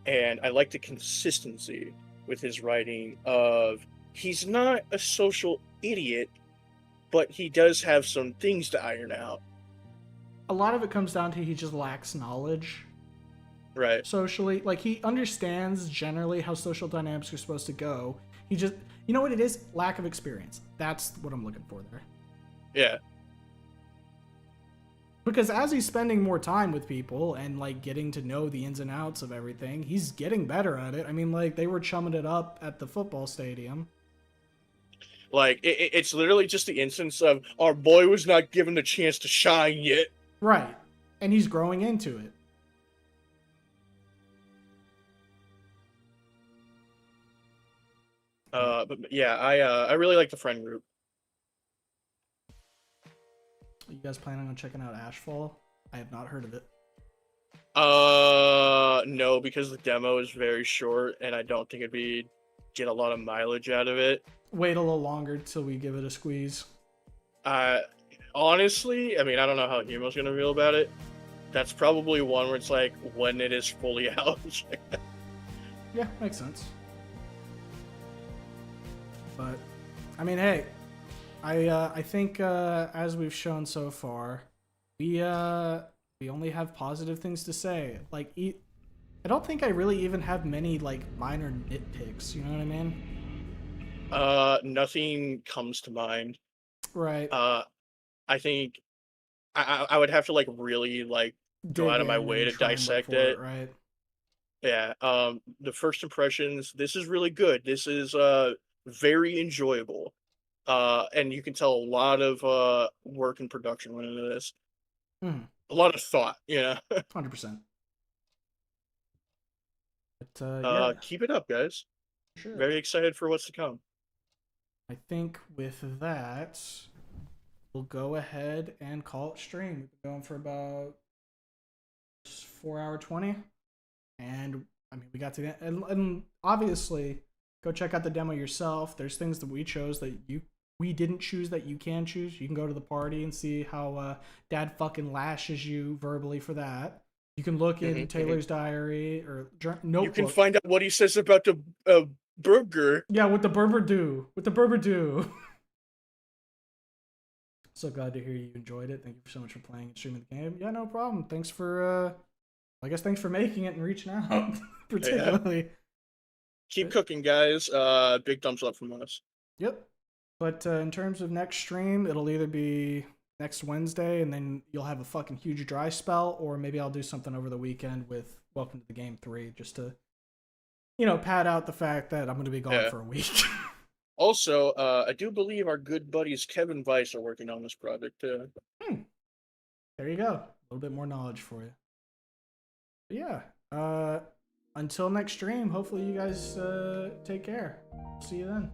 and I like the consistency with his writing of he's not a social idiot, but he does have some things to iron out. A lot of it comes down to he just lacks knowledge Right. socially. Like, he understands generally how social dynamics are supposed to go. He just, you know what it is? Lack of experience. That's what I'm looking for there. Yeah. Because as he's spending more time with people and, like, getting to know the ins and outs of everything, he's getting better at it. I mean, like, they were chumming it up at the football stadium. Like, it's literally just the instance of our boy was not given the chance to shine yet. Right. And he's growing into it. But yeah, I really like the friend group. Are you guys planning on checking out Ashfall? I have not heard of it. No, because the demo is very short, and I don't think get a lot of mileage out of it. Wait a little longer till we give it a squeeze. Honestly, I mean, I don't know how Humo's gonna feel about it. That's probably one where it's like, when it is fully out. Yeah, makes sense. But, I mean, hey, I think as we've shown so far, we only have positive things to say. Like, I don't think I really even have many like minor nitpicks. You know what I mean? Nothing comes to mind. Right. I think I would have to like really like go out of my way to dissect it. Right. Yeah. The first impressions. This is really good. This is very enjoyable. And you can tell a lot of work and production went into this. A lot of thought, you know. 100%. But yeah, keep it up, guys. sure. Very excited for what's to come. I think with that, we'll go ahead and call it stream. We've been going for about 4 hour 20, and I mean we got to the end. And obviously, go check out the demo yourself. There's things that we chose that we didn't choose that you can choose. You can go to the party and see how Dad fucking lashes you verbally for that. You can look in Taylor's diary or notebook. You can find out what he says about the burger. Yeah, with the Berber do. With the Berber do. So glad to hear you enjoyed it. Thank you so much for playing and streaming the game. Yeah, no problem. Thanks for I guess thanks for making it and reaching out particularly. Yeah. Keep cooking, guys. Big thumbs up from us. Yep. But in terms of next stream, it'll either be next Wednesday and then you'll have a fucking huge dry spell, or maybe I'll do something over the weekend with Welcome to the Game 3 just to, pad out the fact that I'm going to be gone for a week. Also, I do believe our good buddies Kevin Weiss are working on this project too. There you go. A little bit more knowledge for you. But yeah. Until next stream, hopefully you guys take care. See you then.